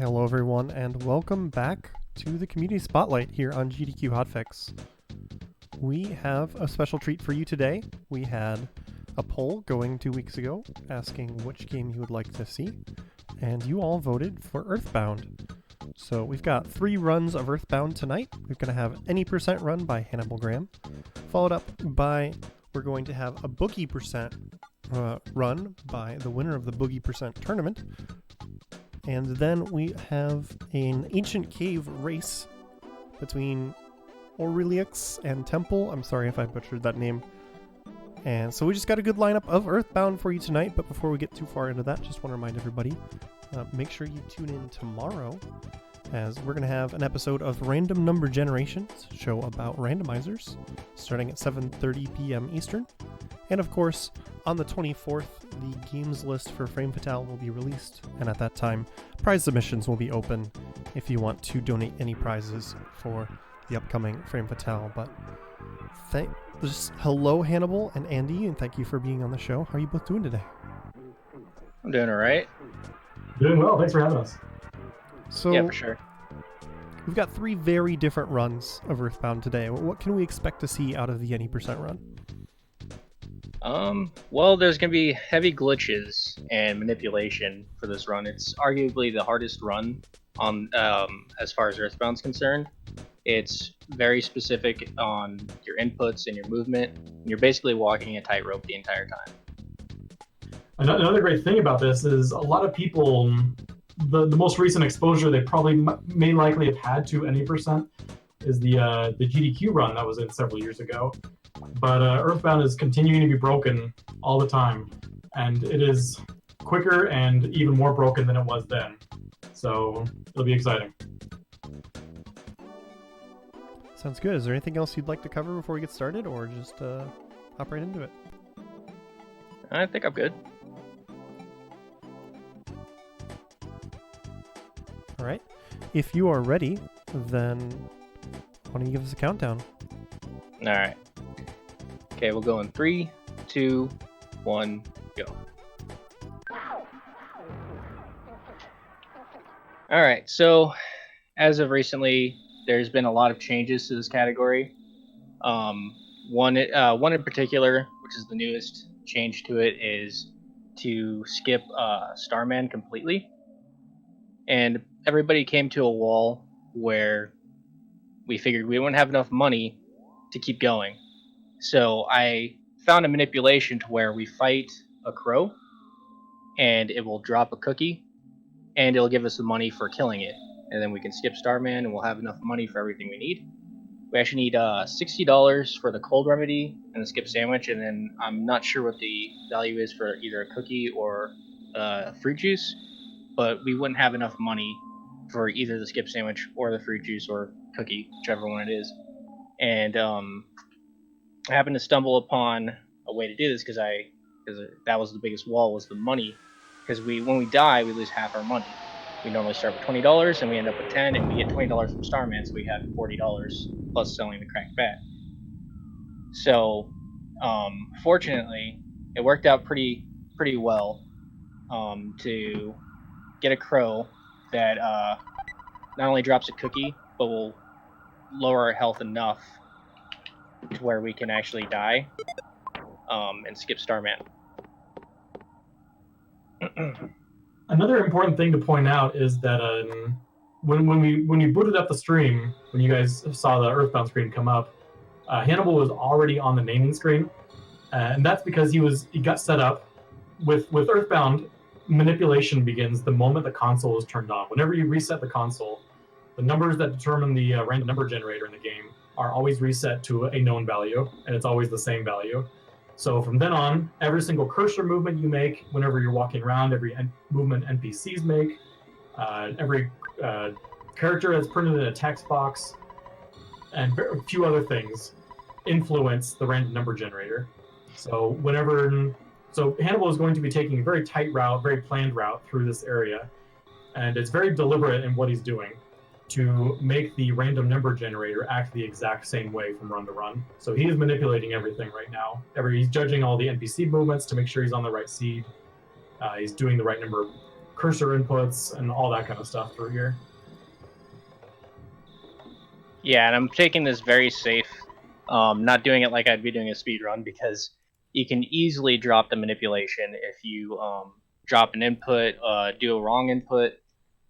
Hello everyone and welcome back to the Community Spotlight here on GDQ Hotfix. We have a special treat for you today. We had a poll going 2 weeks ago asking which game you would like to see, and you all voted for Earthbound. So we've got 3 runs of Earthbound tonight. We're going to have Any Percent Run by Hannibal Graham, followed up by we're going to have a Boogey Percent run by the winner of the Boogey Percent tournament. And then we have an ancient cave race between Aureliux and Temple. I'm sorry if I butchered that name. And so we just got a good lineup of Earthbound for you tonight. But before we get too far into that, just want to remind everybody, make sure you tune in tomorrow, as we're going to have an episode of Random Number Generations, show about randomizers, starting at 7:30 p.m. Eastern. And of course, on the 24th, the games list for Frame Fatale will be released, and at that time, prize submissions will be open if you want to donate any prizes for the upcoming Frame Fatale. But just hello, Hannibal and Andy, and thank you for being on the show. How are you both doing today? I'm doing all right. Doing well. Thanks for having us. So, yeah, for sure. We've got 3 very different runs of Earthbound today. What can we expect to see out of the Any Percent run? Well, there's going to be heavy glitches and manipulation for this run. It's arguably the hardest run on as far as Earthbound's concerned. It's very specific on your inputs and your movement. You're basically walking a tightrope the entire time. Another great thing about this is a lot of people, the most recent exposure they probably may likely have had to Any Percent is the GDQ run that was in several years ago. But Earthbound is continuing to be broken all the time, and it is quicker and even more broken than it was then. So it'll be exciting. Sounds good. Is there anything else you'd like to cover before we get started, or just hop right into it? I think I'm good. All right. If you are ready, then why don't you give us a countdown? All right. Okay, we'll go in 3, 2, 1, go. All right, so as of recently, there's been a lot of changes to this category. One in particular, which is the newest change to it, is to skip Starman completely. And everybody came to a wall where we figured we wouldn't have enough money to keep going. So I found a manipulation to where we fight a crow, and it will drop a cookie, and it'll give us the money for killing it. And then we can skip Starman, and we'll have enough money for everything we need. We actually need $60 for the cold remedy and the skip sandwich, and then I'm not sure what the value is for either a cookie or fruit juice, but we wouldn't have enough money for either the skip sandwich or the fruit juice or cookie, whichever one it is. And I happened to stumble upon a way to do this because that was the biggest wall, was the money. Because when we die, we lose half our money. We normally start with $20 and we end up with $10, and we get $20 from Starman, so we have $40 plus selling the cracked bat. So, fortunately, it worked out pretty well to get a crow that not only drops a cookie, but will lower our health enough to where we can actually die and skip Starman. Another important thing to point out is that when we booted up the stream, when you guys saw the Earthbound screen come up, Hannibal was already on the naming screen, and that's because he got set up with Earthbound. Manipulation begins the moment the console is turned on. Whenever you reset the console, the numbers that determine the random number generator in the game are always reset to a known value, and it's always the same value. So from then on, every single cursor movement you make, whenever you're walking around, every movement NPCs make, every character that's printed in a text box, and a few other things influence the random number generator. So Hannibal is going to be taking a very tight route, very planned route through this area, and it's very deliberate in what he's doing to make the random number generator act the exact same way from run to run. So he is manipulating everything right now. He's judging all the NPC movements to make sure he's on the right seed. He's doing the right number of cursor inputs and all that kind of stuff through here. Yeah, and I'm taking this very safe, not doing it like I'd be doing a speed run, because you can easily drop the manipulation if you drop an input, do a wrong input,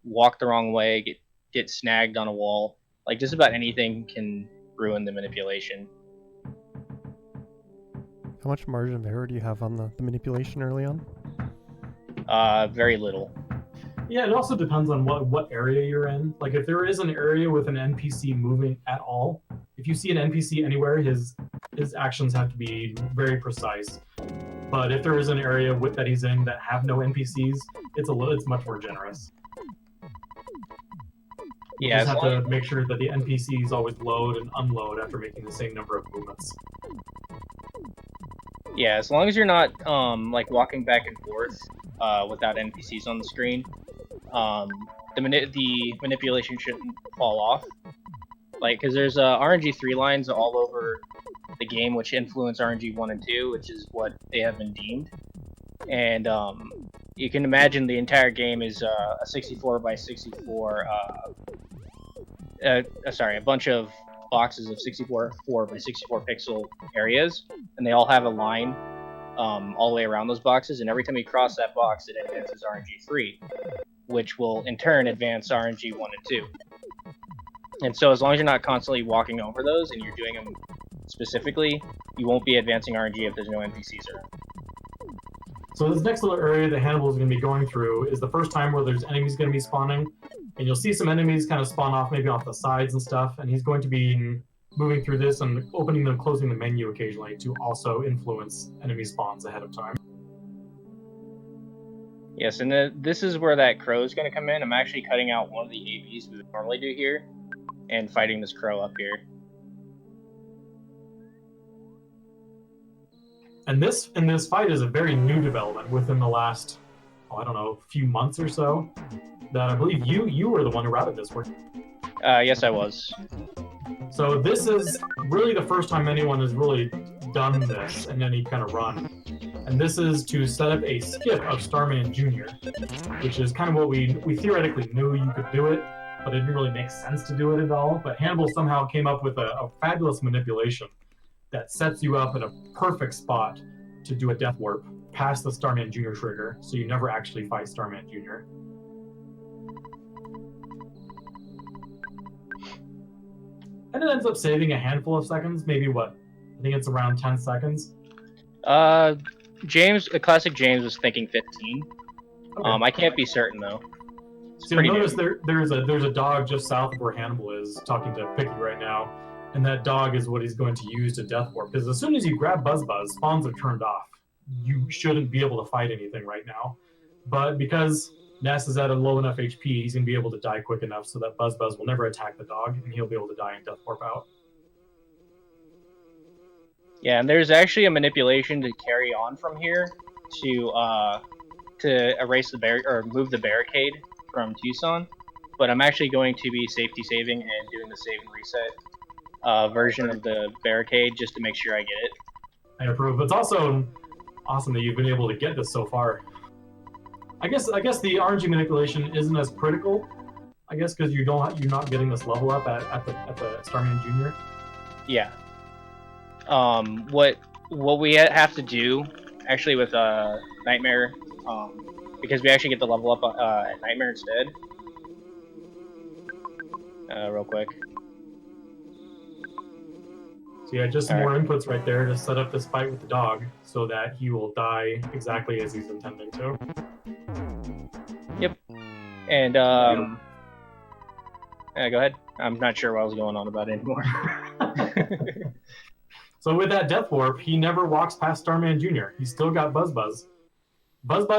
walk the wrong way, get snagged on a wall. Like, just about anything can ruin the manipulation. How much margin of error do you have on the manipulation early on? Very little. Yeah, it also depends on what area you're in. Like, if there is an area with an NPC moving at all, if you see an NPC anywhere, his actions have to be very precise. But if there is an area that he's in that have no NPCs, it's much more generous. You Yeah, just have to make sure that the NPCs always load and unload after making the same number of movements. Yeah, as long as you're not like walking back and forth without NPCs on the screen, the manipulation shouldn't fall off. Like, because there's RNG 3 lines all over the game which influence RNG 1 and 2, which is what they have been deemed. And you can imagine the entire game is a 64 by 64, a bunch of boxes of 64 by 64 pixel areas, and they all have a line all the way around those boxes, and every time you cross that box, it advances RNG 3, which will in turn advance RNG 1 and 2. And so as long as you're not constantly walking over those and you're doing them specifically, you won't be advancing RNG if there's no NPCs around. So this next little area that Hannibal is going to be going through is the first time where there's enemies going to be spawning, and you'll see some enemies kind of spawn off maybe off the sides and stuff, and he's going to be moving through this and opening and closing the menu occasionally to also influence enemy spawns ahead of time. Yes, and this is where that crow is going to come in. I'm actually cutting out one of the ABs we would normally do here and fighting this crow up here. And this fight is a very new development within the last, few months or so. That I believe you were the one who routed this, weren't you? Yes, I was. So this is really the first time anyone has really done this in any kind of run. And this is to set up a skip of Starman Jr., which is kind of what we theoretically knew you could do it, but it didn't really make sense to do it at all. But Hannibal somehow came up with a fabulous manipulation that sets you up in a perfect spot to do a death warp past the Starman Jr. trigger, so you never actually fight Starman Jr. And it ends up saving a handful of seconds, maybe what? I think it's around 10 seconds. Classic James was thinking 15. Okay. I can't be certain though. So you'll notice there's a dog just south of where Hannibal is talking to Picky right now, and that dog is what he's going to use to death warp. Because as soon as you grab Buzz, spawns are turned off. You shouldn't be able to fight anything right now. But because Ness is at a low enough HP, he's going to be able to die quick enough so that Buzz will never attack the dog, and he'll be able to die and death warp out. Yeah, and there's actually a manipulation to carry on from here to erase the barrier or move the barricade from Tucson. But I'm actually going to be safety saving and doing the save and reset version of the barricade just to make sure I get it. I approve. It's also awesome that you've been able to get this so far. I guess the RNG manipulation isn't as critical. I guess because you're not getting this level up at the Starman Jr. Yeah. What we have to do actually with Nightmare, because we actually get the level up at Nightmare instead. Real quick. So yeah, just some more inputs right there to set up this fight with the dog so that he will die exactly as he's intending to. Yep. And go ahead. I'm not sure what I was going on about anymore. So with that death warp, he never walks past Starman Jr. He's still got Buzz. Buzz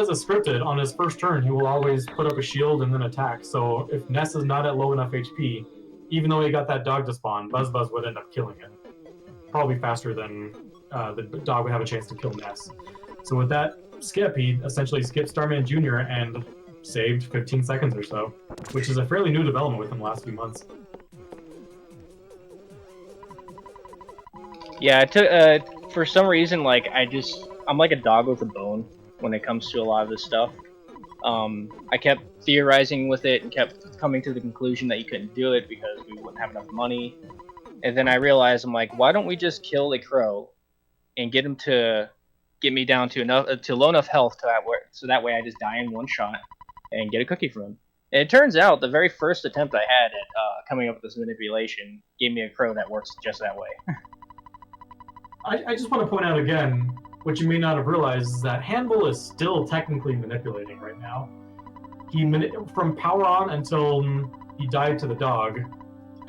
is scripted. On his first turn, he will always put up a shield and then attack. So if Ness is not at low enough HP, even though he got that dog to spawn, Buzz would end up killing it. Probably faster than the dog would have a chance to kill Ness. So with that skip, he essentially skipped Starman Jr. and saved 15 seconds or so, which is a fairly new development within the last few months. Yeah, it took, for some reason, like, I'm like a dog with a bone when it comes to a lot of this stuff. I kept theorizing with it and kept coming to the conclusion that you couldn't do it because we wouldn't have enough money. And then I realized, I'm like, why don't we just kill a crow and get him to get me down to low enough health so that way I just die in one shot and get a cookie from him. And it turns out the very first attempt I had at coming up with this manipulation gave me a crow that works just that way. I just want to point out again, what you may not have realized is that Hannibal is still technically manipulating right now. From power on until he died to the dog,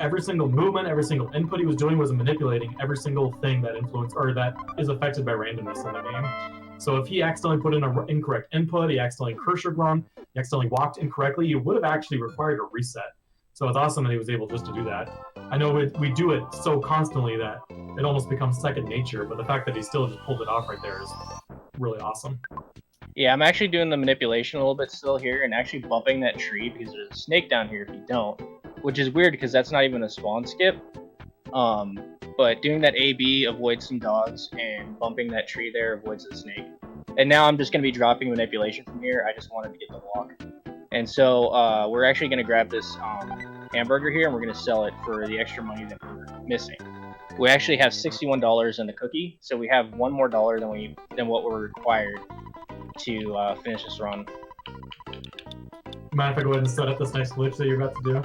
every single movement, every single input he was doing was manipulating every single thing that that is affected by randomness in the game. So if he accidentally put in an incorrect input, he accidentally cursor run, he accidentally walked incorrectly, it would have actually required a reset. So it's awesome that he was able just to do that. I know we do it so constantly that it almost becomes second nature, but the fact that he still just pulled it off right there is really awesome. Yeah, I'm actually doing the manipulation a little bit still here and actually bumping that tree because there's a snake down here if you don't, which is weird because that's not even a spawn skip. But doing that AB avoids some dogs and bumping that tree there avoids the snake. And now I'm just going to be dropping manipulation from here. I just wanted to get the walk. And so we're actually going to grab this hamburger here and we're going to sell it for the extra money that we're missing. We actually have $61 in the cookie, so we have $1 more than what we're required to finish this run. Mind if I go ahead and set up this next glitch that you're about to do?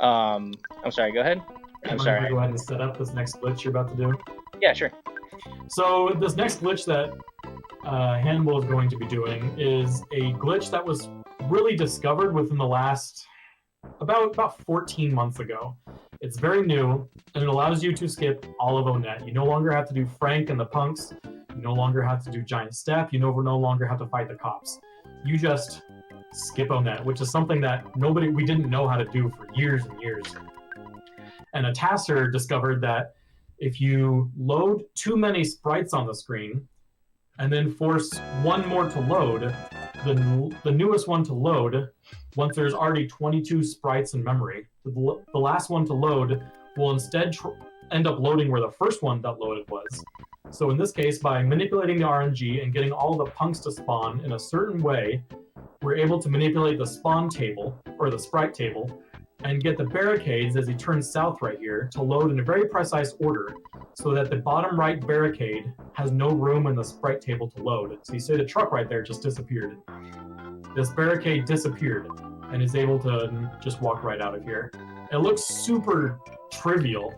I'm sorry, go ahead. I'm sorry. If I go ahead and set up this next glitch you're about to do? Yeah, sure. So this next glitch that Hannibal is going to be doing is a glitch that was really discovered within the last about 14 months ago. It's very new, and it allows you to skip all of Onet. You no longer have to do Frank and the punks. You no longer have to do Giant Step. You no longer have to fight the cops. You just skip Onet, which is something that we didn't know how to do for years and years. And a taster discovered that if you load too many sprites on the screen and then force one more to load, the newest one to load, once there's already 22 sprites in memory, the last one to load will instead end up loading where the first one that loaded was. So in this case, by manipulating the RNG and getting all the punks to spawn in a certain way, we're able to manipulate the spawn table, or the sprite table, and get the barricades as he turns south right here to load in a very precise order so that the bottom right barricade has no room in the sprite table to load. So you see the truck right there just disappeared. This barricade disappeared and is able to just walk right out of here. It looks super trivial,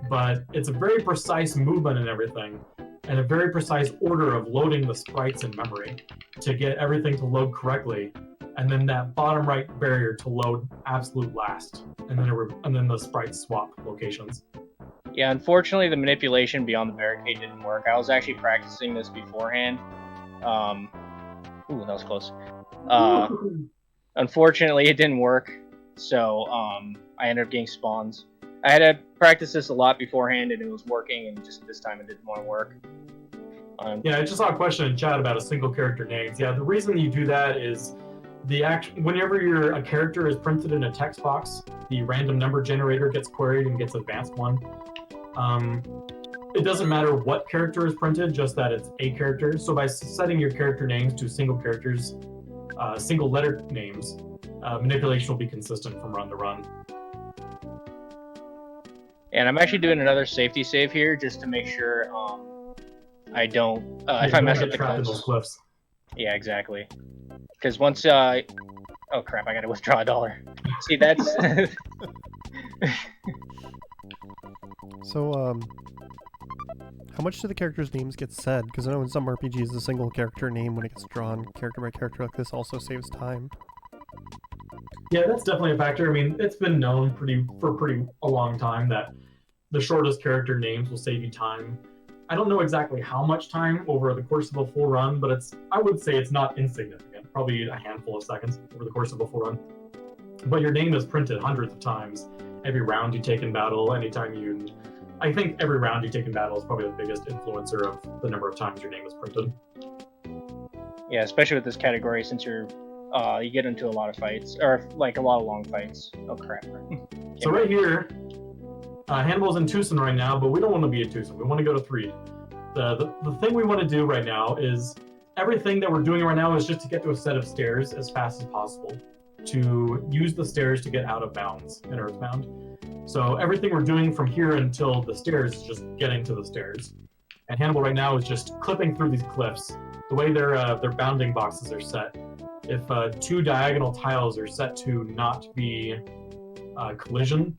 but it's a very precise movement and everything, and a very precise order of loading the sprites in memory to get everything to load correctly, and then that bottom right barrier to load absolute last, and then the sprites swap locations. Yeah, unfortunately, the manipulation beyond the barricade didn't work. I was actually practicing this beforehand. Ooh, that was close. Unfortunately, it didn't work, so I ended up getting spawns. I had to practice this a lot beforehand, and it was working, and just this time it didn't want to work. Yeah, I just saw a question in chat about a single character names. Yeah, the reason you do that is whenever a character is printed in a text box, the random number generator gets queried and gets advanced one. It doesn't matter what character is printed, just that it's a character. So by setting your character names to single characters, single letter names, manipulation will be consistent from run to run. And I'm actually doing another safety save here just to make sure I don't if I mess up the cliffs. Yeah, exactly. Because once oh crap, I gotta withdraw $1. See, that's So how much do the characters' names get said? Because I know in some RPGs the single character name when it gets drawn character by character like this also saves time. Yeah, that's definitely a factor. I mean, it's been known for a long time that the shortest character names will save you time. I don't know exactly how much time over the course of a full run, but I would say it's not insignificant. Probably a handful of seconds over the course of a full run. But your name is printed hundreds of times. Every round you take in battle, I think every round you take in battle is probably the biggest influencer of the number of times your name is printed. Yeah, especially with this category, since you get into a lot of fights, or like a lot of long fights. Oh crap. So right here, Hannibal's in Tucson right now, but we don't want to be in Tucson. We want to go to Threed. The thing we want to do right now is everything that we're doing right now is just to get to a set of stairs as fast as possible, to use the stairs to get out of bounds in Earthbound. So everything we're doing from here until the stairs is just getting to the stairs. And Hannibal right now is just clipping through these cliffs. The way their bounding boxes are set, if 2 diagonal tiles are set to not be collision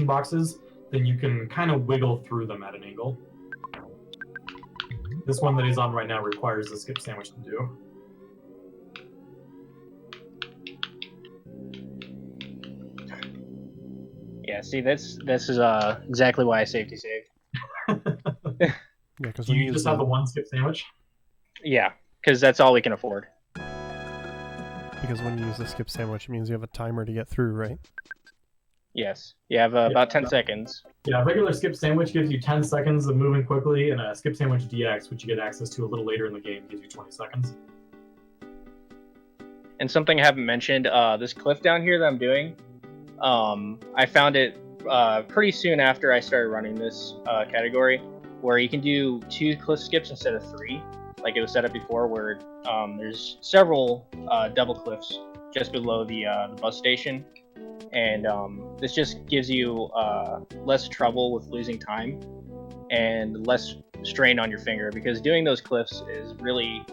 boxes, then you can kind of wiggle through them at an angle. This one that he's on right now requires the skip sandwich to do. Yeah, see, this is exactly why I safety saved. Yeah, because Do you just have the one skip sandwich? Yeah, because that's all we can afford. Because when you use the skip sandwich, it means you have a timer to get through, right? Yes, you have about 10 seconds. Yeah, a regular skip sandwich gives you 10 seconds of moving quickly, and a skip sandwich DX, which you get access to a little later in the game, gives you 20 seconds. And something I haven't mentioned, this cliff down here that I'm doing, I found it pretty soon after I started running this category, where you can do 2 cliff skips instead of 3, like it was set up before, where there's several double cliffs just below the bus station. And this just gives you less trouble with losing time and less strain on your finger, because doing those cliffs is really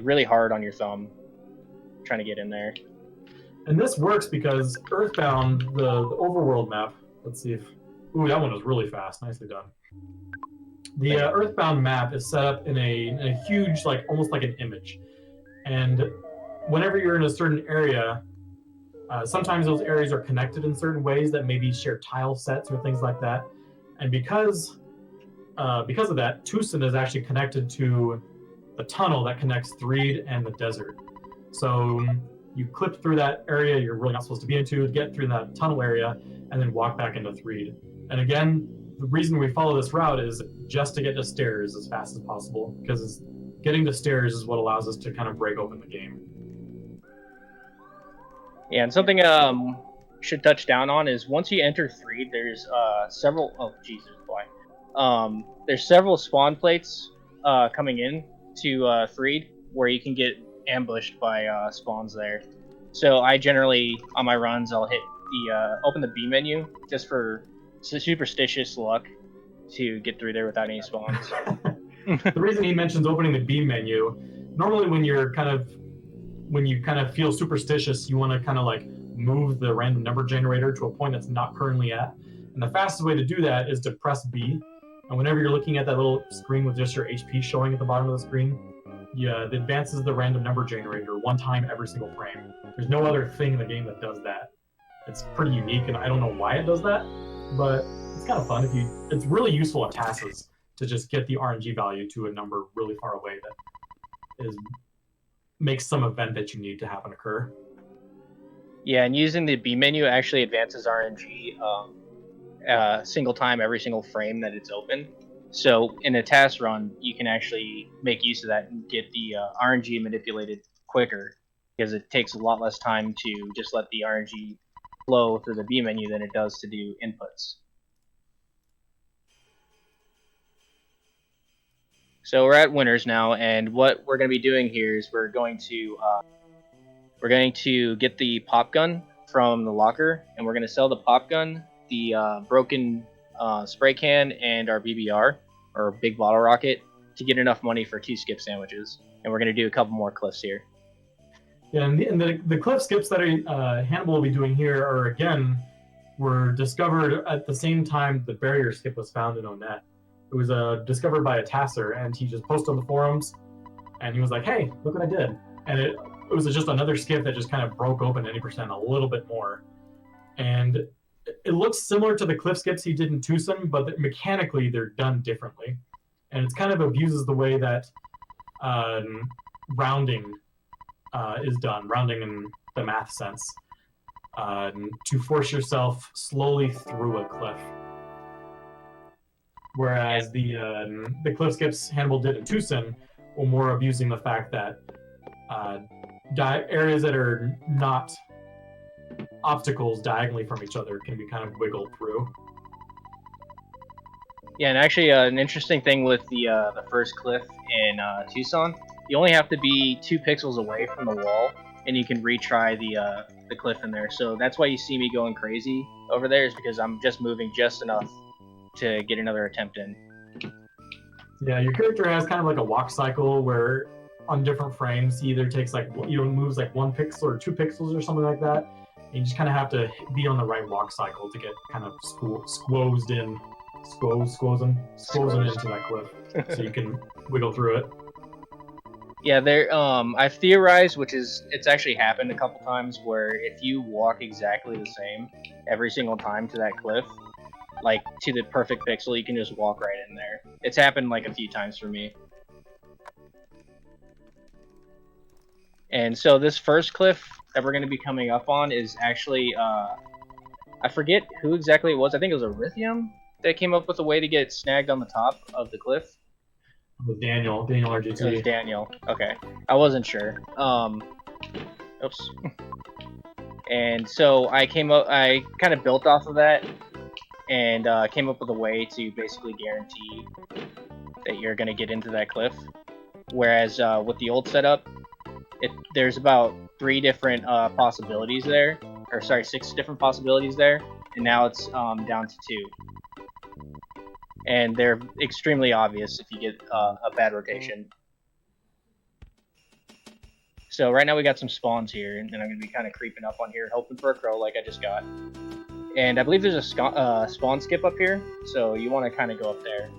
really hard on your thumb trying to get in there. And this works because Earthbound, the overworld map, let's see if... Ooh, that one was really fast. Nicely done. The Earthbound map is set up in a huge, almost like an image. And whenever you're in a certain area, sometimes those areas are connected in certain ways that maybe share tile sets or things like that. And because of that, Tucson is actually connected to the tunnel that connects Threed and the desert. So you clip through that area you're really not supposed to be into, get through that tunnel area, and then walk back into Threed. And again, the reason we follow this route is just to get to stairs as fast as possible, because getting to stairs is what allows us to kind of break open the game. Yeah, and something should touch down on is once you enter Threed, there's several... Oh, Jesus, boy. There's several spawn plates coming in to Threed where you can get ambushed by spawns there. So I generally, on my runs, I'll hit the open the B menu just for superstitious luck to get through there without any spawns. The reason he mentions opening the B menu, normally when you kind of feel superstitious, you want to kind of move the random number generator to a point that's not currently at. And the fastest way to do that is to press B. And whenever you're looking at that little screen with just your HP showing at the bottom of the screen, it advances the random number generator one time every single frame. There's no other thing in the game that does that. It's pretty unique, and I don't know why it does that, but it's kind of fun. It's really useful at tasks to just get the RNG value to a number really far away that makes some event that you need to happen occur. Yeah, and using the B menu actually advances RNG single time every single frame that it's open. So in a task run, you can actually make use of that and get the RNG manipulated quicker, because it takes a lot less time to just let the RNG flow through the B menu than it does to do inputs. So we're at winners now, and what we're going to be doing here is we're going to get the pop gun from the locker, and we're going to sell the pop gun, the broken spray can, and our BBR, or big bottle rocket, to get enough money for 2 skip sandwiches. And we're going to do a couple more cliffs here. Yeah, and the cliff skips that Hannibal will be doing here were discovered at the same time the barrier skip was found in Onet. It was discovered by a tasser, and he just posted on the forums, and he was like, "Hey, look what I did!" And it was just another skip that just kind of broke open 80% a little bit more, and it looks similar to the cliff skips he did in Tucson, but mechanically they're done differently, and it kind of abuses the way that rounding is done, rounding in the math sense, to force yourself slowly through a cliff. Whereas the cliff skips Hannibal did in Tucson were more abusing the fact that areas that are not obstacles diagonally from each other can be kind of wiggled through. Yeah, and actually, an interesting thing with the first cliff in Tucson, you only have to be 2 pixels away from the wall, and you can retry the cliff in there. So that's why you see me going crazy over there, is because I'm just moving just enough to get another attempt in. Yeah, your character has kind of like a walk cycle where on different frames he either takes like moves like 1 pixel or 2 pixels or something like that. And you just kind of have to be on the right walk cycle to get kind of squozed into that cliff, so you can wiggle through it. Yeah, I've theorized, it's actually happened a couple times, where if you walk exactly the same every single time to that cliff, like to the perfect pixel, you can just walk right in there. It's happened like a few times for me. And so this first cliff that we're going to be coming up on is actually, I forget who exactly it was. I think it was Erythium that came up with a way to get snagged on the top of the cliff. With Daniel RGT. It was Daniel. Okay, I wasn't sure. Oops. And so I kind of built off of that, and came up with a way to basically guarantee that you're gonna get into that cliff. Whereas with the old setup, there's about 3 different possibilities there, or sorry, 6 different possibilities there, and now it's down to 2. And they're extremely obvious if you get a bad rotation. So right now we got some spawns here, and I'm going to be kind of creeping up on here, hoping for a crow like I just got. And I believe there's a spawn skip up here, so you want to kind of go up there.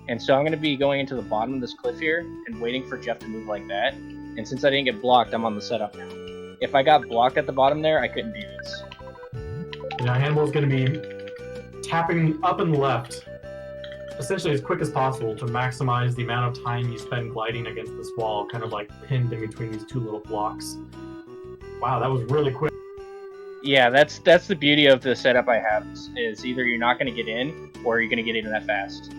And so I'm going to be going into the bottom of this cliff here, and waiting for Jeff to move like that. And since I didn't get blocked, I'm on the setup now. If I got blocked at the bottom there, I couldn't do this. Now Hannibal's going to be tapping up and left essentially as quick as possible to maximize the amount of time you spend gliding against this wall, kind of like pinned in between these 2 little blocks. Wow, that was really quick. Yeah, that's the beauty of the setup I have, is either you're not going to get in, or you're going to get in that fast.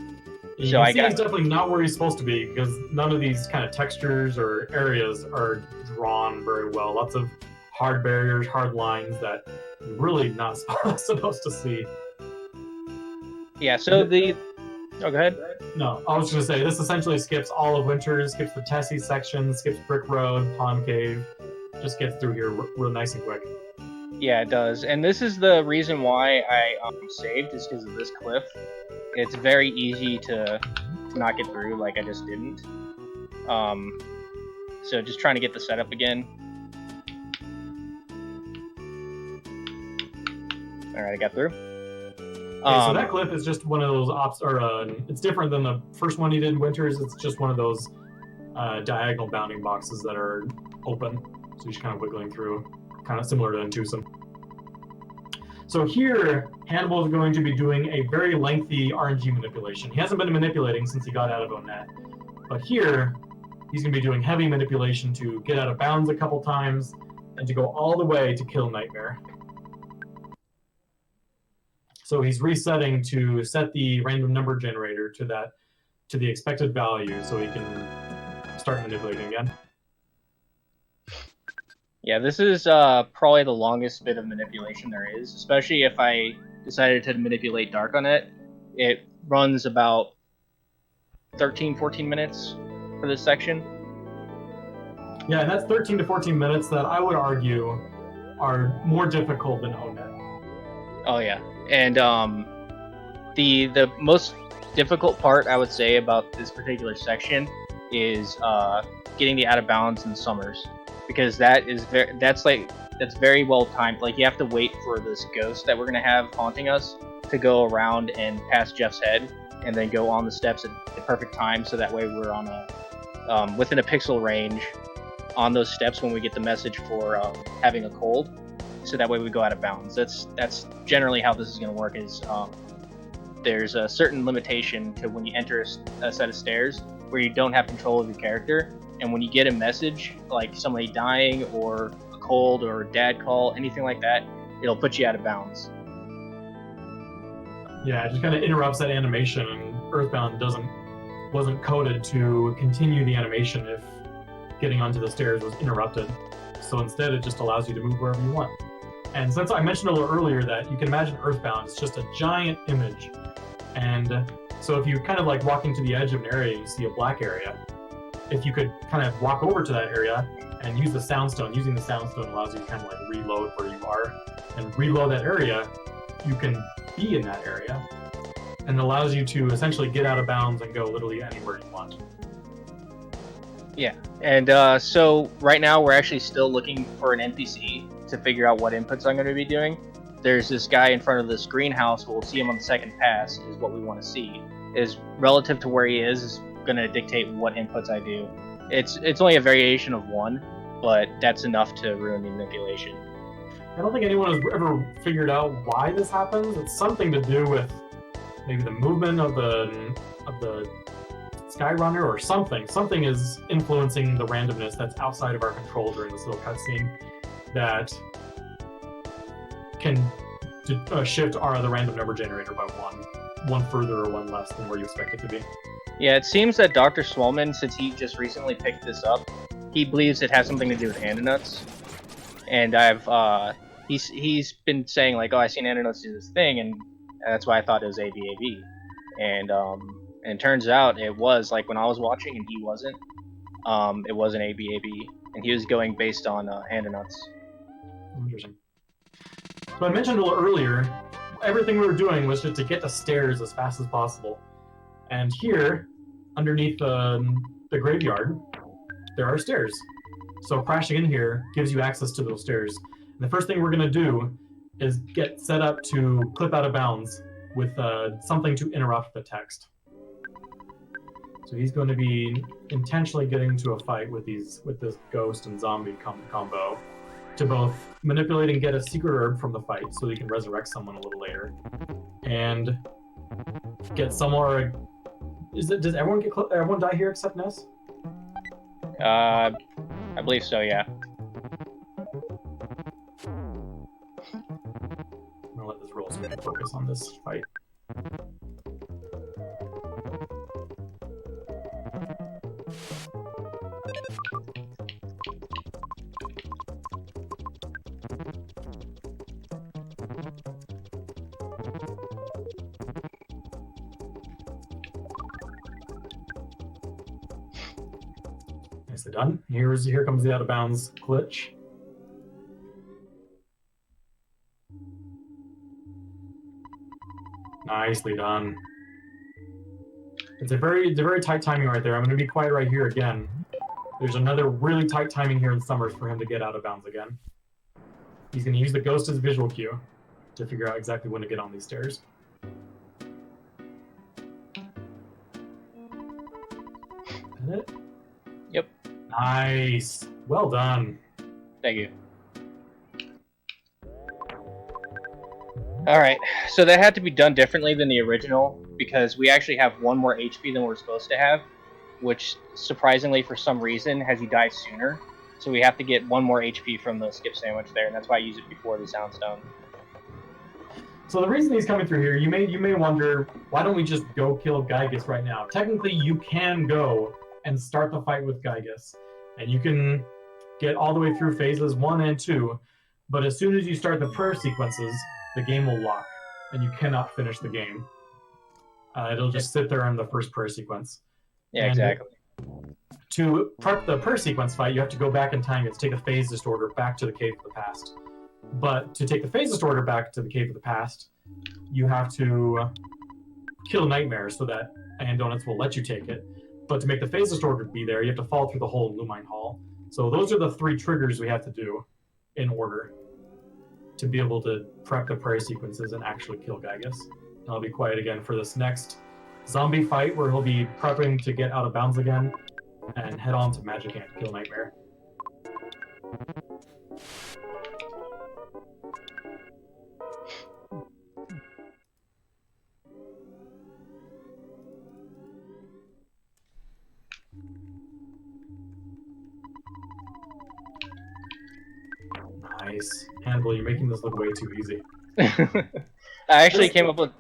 He's definitely not where he's supposed to be, because none of these kind of textures or areas are drawn very well. Lots of hard barriers, hard lines that you're really not supposed to see. Yeah, so Oh, go ahead. No, I was going to say, this essentially skips all of Winters, skips the Tessie section, skips Brick Road, Pond Cave, just gets through here real nice and quick. Yeah, it does. And this is the reason why I saved, is because of this cliff. It's very easy to not get through, like I just didn't. So just trying to get the setup again. Alright, I got through. Okay, so that cliff is just one of those it's different than the first one you did in Winters. It's just one of those diagonal bounding boxes that are open, so you're just kind of wiggling through, kind of similar to in Tucson. So here, Hannibal is going to be doing a very lengthy RNG manipulation. He hasn't been manipulating since he got out of Onet, but here, he's going to be doing heavy manipulation to get out of bounds a couple times, and to go all the way to kill Nightmare. So he's resetting to set the random number generator to the expected value, so he can start manipulating again. Yeah, this is probably the longest bit of manipulation there is, especially if I decided to manipulate Dark on it. It runs about 13-14 minutes for this section. Yeah, and that's 13 to 14 minutes that I would argue are more difficult than Onet. Oh yeah, and the most difficult part I would say about this particular section is getting the out of bounds in the summers, because that's very well timed. Like, you have to wait for this ghost that we're gonna have haunting us to go around and pass Jeff's head, and then go on the steps at the perfect time, so that way we're on a within a pixel range on those steps when we get the message for having a cold, so that way we go out of bounds. That's generally how this is going to work. Is there's a certain limitation to when you enter a set of stairs where you don't have control of your character, and when you get a message like somebody dying or a cold or a dad call, anything like that, it'll put you out of bounds. Yeah, it just kind of interrupts that animation, and Earthbound wasn't coded to continue the animation if getting onto the stairs was interrupted. So instead, it just allows you to move wherever you want. And since I mentioned a little earlier that you can imagine Earthbound is just a giant image, and So if you kind of like walking to the edge of an area, you see a black area. If you could kind of walk over to that area and use the soundstone, using the soundstone allows you to kind of like reload where you are and reload that area. You can be in that area, and it allows you to essentially get out of bounds and go literally anywhere you want. Yeah, and so right now we're actually still looking for an NPC to figure out what inputs I'm going to be doing. There's this guy in front of this greenhouse. We'll see him on the second pass. Is what we want to see. Is relative to where he is going to dictate what inputs I do. It's only a variation of one, but that's enough to ruin the manipulation. I don't think anyone has ever figured out why this happens. It's something to do with maybe the movement of the Skyrunner or something. Something is influencing the randomness that's outside of our control during this little cutscene that can shift the random number generator by one further or one less than where you expect it to be. Yeah, it seems that Dr. Swellman, since he just recently picked this up, he believes it has something to do with Andonuts. And he's been saying like, oh, I seen Andonuts do this thing, and that's why I thought it was ABAB. And it turns out it was, like, when I was watching and he wasn't, it wasn't ABAB, and he was going based on Andonuts. Interesting. So I mentioned a little earlier, everything we were doing was just to get the stairs as fast as possible. And here, underneath the graveyard, there are stairs. So crashing in here gives you access to those stairs. And the first thing we're going to do is get set up to clip out of bounds with something to interrupt the text. So he's going to be intentionally getting into a fight with this ghost and zombie combo to both manipulate and get a secret herb from the fight so he can resurrect someone a little later, and get somewhere. Does everyone die here except Ness? I believe so, yeah. I'm gonna let this roll so we can focus on this fight. Nicely done. Here comes the out of bounds glitch. Nicely done. It's a very tight timing right there. I'm going to be quiet right here again. There's another really tight timing here in Summers for him to get out of bounds again. He's going to use the ghost as a visual cue to figure out exactly when to get on these stairs. Is that it? Yep. Nice. Well done. Thank you. Alright, so that had to be done differently than the original because we actually have one more HP than we're supposed to have, which surprisingly for some reason has you die sooner. So we have to get one more HP from the skip sandwich there, and that's why I use it before the soundstone. So the reason he's coming through here, you may wonder, why don't we just go kill Gygus right now? Technically, you can go and start the fight with Gygus, and you can get all the way through phases 1 and 2, but as soon as you start the prayer sequences, the game will lock, and you cannot finish the game. It'll just sit there in the first prayer sequence. Yeah, and exactly. To prep the prayer sequence fight, you have to go back in time. You have to take the phase distorter back to the Cave of the Past. But to take the phase distorter back to the Cave of the Past, you have to kill Nightmare so that Andonuts will let you take it. But to make the phase distorter be there, you have to fall through the hole in Lumine Hall. So those are the 3 triggers we have to do in order to be able to prep the prayer sequences and actually kill Gygus. And I'll be quiet again for this next zombie fight where he'll be prepping to get out of bounds again and head on to Magic Hand to kill Nightmare. Nice. Hannibal, you're making this look way too easy. I actually came up with...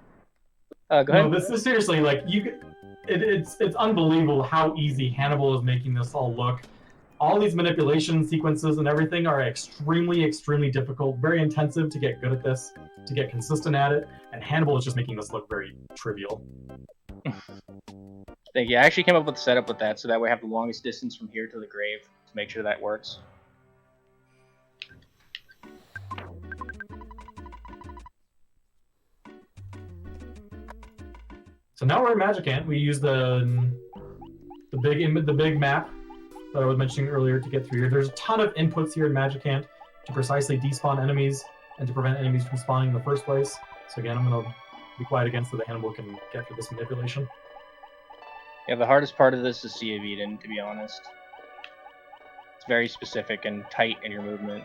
go ahead. No, this is seriously, like, it's unbelievable how easy Hannibal is making this all look. All these manipulation sequences and everything are extremely, extremely difficult, very intensive to get good at this, to get consistent at it, and Hannibal is just making this look very trivial. Thank you. I actually came up with the setup with that, so that way I have the longest distance from here to the grave to make sure that works. So now we're in Magic Ant. We use the big map that I was mentioning earlier to get through here. There's a ton of inputs here in Magic Ant to precisely despawn enemies and to prevent enemies from spawning in the first place. So again, I'm going to be quiet again so that Hannibal can get through this manipulation. Yeah, the hardest part of this is Sea of Eden, to be honest. It's very specific and tight in your movement.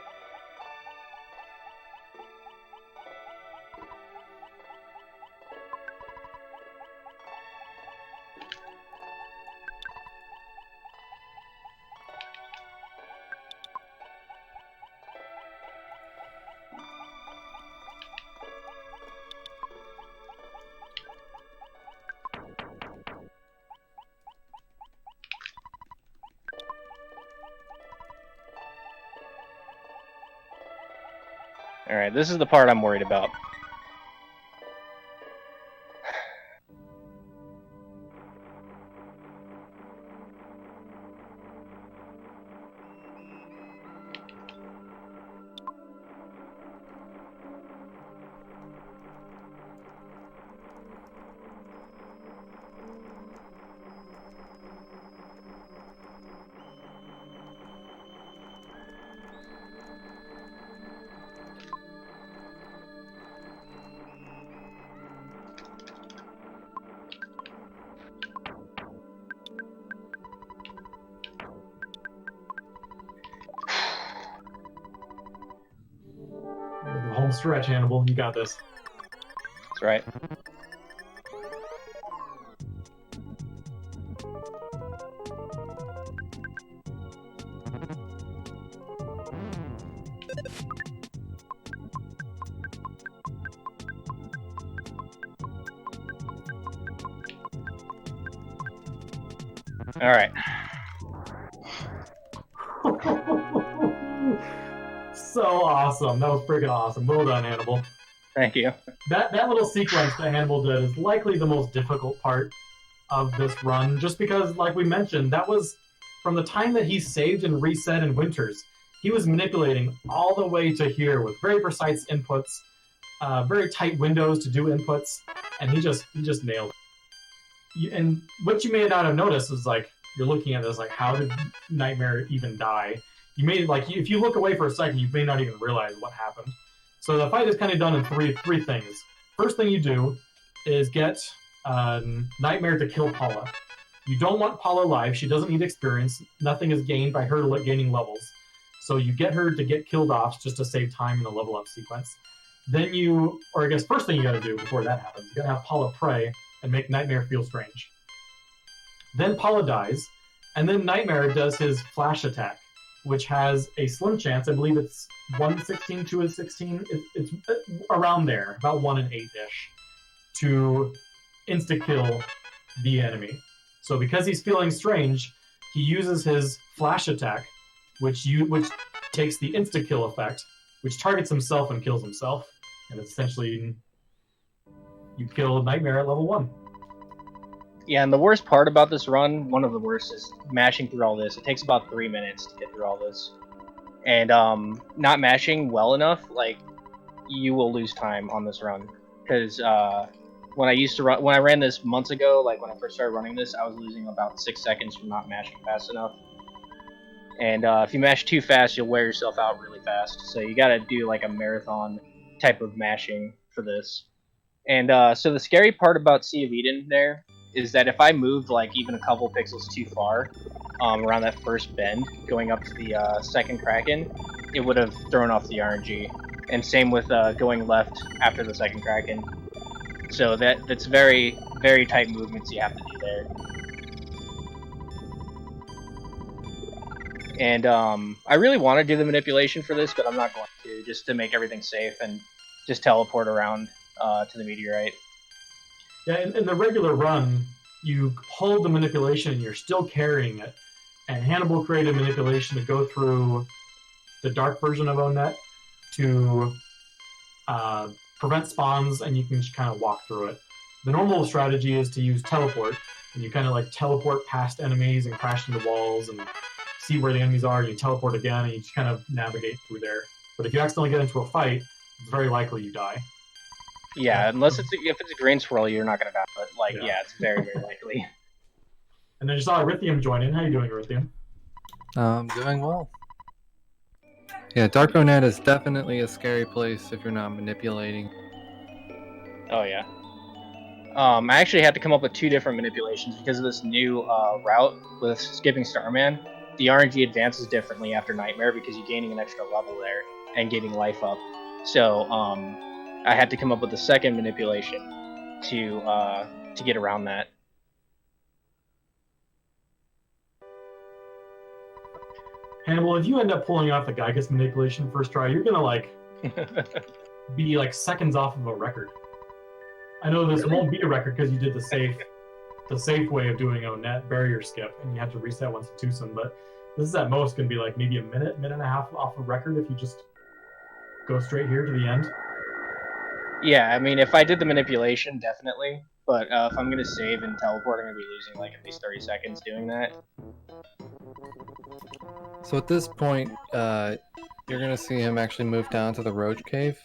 Alright, this is the part I'm worried about. Home stretch, Hannibal. You got this. That's right. Alright. So awesome. That was freaking awesome. Well done, Hannibal. Thank you. That little sequence that Hannibal did is likely the most difficult part of this run, just because, like we mentioned, that was from the time that he saved and reset in Winters. He was manipulating all the way to here with very precise inputs, very tight windows to do inputs, and he just nailed it. And what you may not have noticed is, like, you're looking at this like, how did Nightmare even die? You may, like, if you look away for a second, you may not even realize what happened. So the fight is kind of done in three things. First thing you do is get Nightmare to kill Paula. You don't want Paula alive. She doesn't need experience. Nothing is gained by her gaining levels. So you get her to get killed off just to save time in the level up sequence. Then you, or I guess first thing you gotta do before that happens, you gotta have Paula pray and make Nightmare feel strange. Then Paula dies, and then Nightmare does his flash attack, which has a slim chance. I believe it's 1/16 to a 16. It's around there, about 1 in 8-ish, to insta-kill the enemy. So because he's feeling strange, he uses his flash attack, which takes the insta-kill effect, which targets himself and kills himself. And it's essentially, you kill Nightmare at level 1. Yeah, and the worst part about this run, one of the worst, is mashing through all this. It takes about 3 minutes to get through all this. And not mashing well enough, like, you will lose time on this run. Because when I ran this months ago, like when I first started running this, I was losing about 6 seconds from not mashing fast enough. And if you mash too fast, you'll wear yourself out really fast. So you gotta do like a marathon type of mashing for this. And so the scary part about Sea of Eden there is that if I moved like even a couple pixels too far around that first bend, going up to the second Kraken, it would have thrown off the RNG. And same with going left after the second Kraken. So that's very, very tight movements you have to do there. And I really want to do the manipulation for this, but I'm not going to, just to make everything safe and just teleport around to the meteorite. Yeah, in the regular run, you hold the manipulation and you're still carrying it. And Hannibal created manipulation to go through the dark version of Onet to prevent spawns, and you can just kind of walk through it. The normal strategy is to use teleport, and you kind of like teleport past enemies and crash into walls and see where the enemies are. You teleport again, and you just kind of navigate through there. But if you accidentally get into a fight, it's very likely you die. Yeah, unless if it's a green swirl, you're not gonna die. But it's very likely. And then you saw Erythium join in. How you doing, Erythium? Doing well. Yeah, Darkonet is definitely a scary place if you're not manipulating. Oh yeah. I actually had to come up with 2 different manipulations because of this new route with skipping Starman. The RNG advances differently after Nightmare because you're gaining an extra level there and getting life up. So I had to come up with a second manipulation to get around that. Hannibal, if you end up pulling off the Gygas manipulation first try, you're gonna be seconds off of a record. I know this won't be a record because you did the safe way of doing a net barrier skip, and you have to reset once in twosome. But this is at most going to be maybe a minute and a half off a record if you just go straight here to the end. Yeah, I mean, if I did the manipulation, definitely. But if I'm gonna save and teleport, I'm gonna be losing at least 30 seconds doing that. So at this point, you're gonna see him actually move down to the Roach Cave.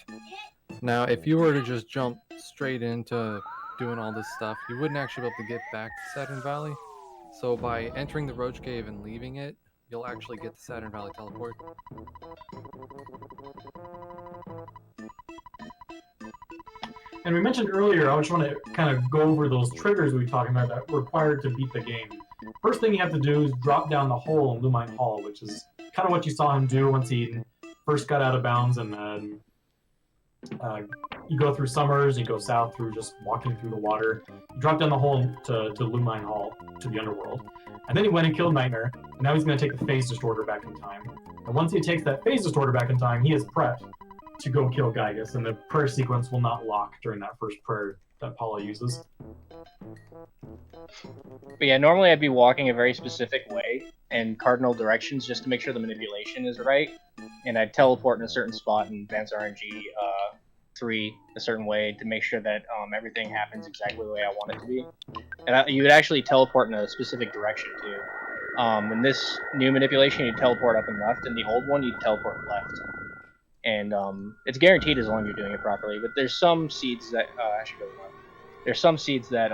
Now, if you were to just jump straight into doing all this stuff, you wouldn't actually be able to get back to Saturn Valley. So by entering the Roach Cave and leaving it, you'll actually get the Saturn Valley teleport. And we mentioned earlier, I just want to kind of go over those triggers we were talking about that were required to beat the game. First thing you have to do is drop down the hole in Lumine Hall, which is kind of what you saw him do once he first got out of bounds, and you go through Summers, you go south through just walking through the water. You drop down the hole to Lumine Hall, to the underworld. And then he went and killed Nightmare, and now he's going to take the Phase Distorter back in time. And once he takes that Phase Distorter back in time, he is prepped to go kill Gygas, and the prayer sequence will not lock during that first prayer that Paula uses. But yeah, normally I'd be walking a very specific way and cardinal directions just to make sure the manipulation is right, and I'd teleport in a certain spot and advance RNG 3 a certain way to make sure that everything happens exactly the way I want it to be. And you would actually teleport in a specific direction too. In this new manipulation, you teleport up and left, and the old one, you teleport left. And it's guaranteed as long as you're doing it properly. But there's some seeds that there's some seeds that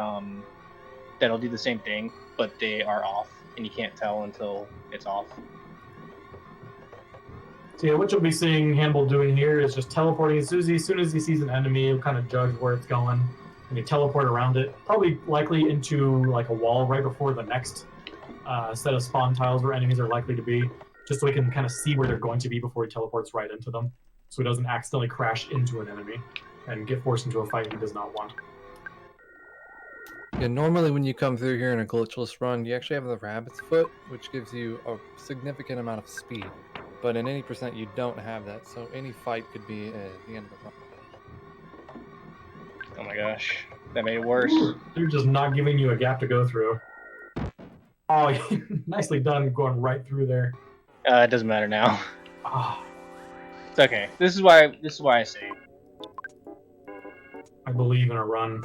that'll do the same thing, but they are off, and you can't tell until it's off. So yeah, what you'll be seeing Hannibal doing here is just teleporting. As soon as he sees an enemy, he'll kind of judge where it's going, and you teleport around it. Probably likely into a wall right before the next set of spawn tiles where enemies are likely to be, just so he can kind of see where they're going to be before he teleports right into them, so he doesn't accidentally crash into an enemy and get forced into a fight he does not want. Yeah, normally when you come through here in a glitchless run, you actually have the Rabbit's Foot, which gives you a significant amount of speed. But in any percent, you don't have that, so any fight could be at the end of the run. Oh my gosh, that made it worse. Ooh, they're just not giving you a gap to go through. Oh, nicely done going right through there. It doesn't matter now. Ah, It's okay. This is why I saved. I believe in a run.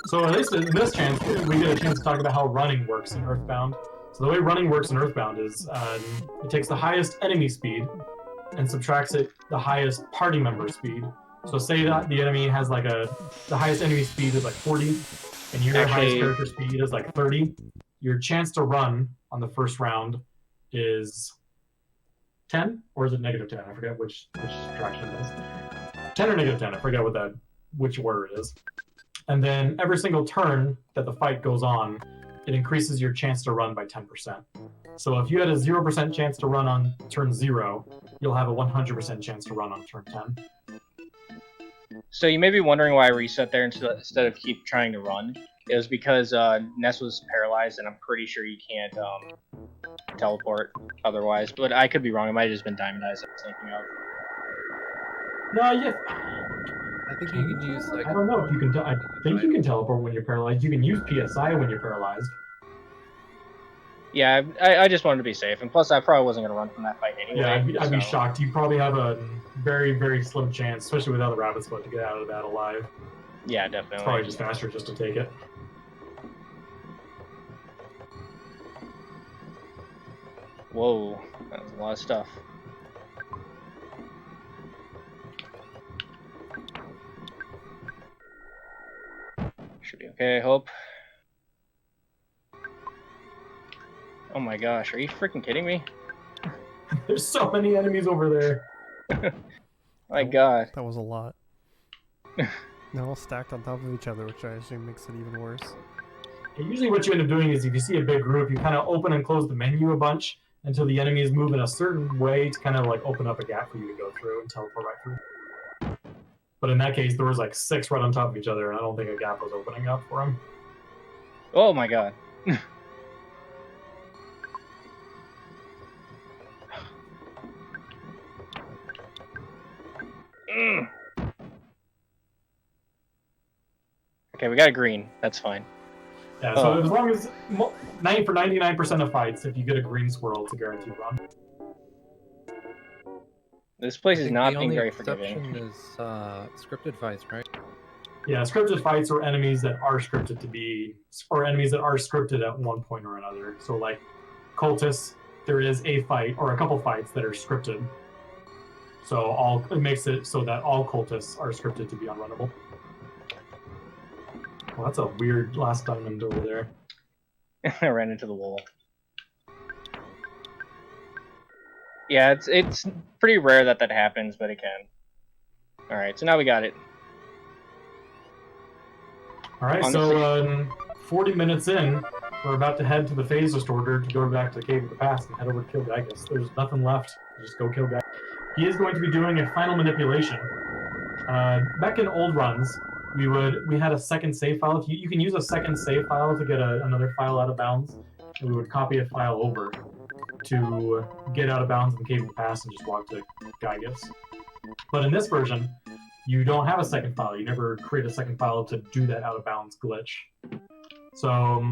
So at least in this chance, we get a chance to talk about how running works in Earthbound. So the way running works in Earthbound is it takes the highest enemy speed and subtracts the highest party member speed. So say that the enemy has the highest enemy speed is 40, and your highest character speed is 30. Your chance to run on the first round is 10, or is it -10? I forget which subtraction it is. 10 or -10, I forget which order it is. And then every single turn that the fight goes on, it increases your chance to run by 10%. So if you had a 0% chance to run on turn 0, you'll have a 100% chance to run on turn 10. So you may be wondering why I reset there instead of keep trying to run. It was because Ness was paralyzed, and I'm pretty sure you can't teleport otherwise. But I could be wrong. It might have just been Diamondized I was thinking of. No, yeah. I think you can use I don't know if you can. I think you can teleport when you're paralyzed. You can use PSI when you're paralyzed. Yeah, I just wanted to be safe, and plus I probably wasn't going to run from that fight anyway. Yeah, I'd be shocked. You probably have a very, very slim chance, especially without the Rabbit's Foot, to get out of that alive. Yeah, It's definitely. probably just faster just to take it. Whoa, that's a lot of stuff. Should be okay, I hope. Oh my gosh, are you freaking kidding me? There's so many enemies over there. My god. That was a lot. They're all stacked on top of each other, which I assume makes it even worse. Usually what you end up doing is if you see a big group, you kind of open and close the menu a bunch until the enemies move in a certain way to kind of like open up a gap for you to go through and teleport right through. But in that case, there was like 6 right on top of each other, and I don't think a gap was opening up for them. Oh my god. Okay, we got a green. That's fine. Yeah, so as long as 99% of fights, if you get a green squirrel, it's a guaranteed run. This place I is think not the being only very exception forgiving. is scripted fights, right? Yeah, scripted fights are enemies that are scripted to be, or enemies that are scripted at one point or another. So like cultists, there is a fight or a couple fights that are scripted. So it makes it so that all cultists are scripted to be unrunnable. Well, that's a weird last diamond over there. I ran into the wall. Yeah, it's pretty rare that happens, but it can. Alright, so now we got it. Alright, so 40 minutes in, we're about to head to the phase distorter to go back to the Cave of the Past and head over to kill Gygas. There's nothing left. Just go kill Gygas. He is going to be doing a final manipulation. Back in old runs, we had a second save file. If you can use a second save file to get another file out of bounds, and we would copy a file over to get out of bounds in the Cave of the Past and just walk to Gygas. But in this version, you don't have a second file. You never create a second file to do that out of bounds glitch. So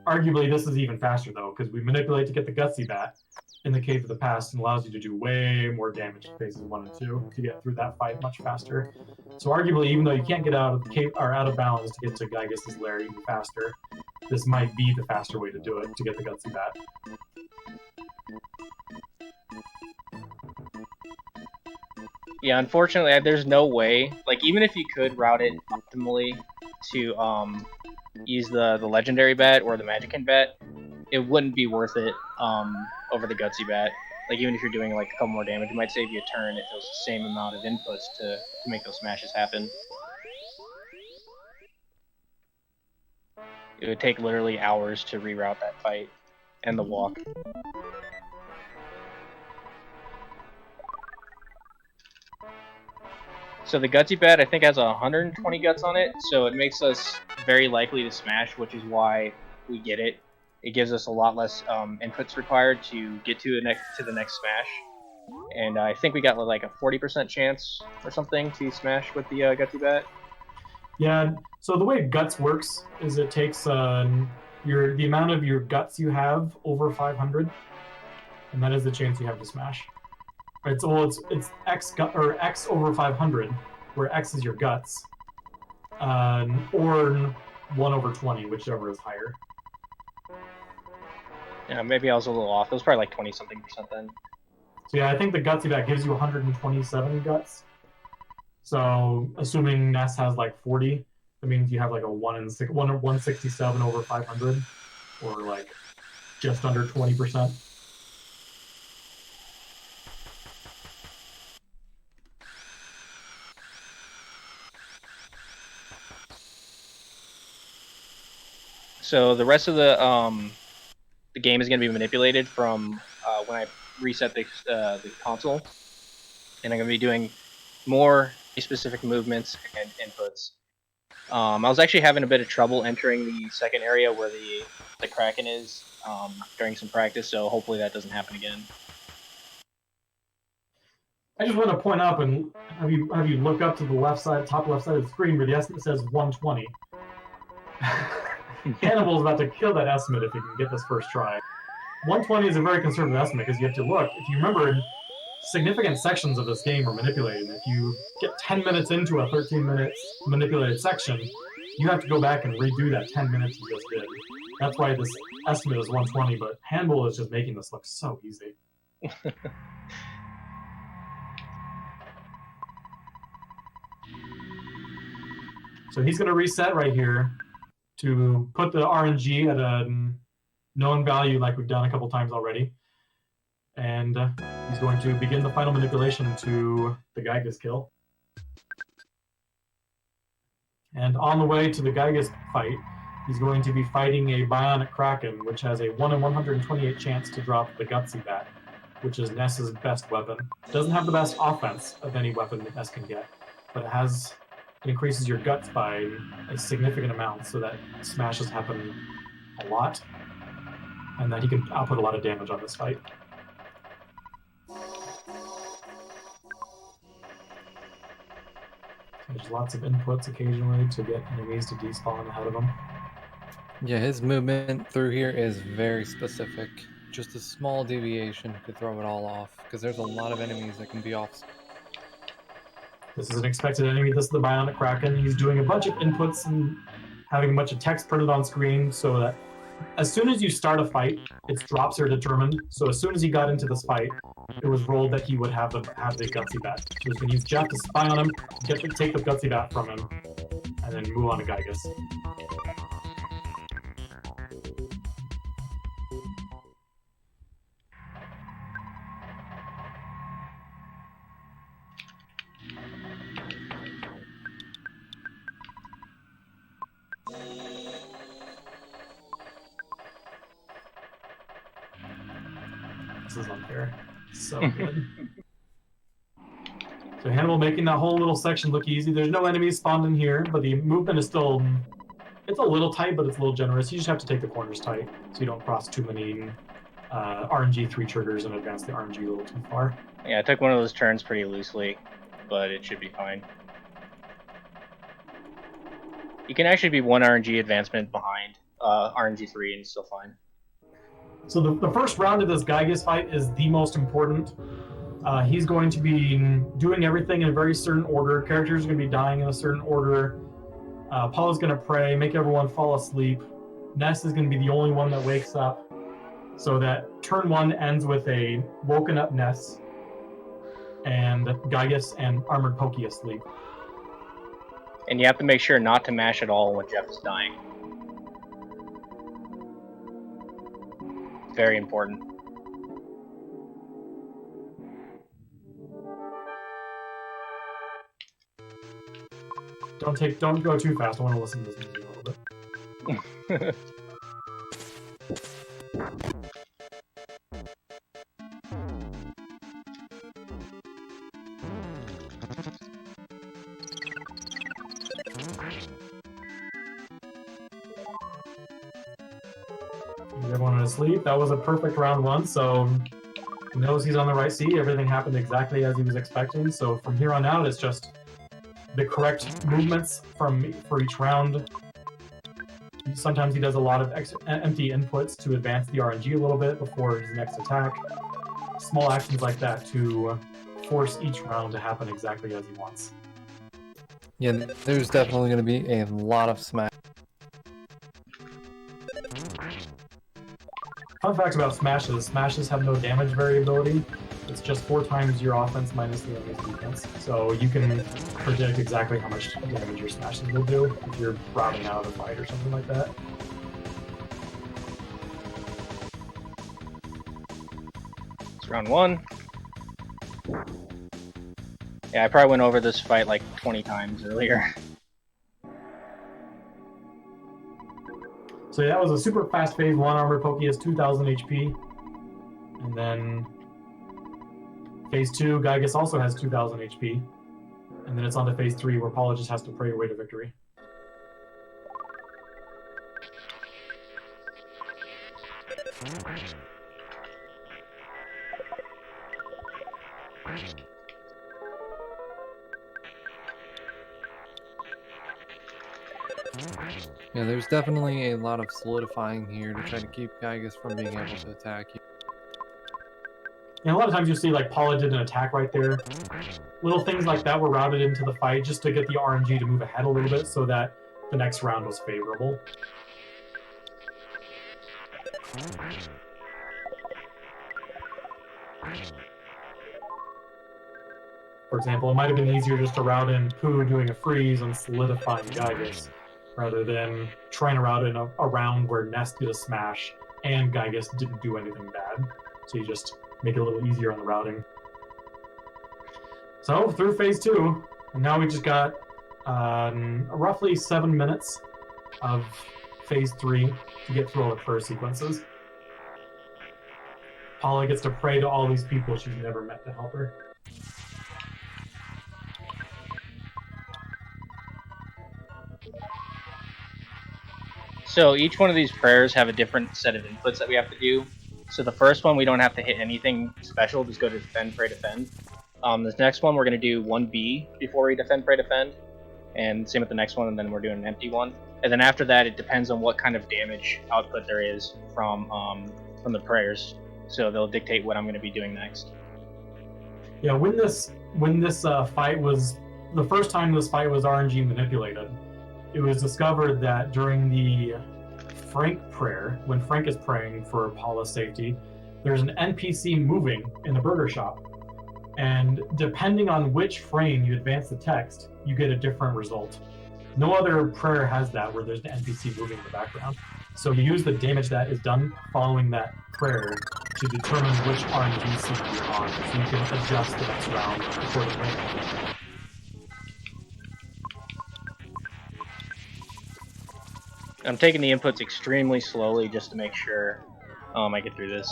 arguably this is even faster though, because we manipulate to get the Gutsy Bat in the Cave of the Past and allows you to do way more damage in phases 1 and 2 to get through that fight much faster. So arguably, even though you can't get out of the cave or out of bounds to get to Gygas' lair even faster, this might be the faster way to do it to get the Gutsy Bat. Yeah, unfortunately, there's no way. Like, even if you could route it optimally to use the legendary bat or the Magickin bat, it wouldn't be worth it over the Gutsy bat. Like, even if you're doing like a couple more damage, it might save you a turn if it was the same amount of inputs to make those smashes happen. It would take literally hours to reroute that fight and the walk. So the Gutsy Bat, I think, has 120 guts on it, so it makes us very likely to smash, which is why we get it. It gives us a lot less inputs required to get to the next smash. And I think we got like a 40% chance or something to smash with the Gutsy Bat. Yeah, so the way Guts works is it takes the amount of your guts you have over 500, and that is the chance you have to smash. Right, so it's X over 500, where X is your guts, or 1 over 20, whichever is higher. Yeah, maybe I was a little off. It was probably like 20-something% then. So yeah, I think the Gutsy Bat gives you 127 guts. So assuming Ness has like 40, that means you have like a 167 over 500, or like just under 20%. So the rest of the game is going to be manipulated from when I reset the console, and I'm going to be doing more specific movements and inputs. I was actually having a bit of trouble entering the second area where the Kraken is during some practice, so hopefully that doesn't happen again. I just want to point out and have you look up to the top left side of the screen where the estimate says 120. Hannibal's about to kill that estimate if he can get this first try. 120 is a very conservative estimate because you have to look. If you remember in significant sections of this game are manipulated. If you get 10 minutes into a 13-minute manipulated section, you have to go back and redo that 10 minutes you just did. That's why this estimate is 120, but Handle is just making this look so easy. So he's going to reset right here to put the RNG at a known value like we've done a couple times already. And he's going to begin the final manipulation to the Gygas kill. And on the way to the Gygas fight, he's going to be fighting a Bionic Kraken, which has a 1 in 128 chance to drop the Gutsy Bat, which is Ness's best weapon. It doesn't have the best offense of any weapon that Ness can get, but it increases your guts by a significant amount so that smashes happen a lot, and that he can output a lot of damage on this fight. There's lots of inputs occasionally to get enemies to despawn ahead of him. Yeah, his movement through here is very specific. Just a small deviation could throw it all off, because there's a lot of enemies that can be off. This is an expected enemy. This is the Bionic Kraken. He's doing a bunch of inputs and having a bunch of text printed on screen so that as soon as you start a fight, its drops are determined. So as soon as he got into this fight, it was rolled that he would have the Gutsy Bat. So he's going to use Jeff to spy on him, take the Gutsy Bat from him, and then move on to Gygas. This is unfair. So good. So Hannibal making that whole little section look easy. There's no enemies spawned in here, but the movement is still... It's a little tight, but it's a little generous. You just have to take the corners tight so you don't cross too many RNG 3 triggers and advance the RNG a little too far. Yeah, I took one of those turns pretty loosely, but it should be fine. You can actually be 1 RNG advancement behind RNG 3 and it's still fine. So the first round of this Gygas fight is the most important. He's going to be doing everything in a very certain order. Characters are going to be dying in a certain order. Paula's going to pray, make everyone fall asleep. Ness is going to be the only one that wakes up. So that turn 1 ends with a woken up Ness and Gygas and Armored Pokey asleep. And you have to make sure not to mash at all when Jeff is dying. Very important. Don't go too fast. I want to listen to this music a little bit. Everyone asleep. That was a perfect round 1, so he knows he's on the right seat. Everything happened exactly as he was expecting. So from here on out, it's just the correct movements for each round. Sometimes he does a lot of empty inputs to advance the RNG a little bit before his next attack. Small actions like that to force each round to happen exactly as he wants. Yeah, there's definitely going to be a lot of smash. Fun fact about smashes: smashes have no damage variability. It's just 4 times your offense minus the enemy's defense. So you can predict exactly how much damage your smashes will do if you're routing out a fight or something like that. It's round 1. Yeah, I probably went over this fight like 20 times earlier. So yeah, that was a super fast phase 1. Armored Pokey has 2,000 HP. And then phase 2, Gygas also has 2,000 HP. And then it's on to phase 3 where Paula just has to pray her way to victory. Yeah, there's definitely a lot of solidifying here to try to keep Gygas from being able to attack you. And a lot of times you'll see like Paula did an attack right there. Little things like that were routed into the fight just to get the RNG to move ahead a little bit so that the next round was favorable. For example, it might have been easier just to route in Pooh doing a freeze and solidifying Gygus, rather than trying to route in a round where Nest did a smash and Gygus didn't do anything bad. So you just make it a little easier on the routing. So through phase 2, and now we just got roughly 7 minutes of phase 3 to get through all the prayer sequences. Paula gets to pray to all these people she's never met to help her. So each one of these prayers have a different set of inputs that we have to do. So the first one, we don't have to hit anything special, just go to defend, pray, defend. This next one, we're going to do 1B before we defend, pray, defend. And same with the next one, and then we're doing an empty one. And then after that, it depends on what kind of damage output there is from the prayers. So they'll dictate what I'm going to be doing next. Yeah, when this fight was, the first time this fight was RNG manipulated, it was discovered that during the Frank prayer, when Frank is praying for Paula's safety, there's an NPC moving in the burger shop. And depending on which frame you advance the text, you get a different result. No other prayer has that, where there's the NPC moving in the background. So you use the damage that is done following that prayer to determine which RNG scene you're on, so you can adjust the next round accordingly. I'm taking the inputs extremely slowly just to make sure I get through this.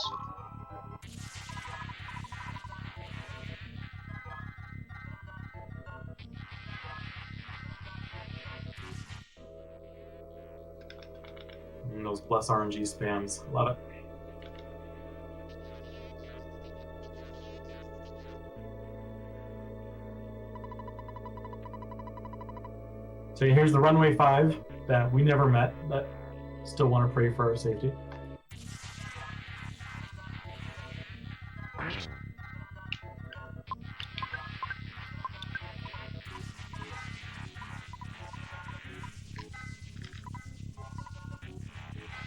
And those bless RNG spams, love it. So here's the runway 5 that we never met, but still want to pray for our safety.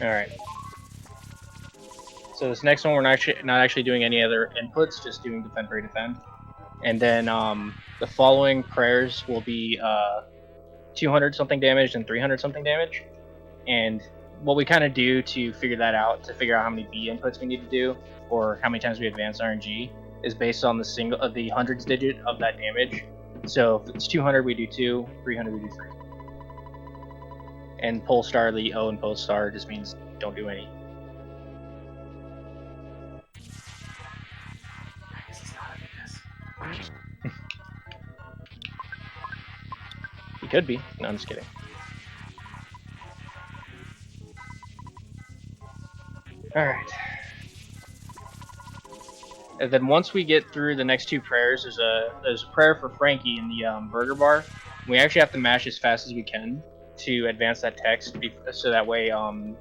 Alright. So this next one, we're not actually doing any other inputs, just doing defend, pray, defend. And then the following prayers will be 200 something damage and 300 something damage. And what we kind of do to figure that out, to figure out how many B inputs we need to do, or how many times we advance RNG, is based on the hundreds digit of that damage. So if it's 200, we do 2, 300, we do 3. And pull star, the O and post star just means don't do any. He could be. No, I'm just kidding. Alright. And then once we get through the next 2 prayers, there's a prayer for Frankie in the burger bar. We actually have to mash as fast as we can to advance that text, so that way the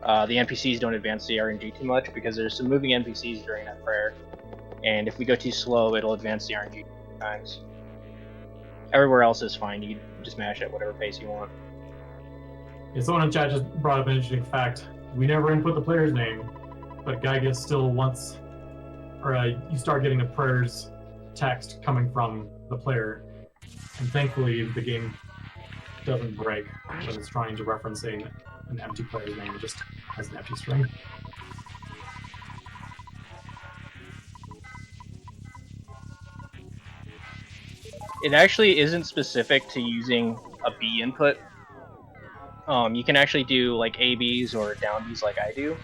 NPCs don't advance the RNG too much, because there's some moving NPCs during that prayer. And if we go too slow, it'll advance the RNG times. Everywhere else is fine. You can just mash at whatever pace you want. Yeah, someone in chat just brought up an interesting fact. We never input the player's name, but Gygus still wants, or you start getting the prayer's text coming from the player. And thankfully, the game doesn't break when it's trying to reference an empty player's name. It just has an empty string. It actually isn't specific to using a B input. You can actually do like A Bs or down Bs like I do.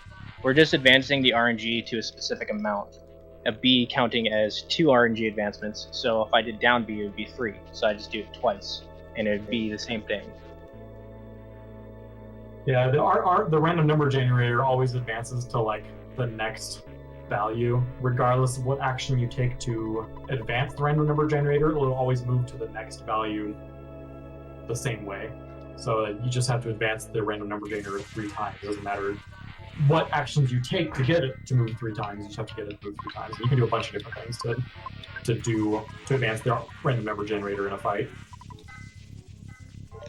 We're just advancing the RNG to a specific amount. A B counting as 2 RNG advancements, so if I did down B, it would be 3. So I just do it twice, and it would be the same thing. Yeah, the random number generator always advances to like the next value, regardless of what action you take to advance the random number generator. It will always move to the next value the same way. So you just have to advance the random number generator 3 times. It doesn't matter what actions you take to get it to move 3 times. You just have to get it to move 3 times. And you can do a bunch of different things to advance the random number generator in a fight.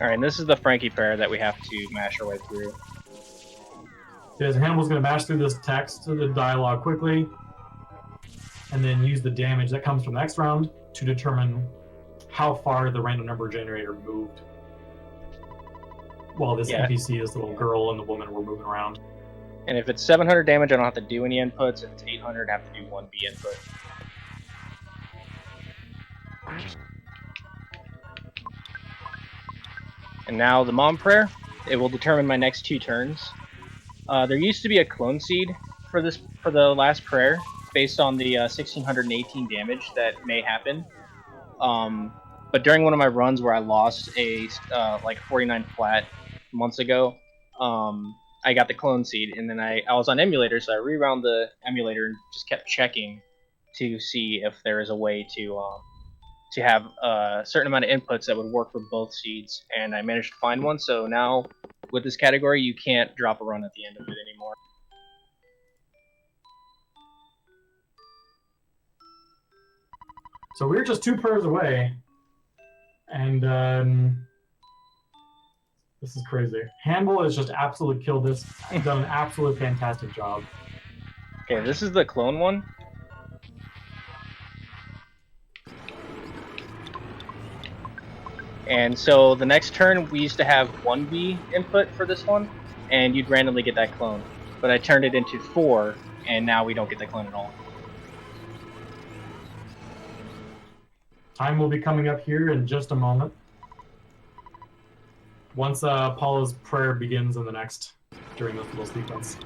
Alright, and this is the Frankie prayer that we have to mash our way through. Because Hannibal's going to mash through this text, the dialogue quickly, and then use the damage that comes from the next round to determine how far the random number generator moved. While this NPC is the little girl and the woman were moving around. And if it's 700 damage, I don't have to do any inputs. If it's 800, I have to do 1B input. And now the Mom Prayer. It will determine my next 2 turns. There used to be a clone seed for the last prayer, based on the 1618 damage that may happen. But during one of my runs where I lost a like 49 flat months ago, I got the clone seed, and then I was on emulator, so I rewound the emulator and just kept checking to see if there is a way to have a certain amount of inputs that would work for both seeds, and I managed to find one. So now with this category, you can't drop a run at the end of it anymore. So we're just 2 prayers away, and this is crazy. Hannibal has just absolutely killed this. He's done an absolutely fantastic job. Okay, this is the clone one. And so the next turn, we used to have 1B input for this one, and you'd randomly get that clone. But I turned it into 4, and now we don't get the clone at all. Time will be coming up here in just a moment. Once Paula's prayer begins in the next, during this little sequence.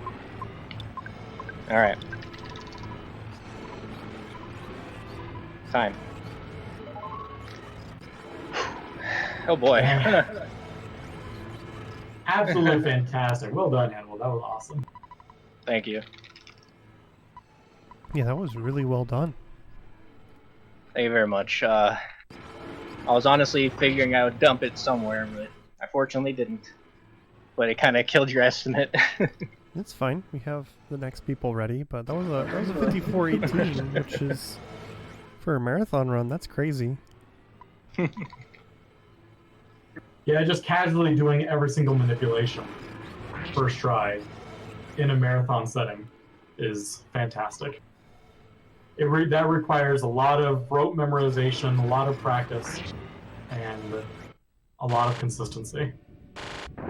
Alright. Time. Oh boy. Absolutely fantastic. Well done, Hannibal. That was awesome. Thank you. Yeah, that was really well done. Thank you very much. I was honestly figuring I would dump it somewhere, but I fortunately didn't. But it kind of killed your estimate. It's fine. We have the next people ready, but that was a 54:18, which is for a marathon run. That's crazy. Yeah, just casually doing every single manipulation first try in a marathon setting is fantastic. That requires a lot of rote memorization, a lot of practice, and a lot of consistency. Do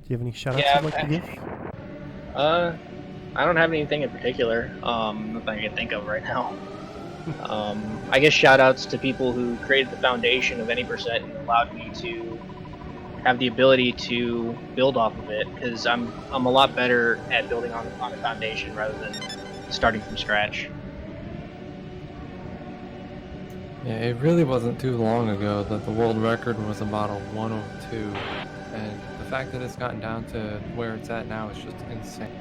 you have any shoutouts you'd like to give? I don't have anything in particular. Nothing I can think of right now. I guess shoutouts to people who created the foundation of any percent and allowed me to have the ability to build off of it, because I'm a lot better at building on a foundation rather than starting from scratch. Yeah, it really wasn't too long ago that the world record was about a 102, and the fact that it's gotten down to where it's at now is just insane.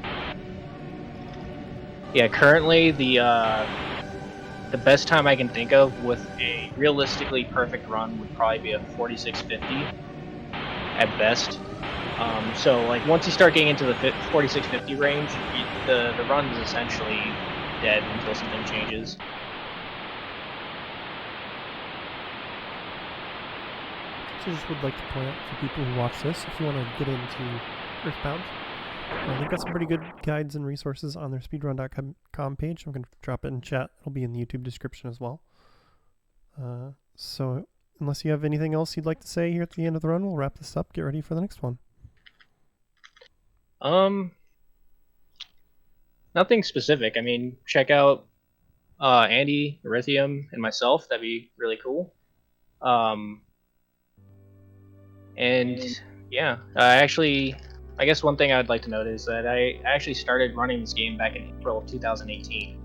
Yeah, currently the best time I can think of with a realistically perfect run would probably be a 46:50 at best. So like once you start getting into the 46:50 range, the run is essentially dead until something changes. So I just would like to point out for people who watch this, if you want to get into Earthbound, they've got some pretty good guides and resources on their speedrun.com page. I'm going to drop it in chat. It'll be in the YouTube description as well. So unless you have anything else you'd like to say here at the end of the run, we'll wrap this up. Get ready for the next one. Nothing specific. I mean, check out Andy, Erythium, and myself. That'd be really cool. And yeah, I guess one thing I'd like to note is that I actually started running this game back in April of 2018,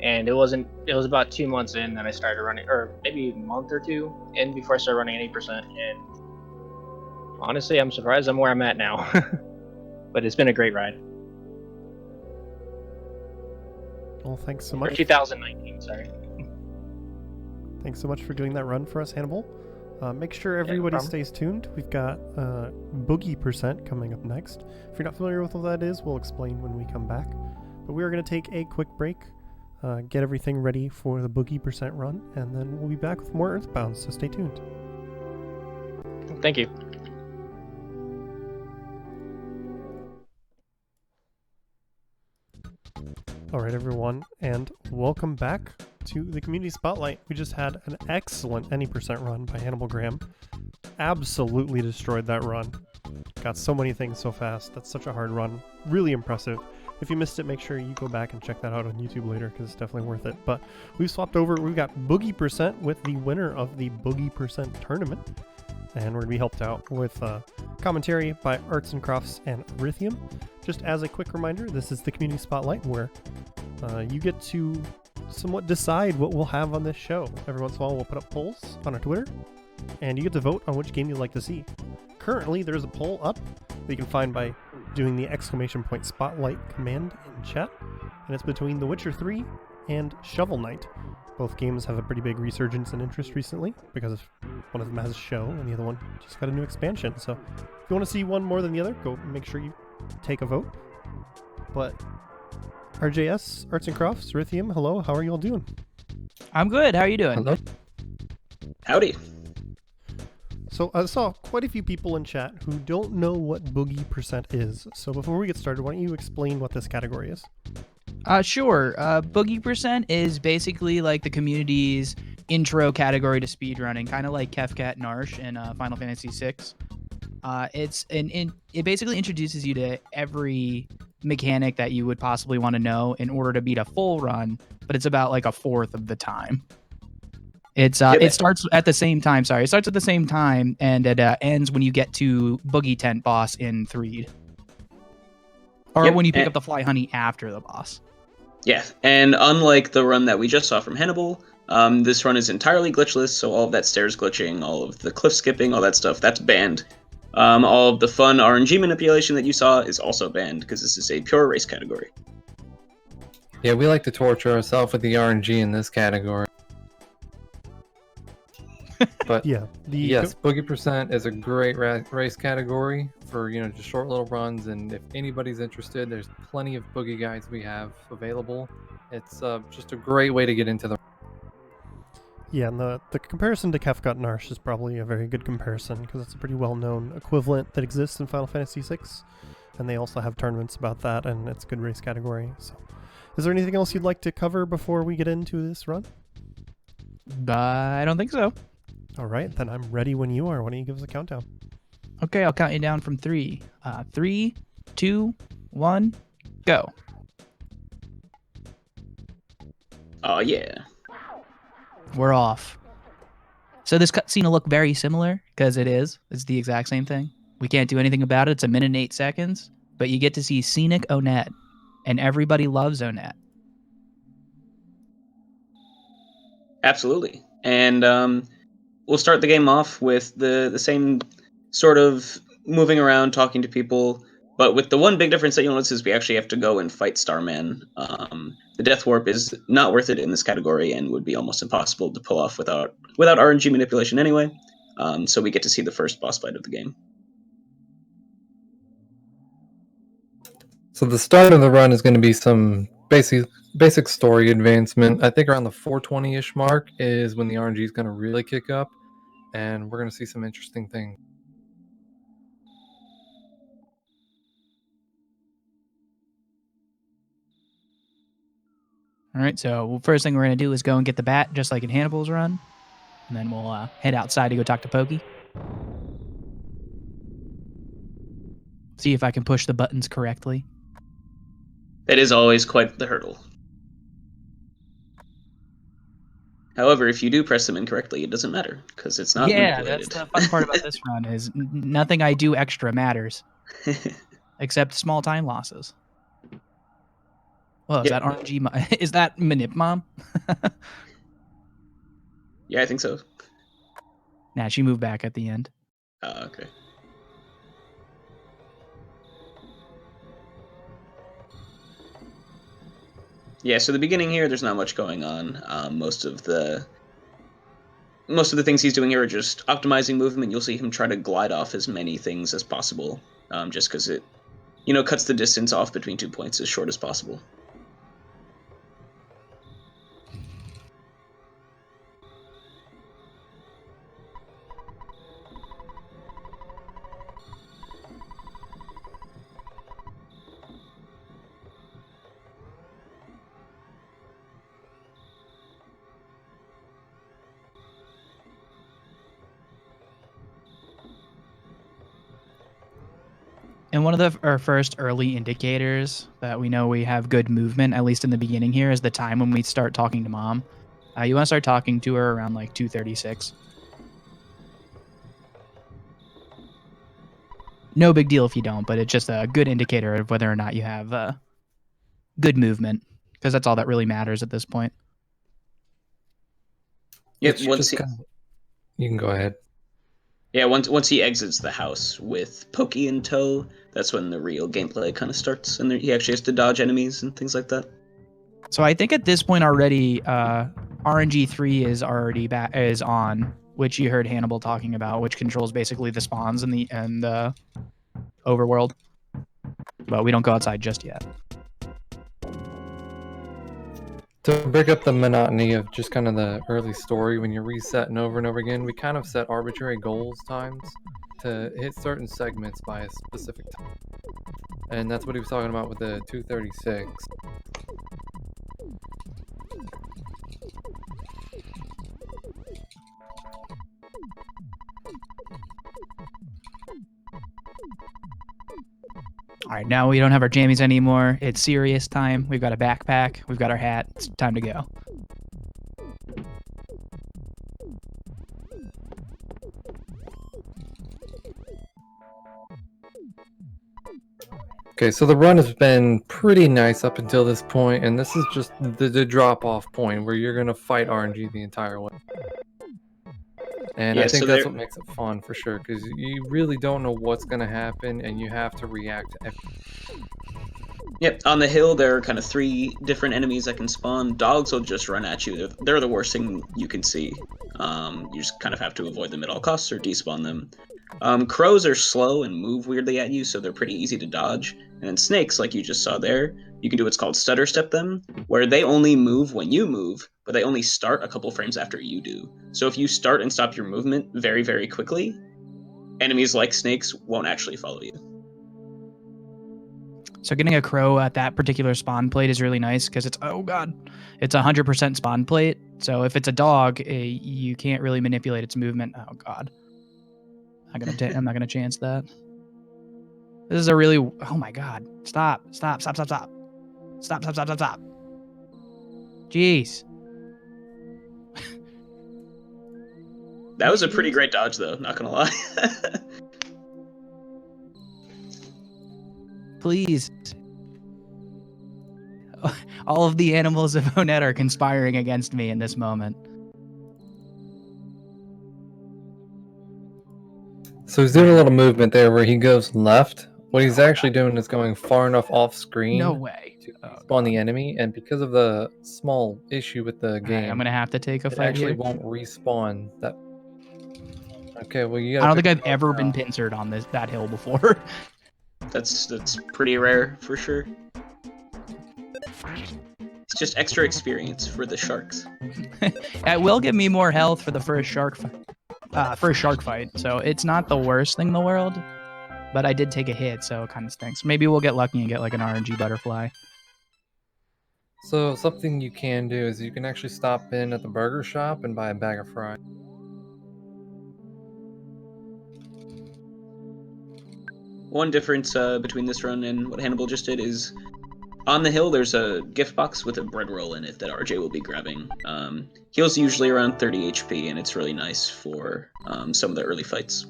and it was about 2 months in that I started running, or maybe a month or 2 in before I started running 80%. And honestly, I'm surprised I'm where I'm at now. But it's been a great ride. Well, thanks so much. Or 2019, sorry. Thanks so much for doing that run for us, Hannibal. Make sure everybody stays tuned. We've got Boogey percent coming up next. If you're not familiar with what that is, we'll explain when we come back. But we are going to take a quick break, get everything ready for the Boogey percent run, and then we'll be back with more Earthbound, so stay tuned. Thank you. Alright everyone, and welcome back to the Community Spotlight. We just had an excellent any percent run by Hannibal Graham. Absolutely destroyed that run. Got so many things so fast. That's such a hard run. Really impressive. If you missed it, make sure you go back and check that out on YouTube later, because it's definitely worth it. But we've swapped over. We've got Boogey percent with the winner of the Boogey percent tournament. And we're going to be helped out with commentary by Arts and Crofts and Earthbound. Just as a quick reminder, this is the Community Spotlight, where you get to somewhat decide what we'll have on this show. Every once in a while, we'll put up polls on our Twitter, and you get to vote on which game you'd like to see. Currently, there's a poll up that you can find by doing the ! Spotlight command in chat, and it's between The Witcher 3 and Shovel Knight. Both games have a pretty big resurgence in interest recently, because one of them has a show, and the other one just got a new expansion. So if you want to see one more than the other, go make sure you take a vote. But RJS, Arts and Crofts, Rithium, hello, how are you all doing? I'm good. How are you doing? Hello. Howdy. So I saw quite a few people in chat who don't know what Boogey percent is. So before we get started, why don't you explain what this category is? Sure. Boogey percent is basically like the community's intro category to speedrunning, kind of like Kefkat Narsh in Final Fantasy VI. It basically introduces you to every mechanic that you would possibly want to know in order to beat a full run, but it's about like a fourth of the time. It starts at the same time. Sorry, it starts at the same time, and it ends when you get to Boogey Tent boss in Threed, or when you pick up the Fly Honey after the boss. Yeah, and unlike the run that we just saw from Hannibal, this run is entirely glitchless, so all of that stairs glitching, all of the cliff skipping, all that stuff, that's banned. All of the fun RNG manipulation that you saw is also banned, because this is a pure race category. Yeah, we like to torture ourselves with the RNG in this category. But Yeah. yes, Boogey percent is a great race category for, just short little runs. And if anybody's interested, there's plenty of Boogey guides we have available. It's just a great way to get into the. Yeah, and the comparison to Kefkat Narsh is probably a very good comparison, because it's a pretty well-known equivalent that exists in Final Fantasy VI, and they also have tournaments about that, and it's a good race category. So, is there anything else you'd like to cover before we get into this run? I don't think so. All right, then I'm ready when you are. Why don't you give us a countdown? Okay, I'll count you down from 3. 3, 2, 1, go. Oh, yeah. We're off. So this cutscene will look very similar, because it is. It's the exact same thing. We can't do anything about it. It's 1 minute and 8 seconds, but you get to see scenic Onett, and everybody loves Onett. Absolutely. And we'll start the game off with the same sort of moving around, talking to people, but with the one big difference that you'll notice is we actually have to go and fight Starman. The Death Warp is not worth it in this category and would be almost impossible to pull off without RNG manipulation anyway. So we get to see the first boss fight of the game. So the start of the run is going to be some basic story advancement. I think around the 420-ish mark is when the RNG is going to really kick up, and we're going to see some interesting things. All right, so first thing we're going to do is go and get the bat, just like in Hannibal's run. And then we'll head outside to go talk to Pokey. See if I can push the buttons correctly. It is always quite the hurdle. However, if you do press them incorrectly, it doesn't matter, because it's not manipulated. That's the fun part about this run, is nothing I do extra matters. Except small time losses. Well, is that RNG? Is that Manip Mom? Yeah, I think so. Nah, she moved back at the end. Okay. Yeah, so the beginning here, there's not much going on. Most of the most of the things he's doing here are just optimizing movement. You'll see him try to glide off as many things as possible, just because it, cuts the distance off between 2 points as short as possible. And one of our first early indicators that we know we have good movement, at least in the beginning here, is the time when we start talking to Mom. You want to start talking to her around like 2:36. No big deal if you don't, but it's just a good indicator of whether or not you have good movement, because that's all that really matters at this point. Yep, you can go ahead. Yeah, once he exits the house with Pokey in tow, that's when the real gameplay kind of starts, and he actually has to dodge enemies and things like that. So I think at this point already, RNG 3 is already is on, which you heard Hannibal talking about, which controls basically the spawns and the overworld. But we don't go outside just yet. To break up the monotony of just kind of the early story, when you're resetting over and over again, we kind of set arbitrary goals times to hit certain segments by a specific time. And that's what he was talking about with the 236. All right, now we don't have our jammies anymore. It's serious time. We've got a backpack. We've got our hat. It's time to go. Okay, so the run has been pretty nice up until this point, and this is just the drop-off point where you're going to fight RNG the entire way. And yeah, I think that's what makes it fun, for sure, because you really don't know what's going to happen, and you have to react to everything. Yep, on the hill there are kind of 3 different enemies that can spawn. Dogs will just run at you. They're the worst thing you can see. You just kind of have to avoid them at all costs or despawn them. Crows are slow and move weirdly at you, so they're pretty easy to dodge. And then snakes, like you just saw there, you can do what's called stutter step them, where they only move when you move, but they only start a couple frames after you do. So if you start and stop your movement very, very quickly, enemies like snakes won't actually follow you. So getting a crow at that particular spawn plate is really nice because it's, oh god, it's 100% spawn plate. So if it's a dog, you can't really manipulate its movement. Oh god. I'm not gonna chance that. This is a really, oh my god. Stop. Jeez. That was a pretty great dodge though, not gonna lie. Please. All of the animals of Onet are conspiring against me in this moment. So he's doing a little movement there where he goes left. What he's actually doing is going far enough off screen. No way. To spawn the enemy, and because of the small issue with the game, right, I'm gonna have to take a it fight actually here. won't respawn that. Okay, well you. I don't think I've ever been pincered on that hill before. That's pretty rare for sure. It's just extra experience for the sharks. It will give me more health for the first shark fight, so it's not the worst thing in the world. But I did take a hit, so it kind of stinks. Maybe we'll get lucky and get like an RNG butterfly. So something you can do is you can actually stop in at the burger shop and buy a bag of fries. One difference between this run and what Hannibal just did is on the hill there's a gift box with a bread roll in it that RJ will be grabbing. Heals usually around 30 HP, and it's really nice for some of the early fights.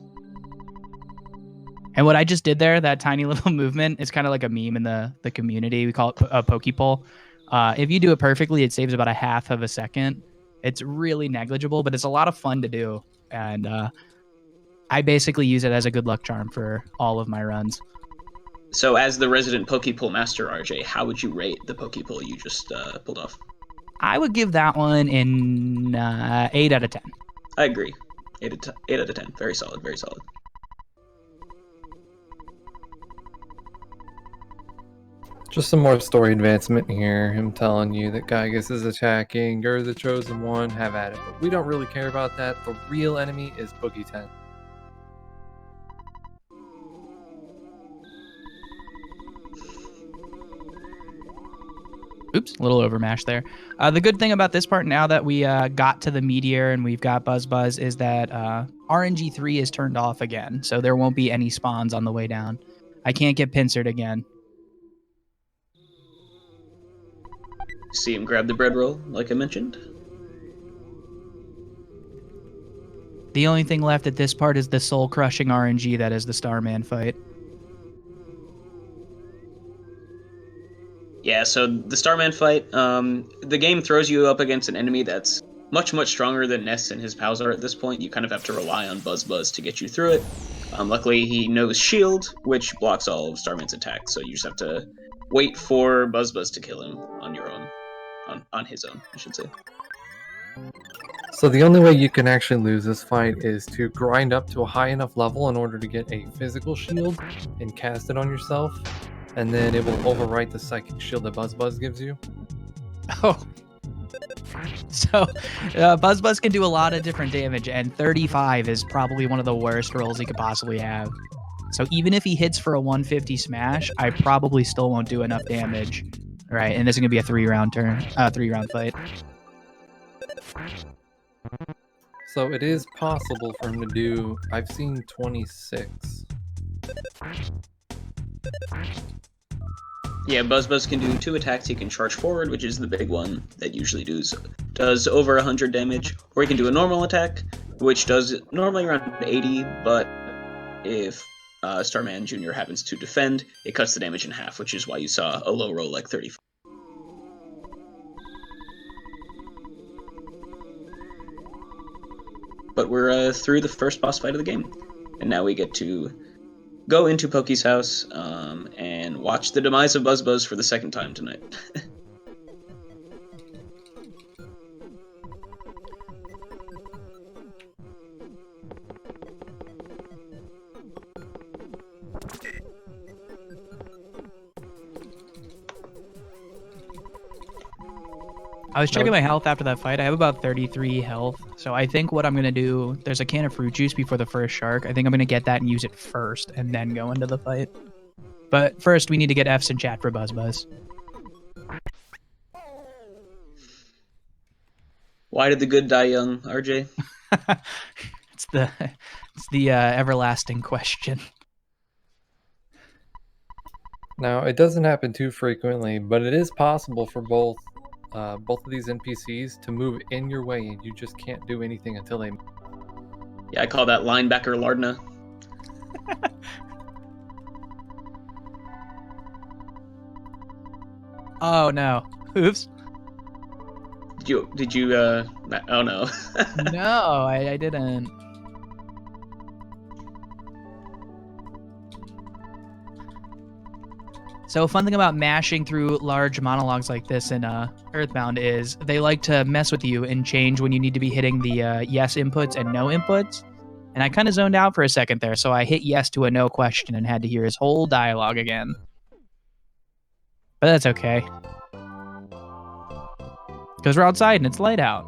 And what I just did there, that tiny little movement, is kind of like a meme in the community. We call it a pokeball. If you do it perfectly, it saves about a half of a second. It's really negligible, but it's a lot of fun to do. And I basically use it as a good luck charm for all of my runs. So as the resident Pokepull master, RJ, how would you rate the Pokepull you just pulled off? I would give that one an 8 out of 10. I agree. 8 out of 10. Very solid, very solid. Just some more story advancement here. Him telling you that Gygus is attacking, you're the chosen one, have at it. But we don't really care about that. The real enemy is Boogey 10. Oops, a little overmash there. The good thing about this part, now that we got to the meteor and we've got Buzz, is that RNG3 is turned off again, so there won't be any spawns on the way down. I can't get pincered again. See him grab the bread roll, like I mentioned. The only thing left at this part is the soul-crushing RNG that is the Starman fight. Yeah, so the Starman fight, the game throws you up against an enemy that's much, much stronger than Ness and his pals are at this point. You kind of have to rely on Buzz to get you through it. Luckily, he knows Shield, which blocks all of Starman's attacks, so you just have to wait for Buzz to kill him on your own. On his own, I should say. So the only way you can actually lose this fight is to grind up to a high enough level in order to get a physical shield and cast it on yourself, and then it will overwrite the psychic shield that Buzz gives you. Oh. So, Buzz can do a lot of different damage, and 35 is probably one of the worst rolls he could possibly have. So even if he hits for a 150 smash, I probably still won't do enough damage. Right, and this is gonna be a 3-round fight. So it is possible for him to do, I've seen 26. Yeah, Buzz can do 2 attacks. He can charge forward, which is the big one that usually does over 100 damage. Or he can do a normal attack, which does normally around 80, but if Starman Jr. happens to defend, it cuts the damage in half, which is why you saw a low roll like 35. But we're through the first boss fight of the game, and now we get to go into Pokey's house and watch the demise of Buzz for the second time tonight. I was checking my health after that fight. I have about 33 health. So I think what I'm going to do, there's a can of fruit juice before the first shark. I think I'm going to get that and use it first and then go into the fight. But first, we need to get F's in chat for Buzz. Why did the good die young, RJ? It's the everlasting question. Now, it doesn't happen too frequently, but it is possible for both of these NPCs to move in your way, and you just can't do anything until they... Yeah, I call that linebacker Lardna. Oh no! Oops. Did you? Oh no. No, I didn't. So a fun thing about mashing through large monologues like this in Earthbound is they like to mess with you and change when you need to be hitting the yes inputs and no inputs. And I kind of zoned out for a second there, so I hit yes to a no question and had to hear his whole dialogue again. But that's okay. Because we're outside and it's light out.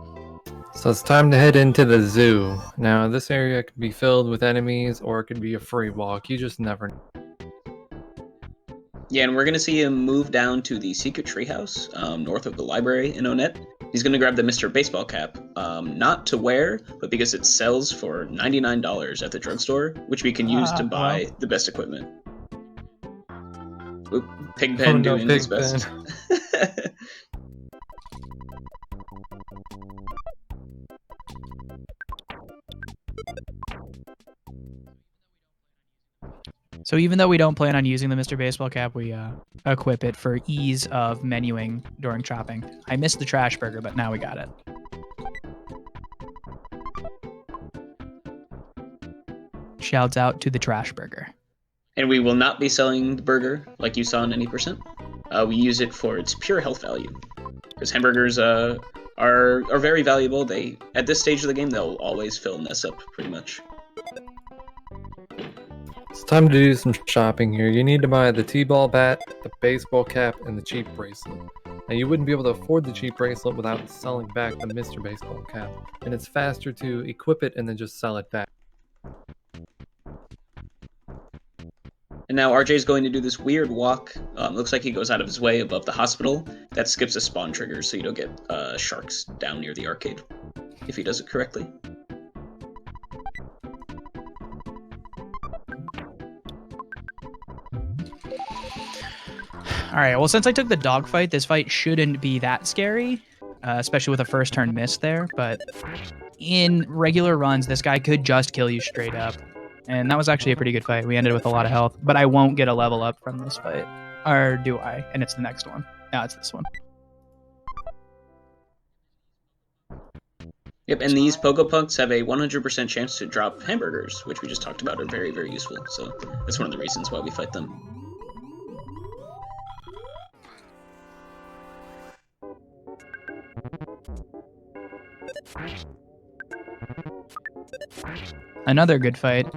So it's time to head into the zoo. Now, this area could be filled with enemies, or it could be a free walk. You just never know. Yeah, and we're going to see him move down to the secret treehouse north of the library in Onet. He's going to grab the Mr. Baseball cap, not to wear, but because it sells for $99 at the drugstore, which we can use to buy the best equipment. Oop, Pigpen doing his best. So even though we don't plan on using the Mr. Baseball cap, we equip it for ease of menuing during chopping. I missed the trash burger, but now we got it. Shouts out to the trash burger. And we will not be selling the burger like you saw in any %. We use it for its pure health value. Because hamburgers are are very valuable. They at this stage of the game they'll always fill Ness up pretty much. It's time to do some shopping here. You need to buy the T-ball bat, the baseball cap, and the cheap bracelet. Now you wouldn't be able to afford the cheap bracelet without selling back the Mr. Baseball cap, and it's faster to equip it and then just sell it back. And now RJ is going to do this weird walk. Looks like he goes out of his way above the hospital. That skips a spawn trigger, so you don't get sharks down near the arcade, if he does it correctly. Alright, well, since I took the dogfight, this fight shouldn't be that scary, especially with a first turn miss there, but in regular runs, this guy could just kill you straight up. And that was actually a pretty good fight. We ended with a lot of health, but I won't get a level up from this fight. Or do I? And it's the next one. No, it's this one. Yep, and these Pokepunks have a 100% chance to drop hamburgers, which we just talked about are very, very useful. So that's one of the reasons why we fight them. Another good fight.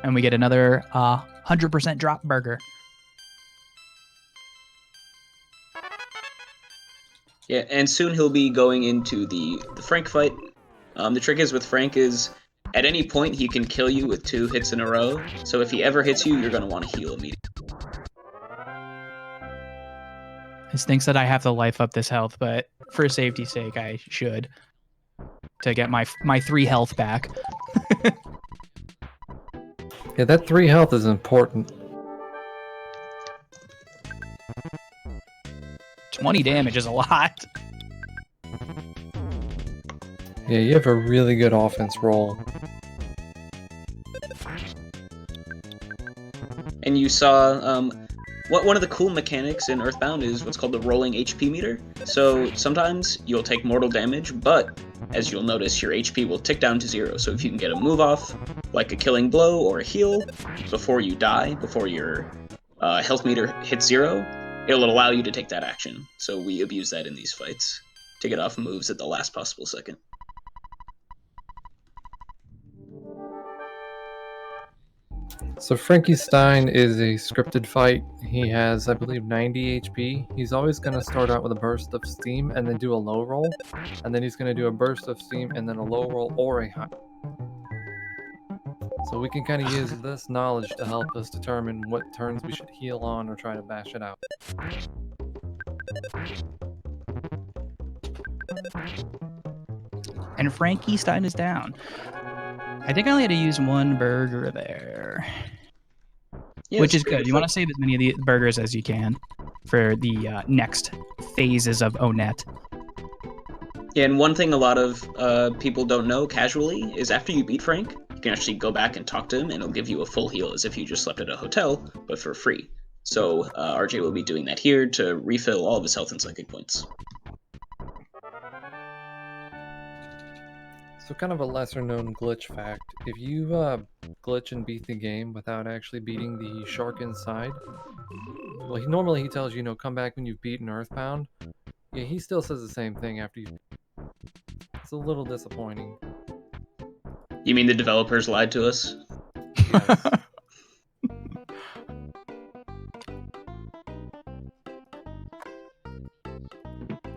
And we get another 100% drop burger. Yeah, and soon he'll be going into the Frank fight. The trick is with Frank is, at any point he can kill you with 2 hits in a row, so if he ever hits you, you're going to want to heal immediately. It stinks that I have to life up this health, but for safety's sake, I should. To get my 3 health back. Yeah, that 3 health is important. 20 damage is a lot. Yeah, you have a really good offense roll. And you saw, one of the cool mechanics in Earthbound is what's called the rolling HP meter. So sometimes you'll take mortal damage, but as you'll notice, your HP will tick down to 0. So if you can get a move off, like a killing blow or a heal, before you die, before your health meter hits 0, it'll allow you to take that action. So we abuse that in these fights to get off moves at the last possible second. So Frankenstein is a scripted fight. He has, I believe, 90 HP. He's always going to start out with a burst of steam and then do a low roll. And then he's going to do a burst of steam and then a low roll or a high. So we can kind of use this knowledge to help us determine what turns we should heal on or try to bash it out. And Frankenstein is down. I think I only had to use 1 burger there. Yeah, which is good. You want to save as many of the burgers as you can for the next phases of Onet. Yeah, and one thing a lot of people don't know casually is after you beat Frank, you can actually go back and talk to him, and he'll give you a full heal as if you just slept at a hotel, but for free. So RJ will be doing that here to refill all of his health and psychic points. So kind of a lesser known glitch fact, if you glitch and beat the game without actually beating the shark inside, well, normally he tells you, come back when you've beaten Earthbound. Yeah, he still says the same thing after you. It's a little disappointing. You mean the developers lied to us? Yes.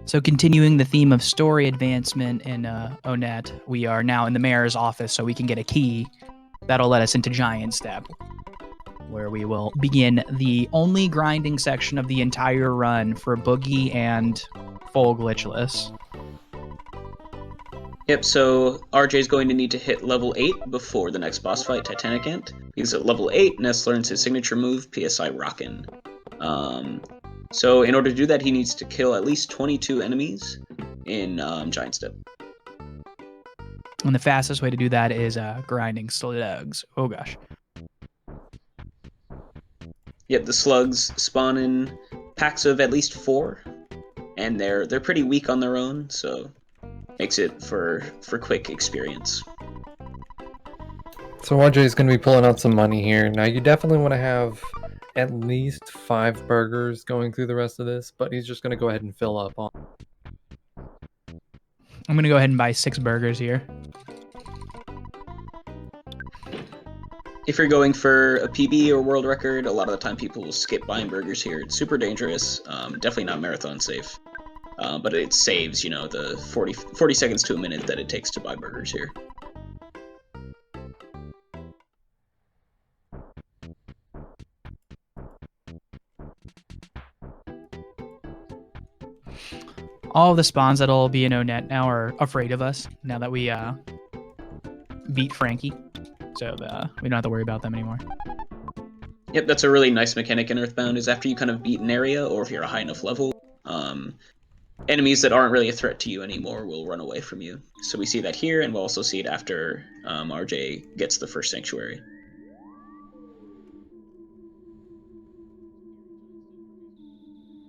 So continuing the theme of story advancement in Onet, we are now in the mayor's office so we can get a key that'll let us into Giant Step, where we will begin the only grinding section of the entire run for Boogey and full glitchless. Yep, so RJ's going to need to hit level 8 before the next boss fight, Titanic Ant, because at level 8, Ness learns his signature move, PSI Rockin'. So in order to do that, he needs to kill at least 22 enemies in Giant Step. And the fastest way to do that is grinding slugs. Oh gosh. Yep, the slugs spawn in packs of at least 4, and they're pretty weak on their own, so makes it for quick experience. So RJ is going to be pulling out some money here. Now you definitely want to have at least 5 burgers going through the rest of this, but he's just going to go ahead and fill up on. I'm going to go ahead and buy 6 burgers here. If you're going for a PB or world record, a lot of the time people will skip buying burgers here. It's super dangerous, definitely not marathon safe, but it saves, you know, the 40 seconds to a minute that it takes to buy burgers here. All of the spawns that'll be in O-Net now are afraid of us now that we beat Frankie. So we don't have to worry about them anymore. Yep, that's a really nice mechanic in Earthbound, is after you kind of beat an area, or if you're a high enough level, enemies that aren't really a threat to you anymore will run away from you. So we see that here, and we'll also see it after RJ gets the first sanctuary.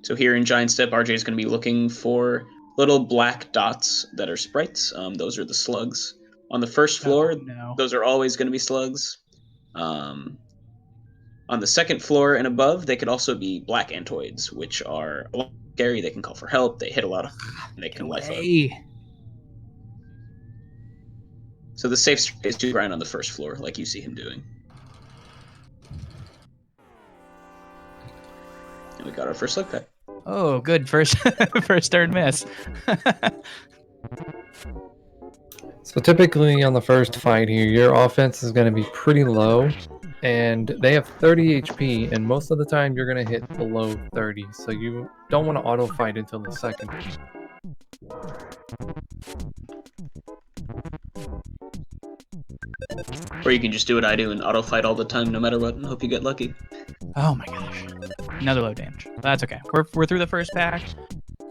So here in Giant Step, RJ is going to be looking for little black dots that are sprites. Those are the slugs. On the first floor, those are always going to be slugs. On the second floor and above, they could also be black antoids, which are a lot scary. They can call for help. They hit a lot of, and they can life up. So the safe is to grind on the first floor, like you see him doing. And we got our first slug cut. Oh, good. First turn miss. So typically on the first fight here, your offense is going to be pretty low, and they have 30 HP, and most of the time you're going to hit below 30, so you don't want to auto fight until the second. Or you can just do what I do and auto fight all the time no matter what, and hope you get lucky. Oh my gosh. Another low damage. That's okay. We're through the first pack.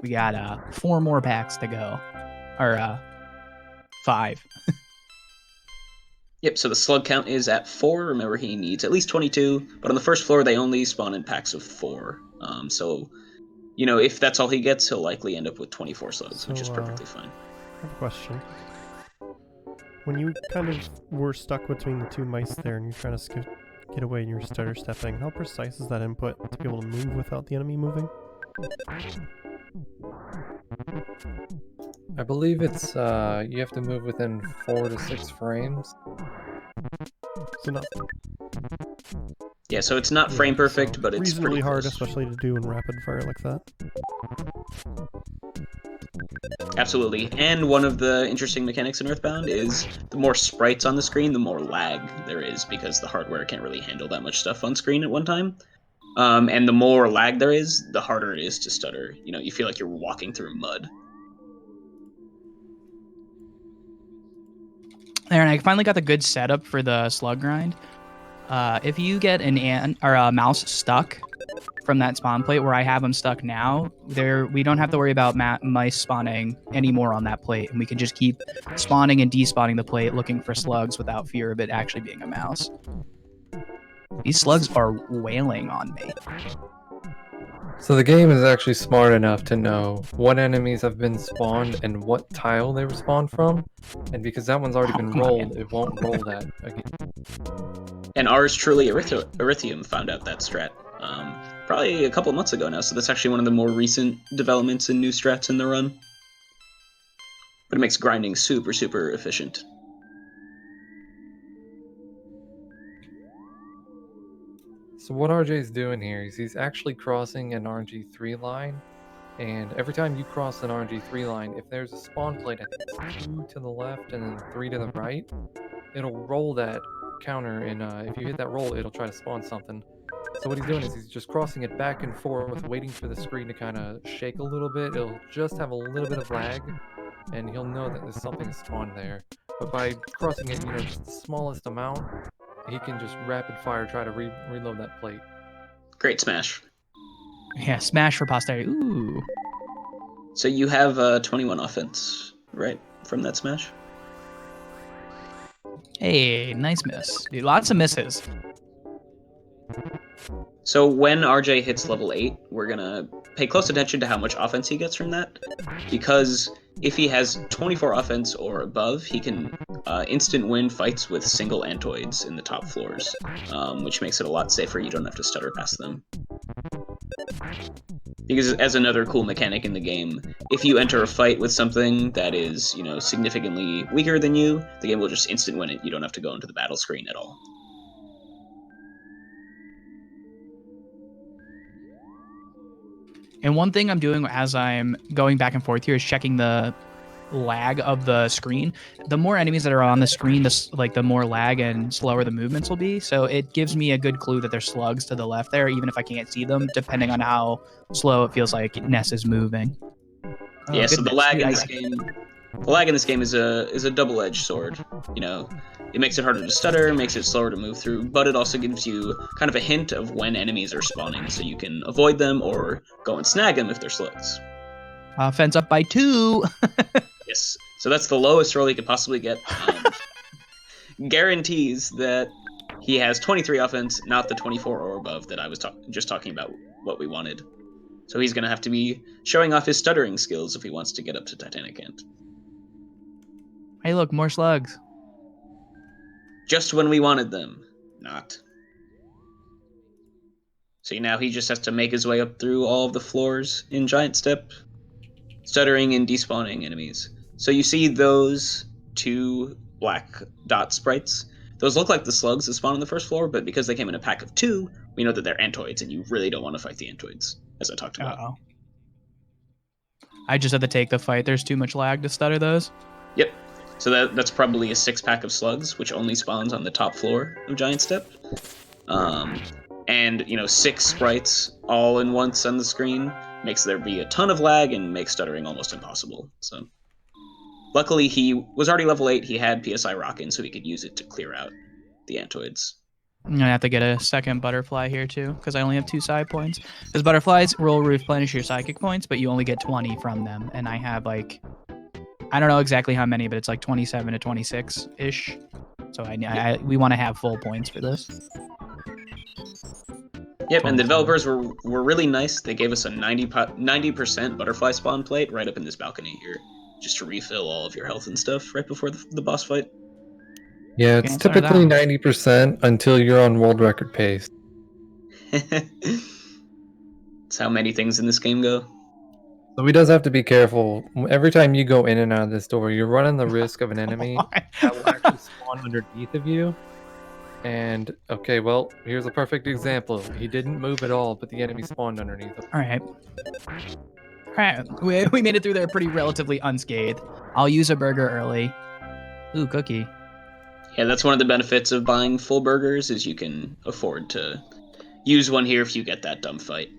We got 4 more packs to go. Or 5. Yep, so the slug count is at 4. Remember, he needs at least 22, but on the first floor they only spawn in packs of 4. So, you know, if that's all he gets, he'll likely end up with 24 slugs, which is perfectly fine. I have a question. When you kind of were stuck between the 2 mice there and you're trying to get away and you're stutter stepping, how precise is that input to be able to move without the enemy moving? I believe it's you have to move within 4 to 6 frames. So not. Yeah, so it's not frame perfect, so but it's reasonably pretty hard, close. especially to do in rapid fire like that. Absolutely. And one of the interesting mechanics in Earthbound is the more sprites on the screen, the more lag there is, because the hardware can't really handle that much stuff on screen at one time. And the more lag there is, the harder it is to stutter. You know, you feel like you're walking through mud. There, and I finally got the good setup for the slug grind. If you get an ant or a mouse stuck from that spawn plate where I have them stuck now, we don't have to worry about mice spawning anymore on that plate, and we can just keep spawning and despawning the plate looking for slugs without fear of it actually being a mouse. These slugs are wailing on me. So the game is actually smart enough to know what enemies have been spawned and what tile they were spawned from, and because that one's already been rolled, it won't roll that again. And ours truly Erythium found out that strat probably a couple of months ago now, so that's actually one of the more recent developments and new strats in the run. But it makes grinding super, super efficient. So what RJ's doing here is he's actually crossing an RNG3 line, and every time you cross an RNG3 line, if there's a spawn plate, I think 2 to the left and then 3 to the right, it'll roll that counter, and if you hit that roll, it'll try to spawn something. So what he's doing is he's just crossing it back and forth, waiting for the screen to kind of shake a little bit. It'll just have a little bit of lag, and he'll know that there's something spawned there. But by crossing it, you know, just the smallest amount, he can just rapid fire try to reload that plate. Great smash. Yeah, smash for posterity. Ooh. So you have 21 offense, right, from that smash? Hey, nice miss. Dude, lots of misses. So when RJ hits level 8, we're going to pay close attention to how much offense he gets from that, because if he has 24 offense or above, he can instant win fights with single Antoids in the top floors, which makes it a lot safer. You don't have to stutter past them. Because as another cool mechanic in the game, if you enter a fight with something that is, significantly weaker than you, the game will just instant win it. You don't have to go into the battle screen at all. And one thing I'm doing as I'm going back and forth here is checking the lag of the screen. The more enemies that are on the screen, the more lag and slower the movements will be. So it gives me a good clue that there's slugs to the left there, even if I can't see them, depending on how slow it feels like Ness is moving. Yeah, so the lag in this game, is a double-edged sword. It makes it harder to stutter, makes it slower to move through, but it also gives you kind of a hint of when enemies are spawning, so you can avoid them or go and snag them if they're slugs. Offense up by 2. Yes, so that's the lowest roll he could possibly get. Guarantees that he has 23 offense, not the 24 or above that I was just talking about what we wanted. So he's going to have to be showing off his stuttering skills if he wants to get up to Titanic Ant. Hey, look, more slugs. Just when we wanted them. Not. So now he just has to make his way up through all of the floors in Giant Step, stuttering and despawning enemies. So you see those 2 black dot sprites. Those look like the slugs that spawn on the first floor, but because they came in a pack of 2, we know that they're Antoids, and you really don't want to fight the Antoids, as I talked about. Uh-oh. I just had to take the fight. There's too much lag to stutter those. Yep. So that's probably a 6-pack of slugs, which only spawns on the top floor of Giant Step. And 6 sprites all in once on the screen makes there be a ton of lag and makes stuttering almost impossible. So luckily he was already level 8, he had PSI Rockin', so he could use it to clear out the Antoids. I'm going to have to get a second butterfly here too, because I only have 2 side points. Because butterflies will replenish your psychic points, but you only get 20 from them. And I have I don't know exactly how many, but it's 27 to 26-ish. So we want to have full points for this. Yep, and the developers were really nice. They gave us a 90% butterfly spawn plate right up in this balcony here, just to refill all of your health and stuff right before the boss fight. Yeah, it's typically 90% until you're on world record pace. That's how many things in this game go. So he does have to be careful. Every time you go in and out of this door, you're running the risk of an enemy that will actually spawn underneath of you. And, okay, well, here's a perfect example. He didn't move at all, but the enemy spawned underneath him. Alright, we made it through there pretty relatively unscathed. I'll use a burger early. Ooh, cookie. Yeah, that's one of the benefits of buying full burgers, is you can afford to use one here if you get that dumb fight.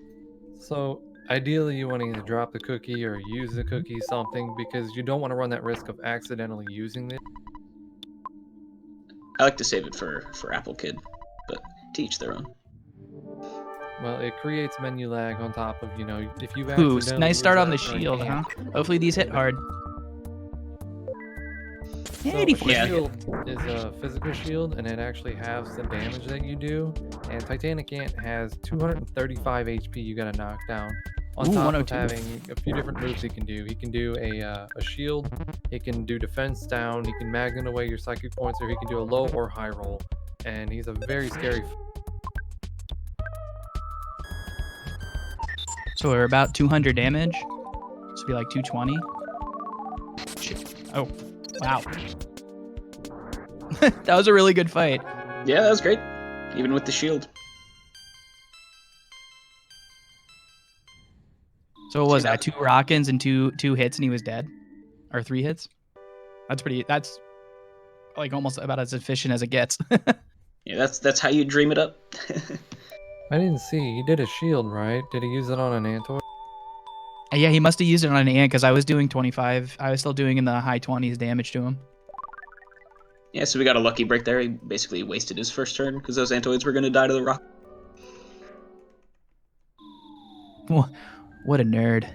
So, ideally you want to either drop the cookie or use the cookie something, because you don't want to run that risk of accidentally using it. I like to save it for Apple Kid, but to each their own. Well, it creates menu lag on top of, if you Ooh, nice start on the shield, huh? Hopefully these hit hard. So 84. a shield is a physical shield, and it actually halves the damage that you do. And Titanic Ant has 235 HP you gotta knock down. On top of having a few different moves he can do. He can do a shield, he can do defense down, he can magnet away your psychic points, or he can do a low or high roll. And he's a very scary. So we're about 200 damage. This would be 220. Shit. Oh, wow. That was a really good fight. Yeah, that was great. Even with the shield. So what was that? 2 rockins and two hits and he was dead? Or 3 hits? That's almost about as efficient as it gets. Yeah, that's how you dream it up. I didn't see. He did a shield, right? Did he use it on an Antoid? Yeah, he must have used it on an ant because I was doing 25. I was still doing in the high 20s damage to him. Yeah, so we got a lucky break there. He basically wasted his first turn because those Antoids were going to die to the rock. What a nerd.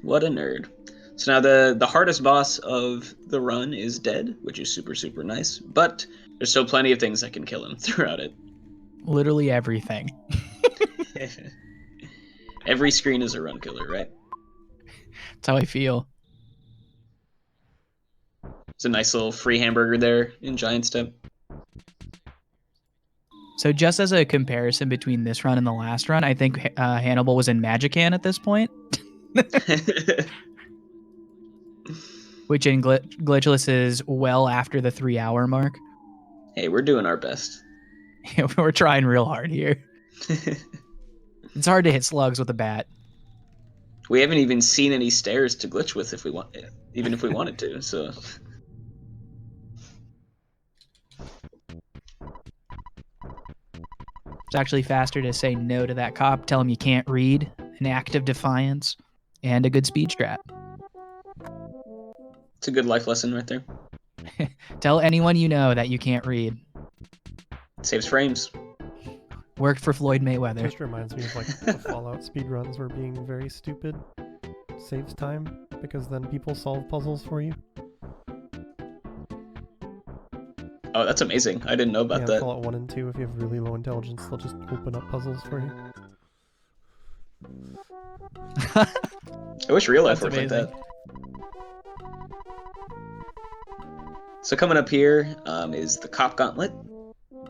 What a nerd. So now the hardest boss of the run is dead, which is super, super nice. But there's still plenty of things that can kill him throughout it. Literally everything. Every screen is a run killer, right? That's how I feel. There's a nice little free hamburger there in Giant Step. So just as a comparison between this run and the last run, I think Hannibal was in Magican at this point, which in Glitchless is well after the 3-hour mark. Hey, we're doing our best. We're trying real hard here. It's hard to hit slugs with a bat. We haven't even seen any stairs to glitch with if we want, even if we wanted to. So It's actually faster to say no to that cop, tell him you can't read, an act of defiance, and a good speed strat. it's a good life lesson right there. Tell anyone you know that you can't read. Saves frames. Worked for Floyd Mayweather. Just reminds me of like the Fallout speedruns where being very stupid saves time because then people solve puzzles for you. Oh, that's amazing. I didn't know about Yeah, that. Fallout 1 and 2, if you have really low intelligence, they'll just open up puzzles for you. I wish real life That's worked like amazing. that. So coming up here is the Cop Gauntlet.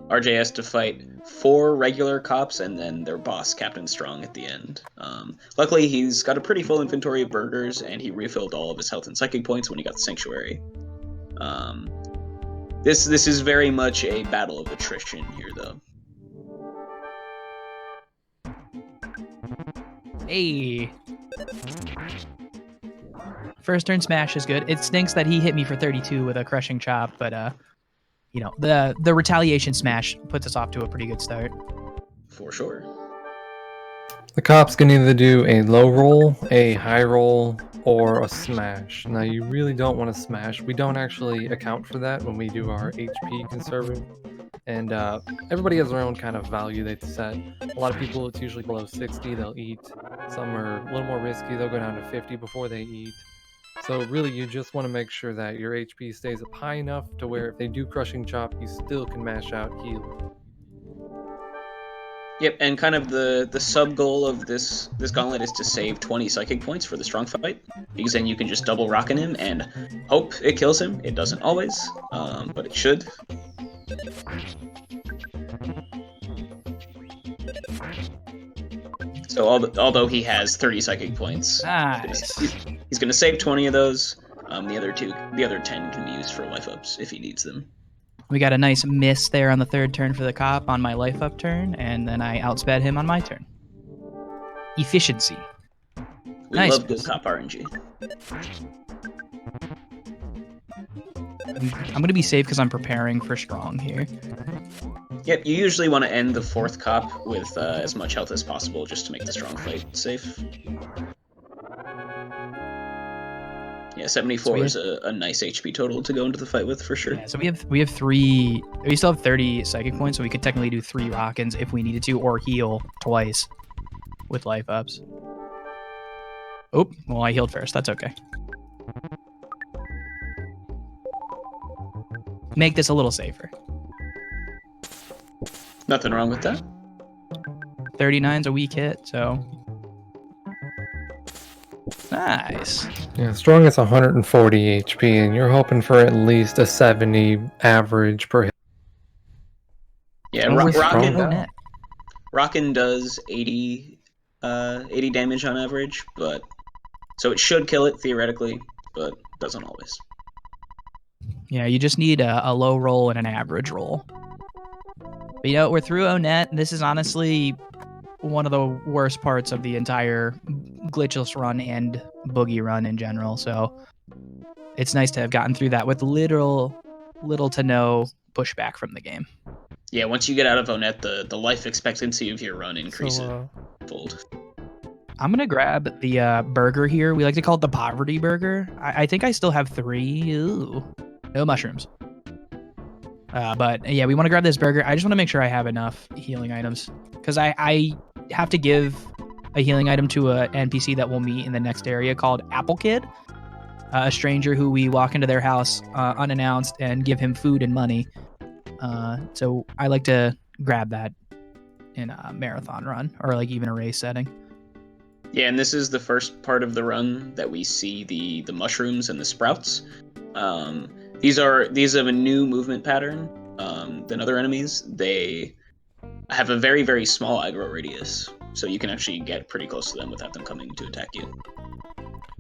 RJ has to fight 4 regular cops and then their boss, Captain Strong, at the end. Luckily, he's got a pretty full inventory of burgers, and he refilled all of his health and psychic points when he got the Sanctuary. This is very much a battle of attrition here, though. Hey. First turn smash is good. It stinks that he hit me for 32 with a crushing chop, but you know, the retaliation smash puts us off to a pretty good start. For sure. The cops can either do a low roll, a high roll, or a smash. Now, you really don't want to smash. We don't actually account for that when we do our HP conserving. And everybody has their own kind of value they set. A lot of people, it's usually below 60, they'll eat. Some are a little more risky, they'll go down to 50 before they eat. So really, you just want to make sure that your HP stays up high enough to where if they do crushing chop, you still can mash out heal. Yep, and kind of the sub goal of this gauntlet is to save 20 psychic points for the strong fight, because then you can just double rockin' him and hope it kills him. It doesn't always, but it should. So although he has 30 psychic points, Nice. he's going to save 20 of those. The other 10 can be used for life ups if he needs them. We got a nice miss there on the third turn for the cop on my life up turn, and then I outsped him on my turn. Efficiency. We Nice. love good cop RNG. I'm going to be safe because I'm preparing for strong here. Yep, you usually want to end the 4th cop with as much health as possible just to make the strong fight safe. Yeah, 74 is a nice HP total to go into the fight with for sure. Yeah, so we still have 30 psychic points, so we could technically do 3 rock-ins if we needed to, or heal twice with life ups. Oh, well, I healed first. That's okay. Make this a little safer. Nothing wrong with that. 39's a weak hit, so nice. Yeah, strong is 140 HP, and you're hoping for at least a 70 average per hit. Yeah, And with Rockin' strong net. Rockin' does 80 damage on average, but so it should kill it theoretically, but doesn't always. Yeah, you just need a low roll and an average roll. But, you know, we're through Onet. This is honestly one of the worst parts of the entire Glitchless run and Boogey run in general. So it's nice to have gotten through that with little to no pushback from the game. Yeah, once you get out of Onet, the life expectancy of your run increases fold. I'm going to grab the burger here. We like to call it the poverty burger. I think I still have 3. Ooh. No mushrooms. But yeah, we want to grab this burger. I just want to make sure I have enough healing items, because I have to give a healing item to an NPC that we'll meet in the next area called Apple Kid, a stranger who we walk into their house unannounced and give him food and money. So I like to grab that in a marathon run or like even a race setting. Yeah, and this is the first part of the run that we see the mushrooms and the sprouts. These have a new movement pattern than other enemies. They have a very, very small aggro radius, so you can actually get pretty close to them without them coming to attack you.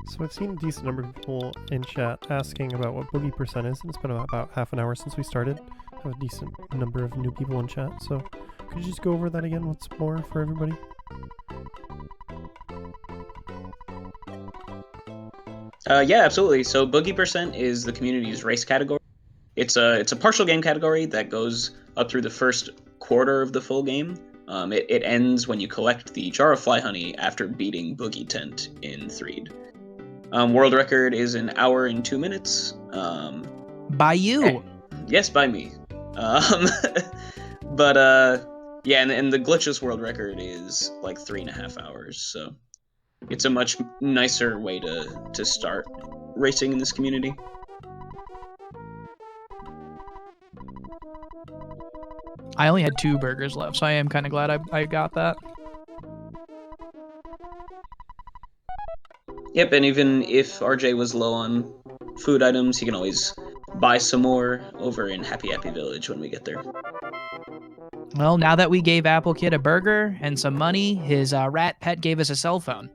So I've seen a decent number of people in chat asking about what Boogey percent is, and it's been about half an hour since we started. I have a decent number of new people in chat, so could you just go over that again once more for everybody? Yeah, absolutely. So Boogey percent is the community's race category. It's a partial game category that goes up through the first quarter of the full game. It ends when you collect the jar of fly honey after beating Boogey Tent in Threed. World record is 1 hour and 2 minutes. By you. Yes, by me. But yeah, and the glitchless world record is like 3.5 hours. So it's a much nicer way to start racing in this community. I only had 2 burgers left, so I am kind of glad I got that. Yep, and even if RJ was low on food items, he can always buy some more over in Happy Happy Village when we get there. Well, now that we gave Apple Kid a burger and some money, his rat pet gave us a cell phone.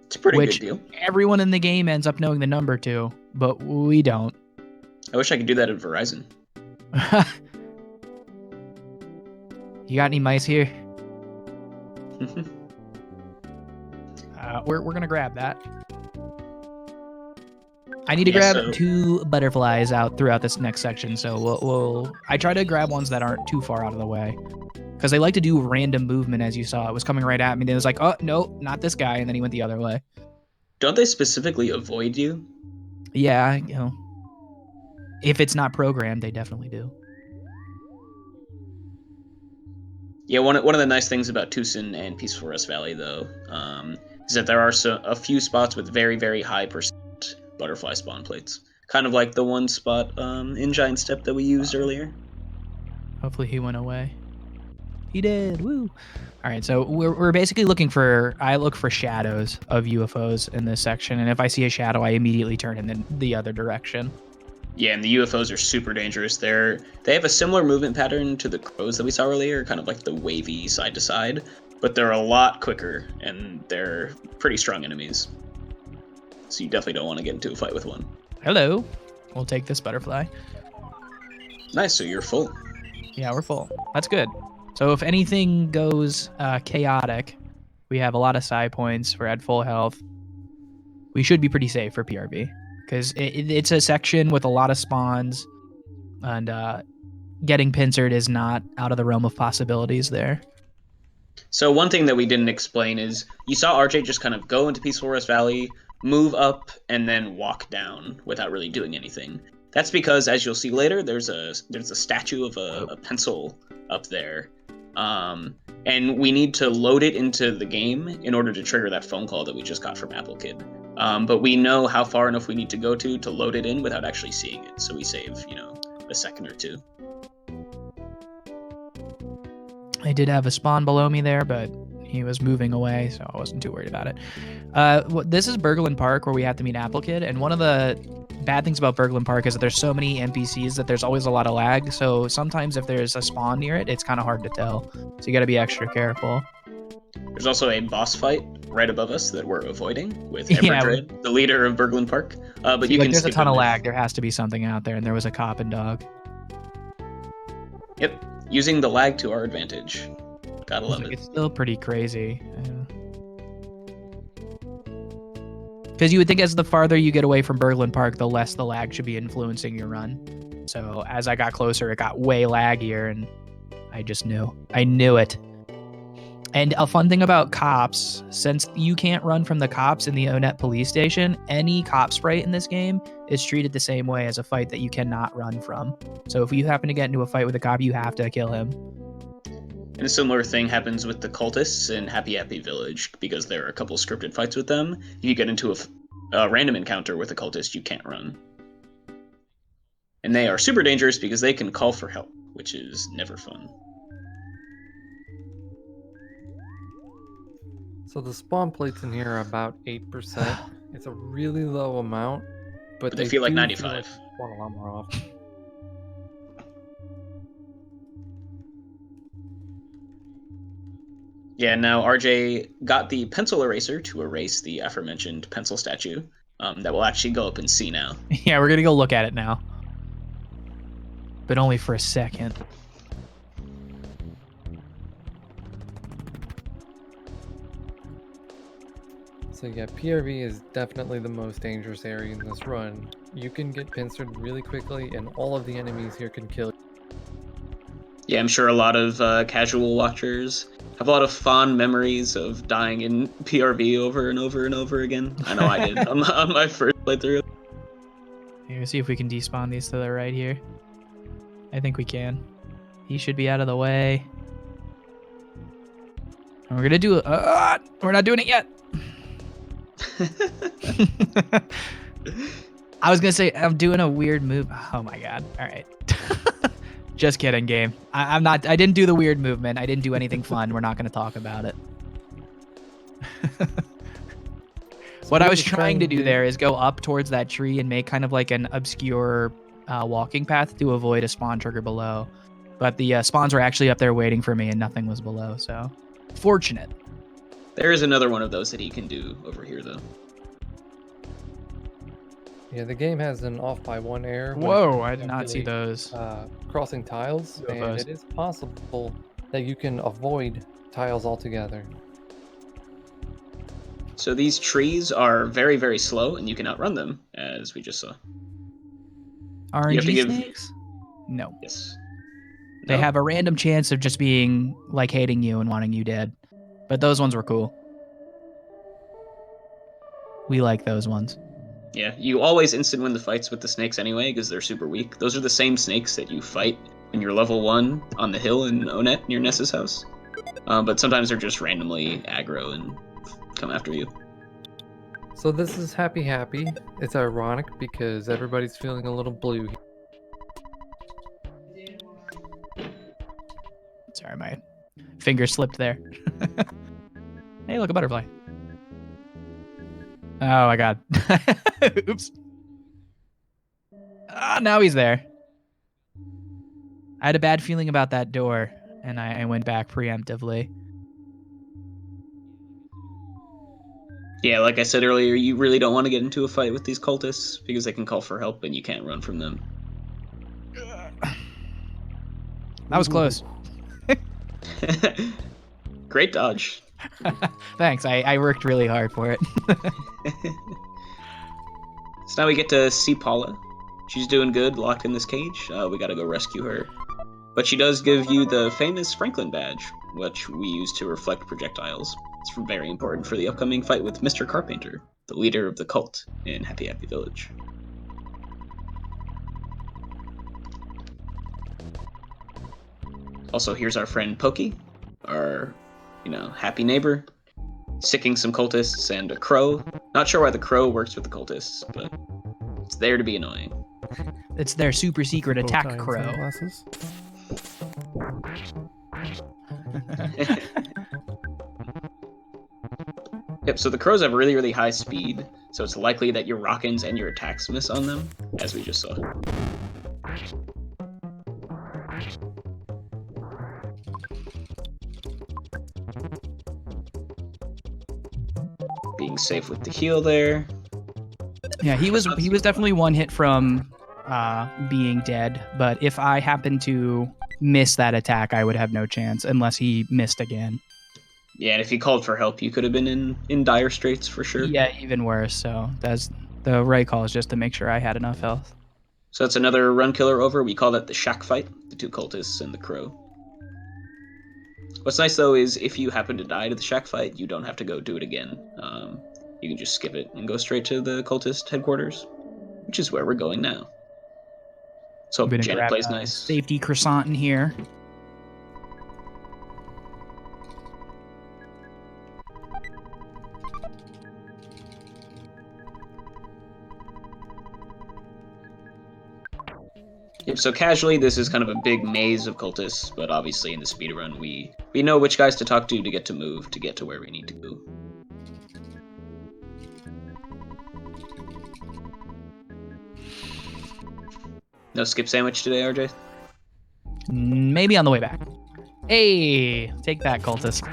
It's a pretty which good deal. Everyone in the game ends up knowing the number to, but we don't. I wish I could do that at Verizon. You got any mice here? We're gonna grab that. I need to grab 2 butterflies out throughout this next section, so I try to grab ones that aren't too far out of the way, because they like to do random movement. As you saw, it was coming right at me. Then it was like, oh no, not this guy, and then he went the other way. Don't they specifically avoid you? Yeah, if it's not programmed, they definitely do. Yeah, one of the nice things about Tucson and Peaceful Rest Valley, though, is that there are a few spots with very, very high percent butterfly spawn plates. Kind of like the one spot in Giant Step that we used earlier. Hopefully he went away. He did. Woo! All right, so we're basically looking for... I look for shadows of UFOs in this section, and if I see a shadow, I immediately turn in the other direction. Yeah, and the UFOs are super dangerous. They have a similar movement pattern to the crows that we saw earlier, kind of like the wavy side to side, but they're a lot quicker, and they're pretty strong enemies. So you definitely don't want to get into a fight with one. Hello. We'll take this butterfly. Nice, so you're full. Yeah, we're full. That's good. So if anything goes chaotic, we have a lot of psi points. We're at full health. We should be pretty safe for PRB. Because it's a section with a lot of spawns, and getting pincered is not out of the realm of possibilities there. So one thing that we didn't explain is you saw RJ just kind of go into Peaceful Rest Valley, move up, and then walk down without really doing anything. That's because, as you'll see later, there's a statue of a pencil up there. And we need to load it into the game in order to trigger that phone call that we just got from Apple Kid. But we know how far enough we need to go to load it in without actually seeing it, so we save, a second or two. I did have a spawn below me there, but he was moving away, so I wasn't too worried about it. This is Berglund Park, where we have to meet Apple Kid, and one of the bad things about Berglund Park is that there's so many NPCs that there's always a lot of lag, so sometimes if there's a spawn near it, it's kind of hard to tell, so you gotta be extra careful. There's also a boss fight right above us that we're avoiding with Everdread, the leader of Berglund Park. But you can there's skip a ton of him lag. There has to be something out there, and there was a cop and dog. Yep, using the lag to our advantage. Gotta love it. It's still pretty crazy. Because you would think as the farther you get away from Berglund Park, the less the lag should be influencing your run. So as I got closer, it got way laggier, and I just knew. I knew it. And a fun thing about cops, since you can't run from the cops in the Onet police station, any cop sprite in this game is treated the same way as a fight that you cannot run from. So if you happen to get into a fight with a cop, you have to kill him. And a similar thing happens with the cultists in Happy Happy Village, because there are a couple scripted fights with them. If you get into a random encounter with a cultist, you can't run. And they are super dangerous because they can call for help, which is never fun. So the spawn plates in here are about 8%. It's a really low amount, but They feel like 95. spawn a lot more often. Yeah, now RJ got the pencil eraser to erase the aforementioned pencil statue. That will actually go up and see now. Yeah, we're gonna go look at it now. But only for a second. So yeah, PRV is definitely the most dangerous area in this run. You can get pincered really quickly, and all of the enemies here can kill you. Yeah, I'm sure a lot of casual watchers have a lot of fond memories of dying in PRV over and over and over again. I know I did on my first playthrough. Here, let's see if we can despawn these to the right here. I think we can. He should be out of the way. And we're gonna do it. We're not doing it yet. I was gonna say I'm doing a weird move. Oh my god! All right, just kidding, game. I'm not. I didn't do the weird movement. I didn't do anything fun. We're not gonna talk about it. What I was trying to do there is go up towards that tree and make kind of like an obscure walking path to avoid a spawn trigger below. But the spawns were actually up there waiting for me, and nothing was below. So fortunate. There is another one of those that he can do over here, though. Yeah, the game has an off by 1 error. Whoa, I did not see those. Crossing tiles, and it is possible that you can avoid tiles altogether. So these trees are very, very slow, and you can outrun them, as we just saw. RNG snakes? No. Yes. They have a random chance of just being like hating you and wanting you dead. But those ones were cool. We like those ones. Yeah, you always instant win the fights with the snakes anyway, because they're super weak. Those are the same snakes that you fight when you're level 1 on the hill in Onet near Ness's house. But sometimes they're just randomly aggro and come after you. So this is happy. It's ironic because everybody's feeling a little blue. Sorry, my finger slipped there. Hey, look, a butterfly. Oh my god. Oops. Ah, now he's there. I had a bad feeling about that door, and I went back preemptively. Yeah, like I said earlier, you really don't want to get into a fight with these cultists, because they can call for help and you can't run from them. That was close. Great dodge. Thanks, I worked really hard for it. So now we get to see Paula. She's doing good, locked in this cage. We gotta go rescue her. But she does give you the famous Franklin badge, which we use to reflect projectiles. It's very important for the upcoming fight with Mr. Carpenter, the leader of the cult in Happy Happy Village. Also, here's our friend Pokey, our, happy neighbor, sicking some cultists and a crow. Not sure why the crow works with the cultists, but it's there to be annoying. It's their super secret attack crow. Sunglasses. Yep, so the crows have really, really high speed, so it's likely that your rock-ins and your attacks miss on them, as we just saw. Being safe with the heal there. Yeah, he was definitely one hit from being dead, but if I happened to miss that attack, I would have no chance unless he missed again. Yeah, and if he called for help, you could have been in dire straits for sure. Yeah, even worse. So that's the right call, is just to make sure I had enough health. So that's another run killer over. We call that the shack fight, the two cultists and the crow. What's nice though is if you happen to die to the shack fight, you don't have to go do it again. You can just skip it and go straight to the cultist headquarters, which is where we're going now. So Janet plays nice. Safety croissant in here. Yep, so casually, this is kind of a big maze of cultists, but obviously in the speedrun, we know which guys to talk to get to move, to get to where we need to go. No skip sandwich today, RJ? Maybe on the way back. Hey, take that, cultist.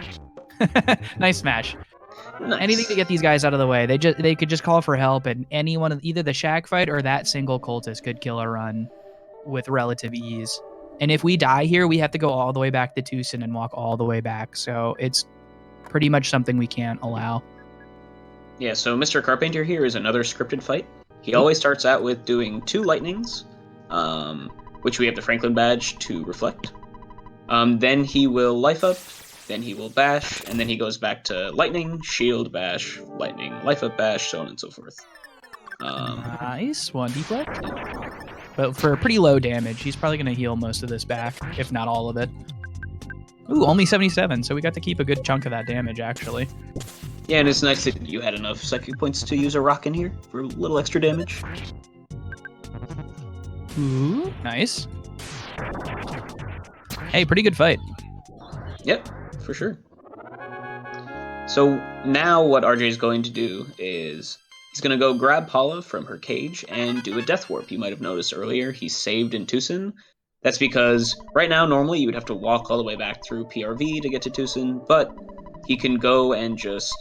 Nice smash. Nice. Anything to get these guys out of the way. They could just call for help, and any one of either the shack fight or that single cultist could kill a run with relative ease. And if we die here, we have to go all the way back to Tucson and walk all the way back. So it's pretty much something we can't allow. Yeah, so Mr. Carpenter here is another scripted fight. He always starts out with doing 2 lightnings, which we have the Franklin badge to reflect. Then he will life up, then he will bash, and then he goes back to lightning, shield, bash, lightning, life up, bash, so on and so forth. Nice. 1 deflect. But for pretty low damage, he's probably going to heal most of this back, if not all of it. Ooh, only 77, so we got to keep a good chunk of that damage, actually. Yeah, and it's nice that you had enough psychic points to use a rock in here for a little extra damage. Ooh, nice. Hey, pretty good fight. Yep, for sure. So now what RJ is going to do is he's going to go grab Paula from her cage and do a death warp. You might have noticed earlier he saved in Tucson. That's because right now normally you would have to walk all the way back through PRV to get to Tucson, but he can go and just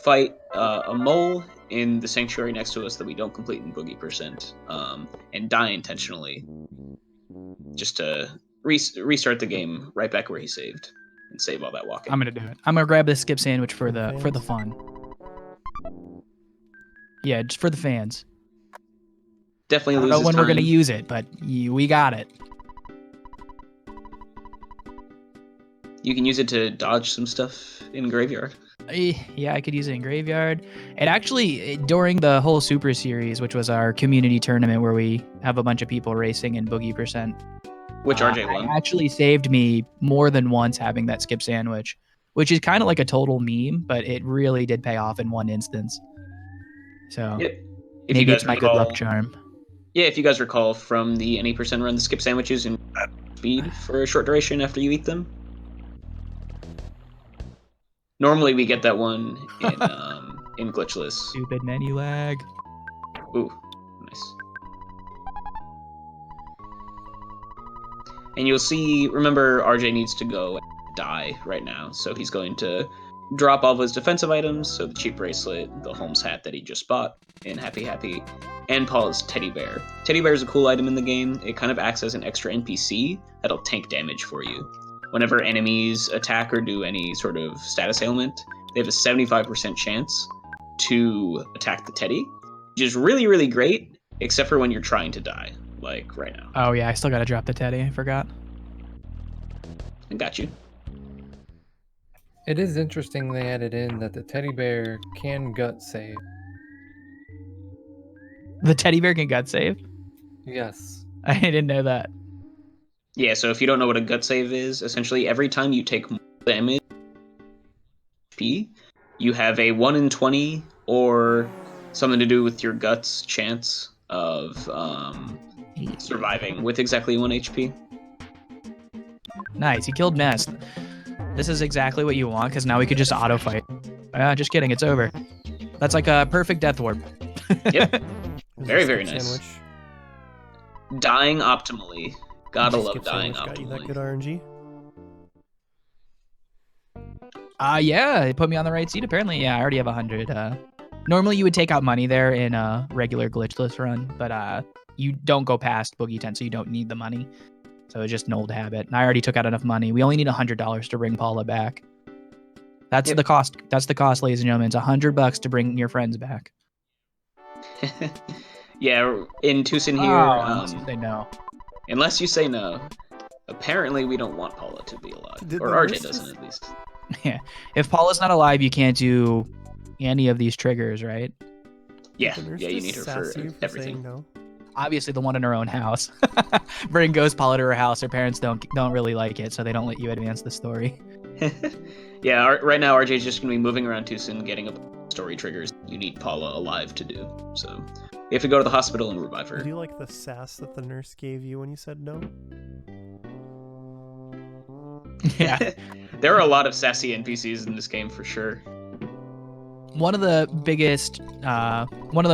fight a mole in the sanctuary next to us that we don't complete in Boogey percent, and die intentionally, just to restart the game right back where he saved and save all that walking. I'm gonna do it. I'm gonna grab this skip sandwich for the fun. Yeah, just for the fans. Definitely I don't loses know when time. we're gonna use it, but we got it. You can use it to dodge some stuff in Graveyard. Yeah, I could use it in Graveyard. And actually, during the whole Super Series, which was our community tournament where we have a bunch of people racing in Boogey percent, Which RJ won. it actually saved me more than once having that skip sandwich, which is kind of like a total meme, but it really did pay off in one instance. So Yep. If maybe you guys it's my recall, good luck charm. Yeah, if you guys recall from the any percent run, the skip sandwiches in speed for a short duration after you eat them. Normally we get that one in glitchless. Stupid menu lag. Ooh, nice. And you'll see, remember, RJ needs to go and die right now, so he's going to drop all of his defensive items, so the cheap bracelet, the Holmes hat that he just bought in Happy Happy, and Paul's teddy bear. Teddy bear is a cool item in the game. It kind of acts as an extra NPC that'll tank damage for you. Whenever enemies attack or do any sort of status ailment, they have a 75% chance to attack the teddy, which is really, really great, except for when you're trying to die, like right now. Oh yeah, I still gotta drop the teddy. I forgot. I got you. It is interesting they added in that the teddy bear can gut save. The teddy bear can gut save? Yes. I didn't know that. Yeah, so if you don't know what a gut save is, essentially every time you take more damage, you have a 1 in 20 or something to do with your guts chance of surviving with exactly 1 HP. Nice, he killed Nest. This is exactly what you want, because now we could just auto fight. Just kidding, it's over. That's like a perfect death warp. Yep. Very, very Skip nice. sandwich. Dying optimally. Gotta love Skip dying sandwich got you that optimally. good RNG. Yeah, it put me on the right seat apparently. Yeah, I already have 100. Normally you would take out money there in a regular glitchless run, but you don't go past Boogie 10, so you don't need the money. So it's just an old habit. And I already took out enough money. We only need $100 to bring Paula back. That's Yep. the cost. That's the cost, ladies and gentlemen. It's $100 to bring your friends back. Yeah, in Tucson here, Unless you say no. unless you say no, apparently we don't want Paula to be alive. Did Or the RJ nurses- doesn't, at least. Yeah. If Paula's not alive, you can't do any of these triggers, right? Yeah, The nurse yeah, you just need her sass for you saying everything. no. Obviously, the one in her own house. Bring Ghost Paula to her house. Her parents don't really like it, so they don't let you advance the story. Yeah, right now RJ's just gonna be moving around Tucson, getting up story triggers you need Paula alive to do. So we have to go to the hospital and revive Do her. you like the sass that the nurse gave you when you said no? Yeah. There are a lot of sassy NPCs in this game for sure. one of the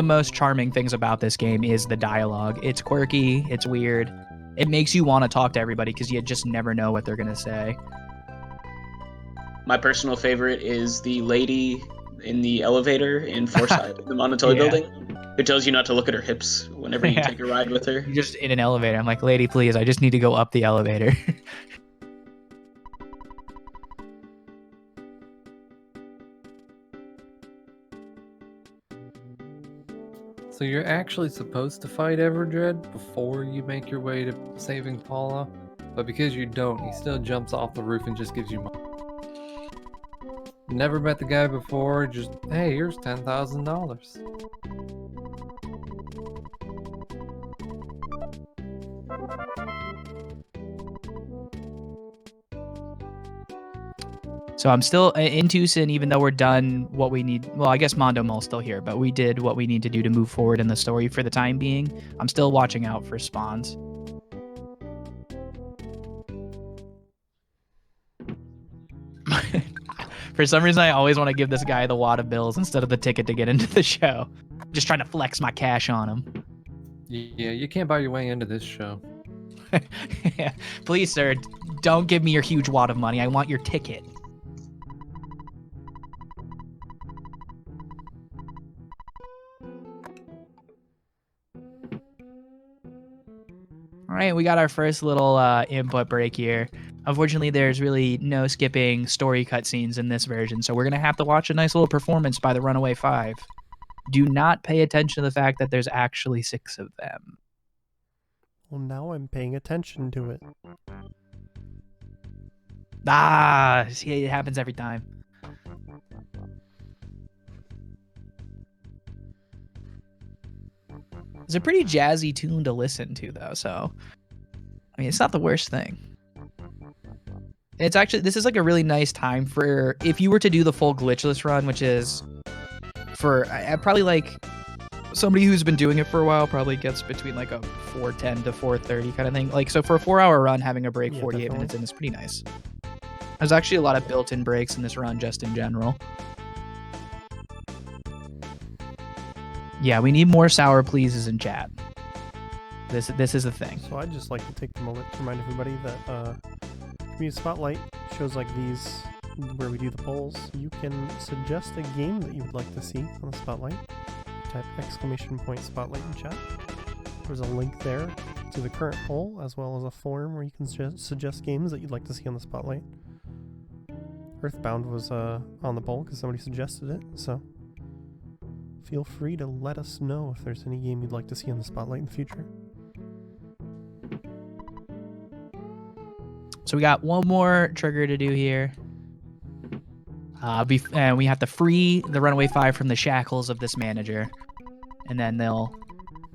most charming things about this game is the dialogue. It's quirky, it's weird. It makes you want to talk to everybody because you just never know what they're going to say. My personal favorite is the lady in the elevator in Forsyth, the Monotone Yeah. building, who tells you not to look at her hips whenever you Yeah. take a ride with her. You're just in an elevator. I'm like, lady, please, I just need to go up the elevator. So you're actually supposed to fight Everdred before you make your way to saving Paula, but because you don't, he still jumps off the roof and just gives you money. Never met the guy before, just, hey, here's $10,000. So I'm still in Tucson, even though we're done what we need. Well, I guess Mondo Mole's still here, but we did what we need to do to move forward in the story for the time being. I'm still watching out for spawns. For some reason, I always want to give this guy the wad of bills instead of the ticket to get into the show. Just trying to flex my cash on him. Yeah, you can't buy your way into this show. Yeah. Please, sir, don't give me your huge wad of money. I want your ticket. All right, we got our first little input break here. Unfortunately, there's really no skipping story cutscenes in this version, so we're going to have to watch a nice little performance by the Runaway Five. Do not pay attention to the fact that there's actually 6 of them. Well, now I'm paying attention to it. Ah, see, it happens every time. It's a pretty jazzy tune to listen to, though, so I mean, it's not the worst thing. It's actually, this is like a really nice time for, if you were to do the full glitchless run, which is for, probably like, somebody who's been doing it for a while probably gets between like a 4:10 to 4:30 kind of thing. Like, so for a 4-hour run, having a break 48 definitely. minutes in is pretty nice. There's actually a lot of built-in breaks in this run, just in general. Yeah, we need more sour pleases in chat. This is a thing. So I'd just like to take the moment to remind everybody that Community Spotlight, shows like these where we do the polls, you can suggest a game that you would like to see on the Spotlight. Type !Spotlight in chat. There's a link there to the current poll, as well as a form where you can suggest games that you'd like to see on the Spotlight. Earthbound was on the poll because somebody suggested it, so feel free to let us know if there's any game you'd like to see on the Spotlight in the future. So we got one more trigger to do here. And we have to free the Runaway Five from the shackles of this manager. And then they'll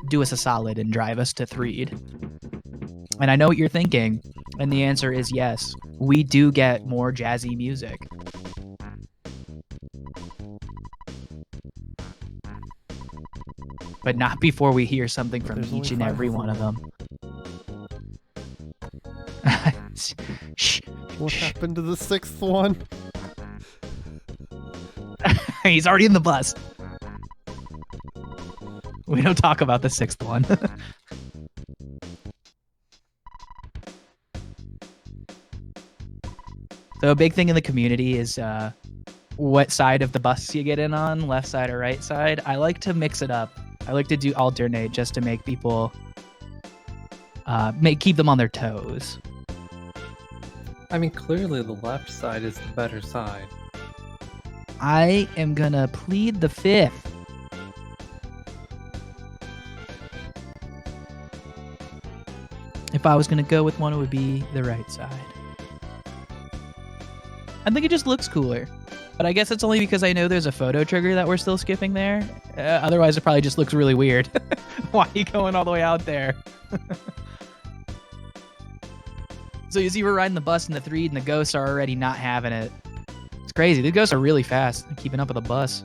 do us a solid and drive us to Threed. And I know what you're thinking. And the answer is yes. We do get more jazzy music. But not before we hear something from There's each only and 5 every of one of them. Shh. What happened to the 6th one? He's already in the bus. We don't talk about the 6th one. So a big thing in the community is what side of the bus you get in on, left side or right side. I like to mix it up. I like to do alternate just to make people keep them on their toes. I mean, clearly the left side is the better side. I am gonna plead the 5th. If I was gonna go with one, it would be the right side. I think it just looks cooler. But I guess it's only because I know there's a photo trigger that we're still skipping there. Otherwise, it probably just looks really weird. Why are you going all the way out there? So you see we're riding the bus in the Threed and the ghosts are already not having it. It's crazy. The ghosts are really fast. They're keeping up with the bus.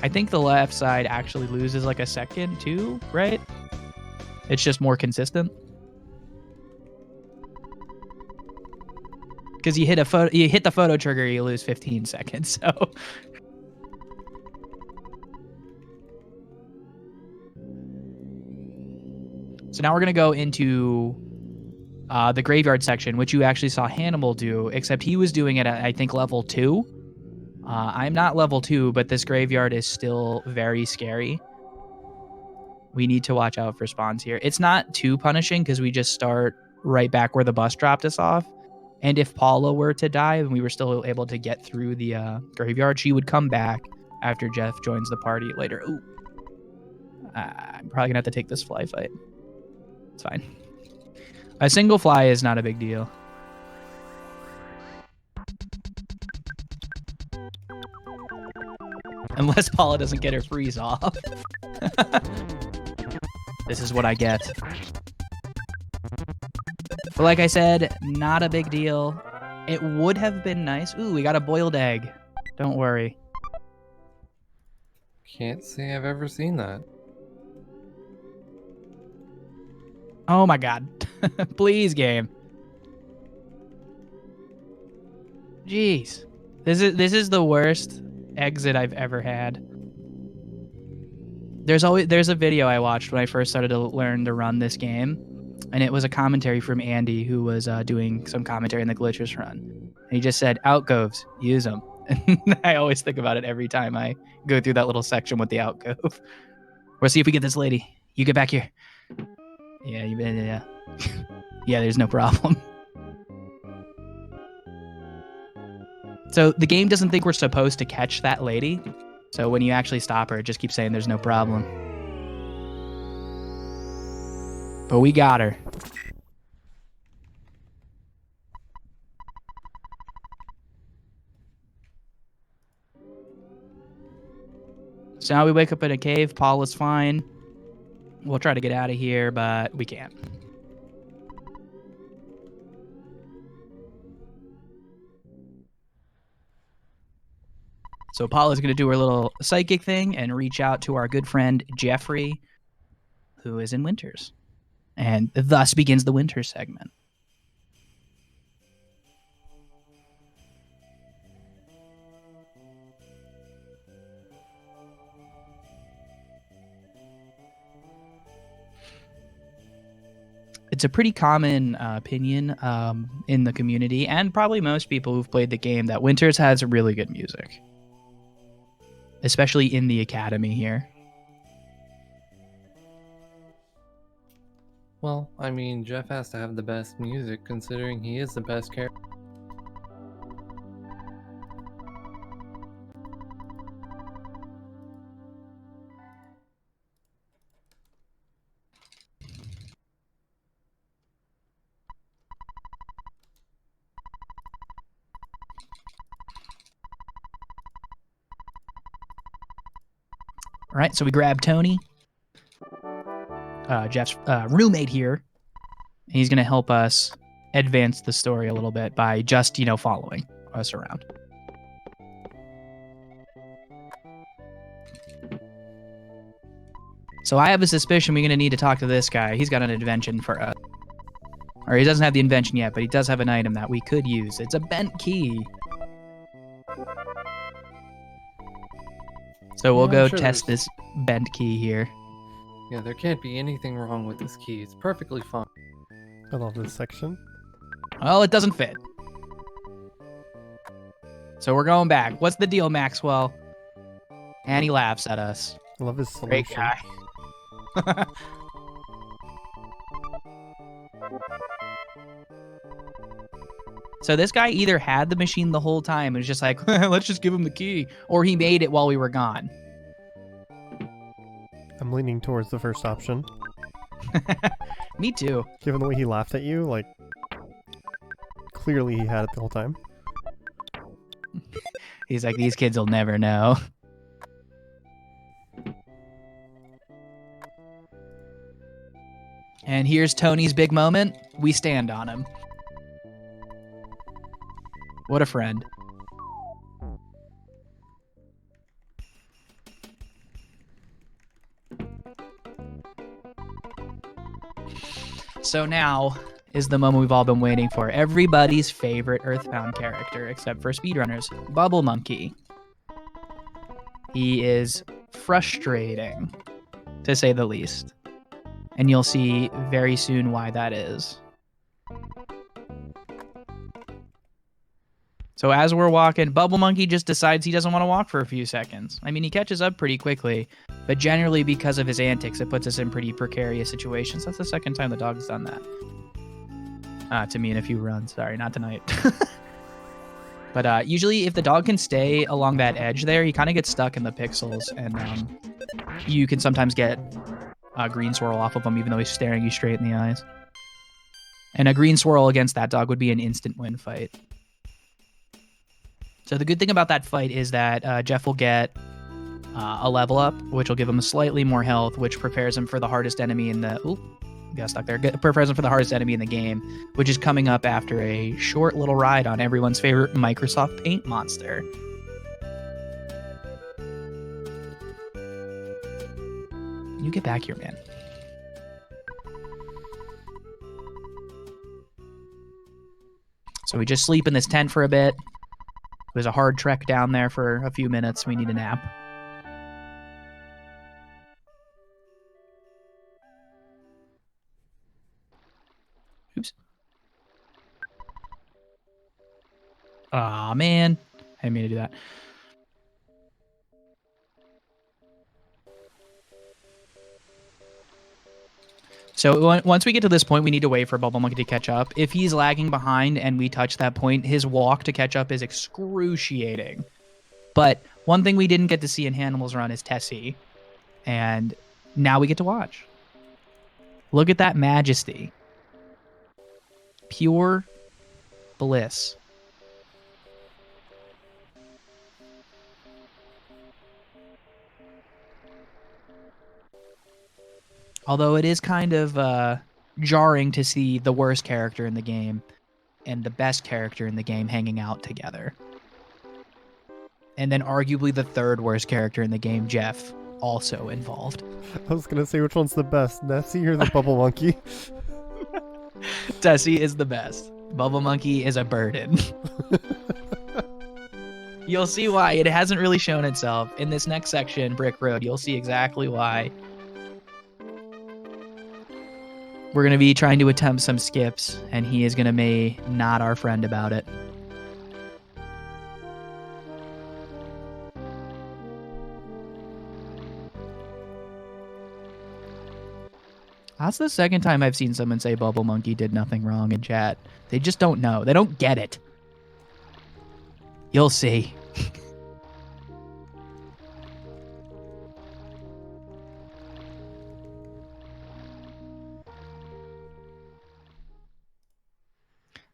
I think the left side actually loses like a second too, right? It's just more consistent. Because you hit the photo trigger, you lose 15 seconds. So. So now we're gonna go into the graveyard section, which you actually saw Hannibal do, except he was doing it at, I think, level 2. I'm not level 2, but this graveyard is still very scary. We need to watch out for spawns here. It's not too punishing because we just start right back where the bus dropped us off. And if Paula were to die and we were still able to get through the graveyard, she would come back after Jeff joins the party later. Ooh. I'm probably going to have to take this fly fight. It's fine. A single fly is not a big deal. Unless Paula doesn't get her freeze off. This is what I get. But like I said, not a big deal. It would have been nice. Ooh, we got a boiled egg. Don't worry. Can't say I've ever seen that. Oh my god. Please, game. Jeez. This is the worst exit I've ever had. There's a video I watched when I first started to learn to run this game, and it was a commentary from Andy, who was doing some commentary in the glitches run. And he just said, "Outgoves, use them." And I always think about it every time I go through that little section with the outgove. We'll see if we get this lady. You get back here. Yeah, yeah. Yeah, there's no problem. So the game doesn't think we're supposed to catch that lady. So when you actually stop her, it just keeps saying there's no problem. But we got her. So now we wake up in a cave. Paula's fine. We'll try to get out of here, but we can't. So Paula's going to do her little psychic thing and reach out to our good friend Jeffrey, who is in Winters. And thus begins the Winters segment. It's a pretty common opinion in the community, and probably most people who've played the game, that Winters has really good music. Especially in the academy here. Well, I mean, Jeff has to have the best music, considering he is the best character. All right, so we grab Tony, Jeff's roommate here. He's going to help us advance the story a little bit by just, following us around. So I have a suspicion we're going to need to talk to this guy. He's got an invention for us. Or he doesn't have the invention yet, but he does have an item that we could use. It's a bent key. So we'll go test this bent key here. Yeah, there can't be anything wrong with this key. It's perfectly fine. I love this section. Well, it doesn't fit. So we're going back. What's the deal, Maxwell? And he laughs at us. I love his solution. Great guy. So this guy either had the machine the whole time and was just like, let's just give him the key, or he made it while we were gone. I'm leaning towards the first option. Me too. Given the way he laughed at you, like, clearly he had it the whole time. He's like, these kids will never know. And here's Tony's big moment. We stand on him. What a friend. So now is the moment we've all been waiting for. Everybody's favorite Earthbound character, except for speedrunners, Bubble Monkey. He is frustrating, to say the least. And you'll see very soon why that is. So as we're walking, Bubble Monkey just decides he doesn't want to walk for a few seconds. I mean, he catches up pretty quickly, but generally because of his antics, it puts us in pretty precarious situations. That's the second time the dog's done that. To me in a few runs. Sorry, not tonight. But usually if the dog can stay along that edge there, he kind of gets stuck in the pixels, and you can sometimes get a green swirl off of him even though he's staring you straight in the eyes. And a green swirl against that dog would be an instant win fight. So the good thing about that fight is that Jeff will get a level up, which will give him slightly more health, which prepares him for the hardest enemy in the... Oop, got stuck there. Prepares him for the hardest enemy in the game, which is coming up after a short little ride on everyone's favorite Microsoft Paint monster. You get back here, man. So we just sleep in this tent for a bit. It was a hard trek down there for a few minutes. We need a nap. Oops. Aw, man. I didn't mean to do that. So once we get to this point, we need to wait for Bubble Monkey to catch up. If he's lagging behind and we touch that point, his walk to catch up is excruciating. But one thing we didn't get to see in Hannibal's run is Tessie. And now we get to watch. Look at that majesty. Pure bliss. Although it is kind of jarring to see the worst character in the game and the best character in the game hanging out together. And then arguably the third worst character in the game, Jeff, also involved. I was going to say, which one's the best, Nessie or the Bubble Monkey? Tessie is the best. Bubble Monkey is a burden. You'll see why. It hasn't really shown itself. In this next section, Brick Road, you'll see exactly why. We're going to be trying to attempt some skips, and he is going to be not our friend about it. That's the second time I've seen someone say Bubble Monkey did nothing wrong in chat. They just don't know. They don't get it. You'll see.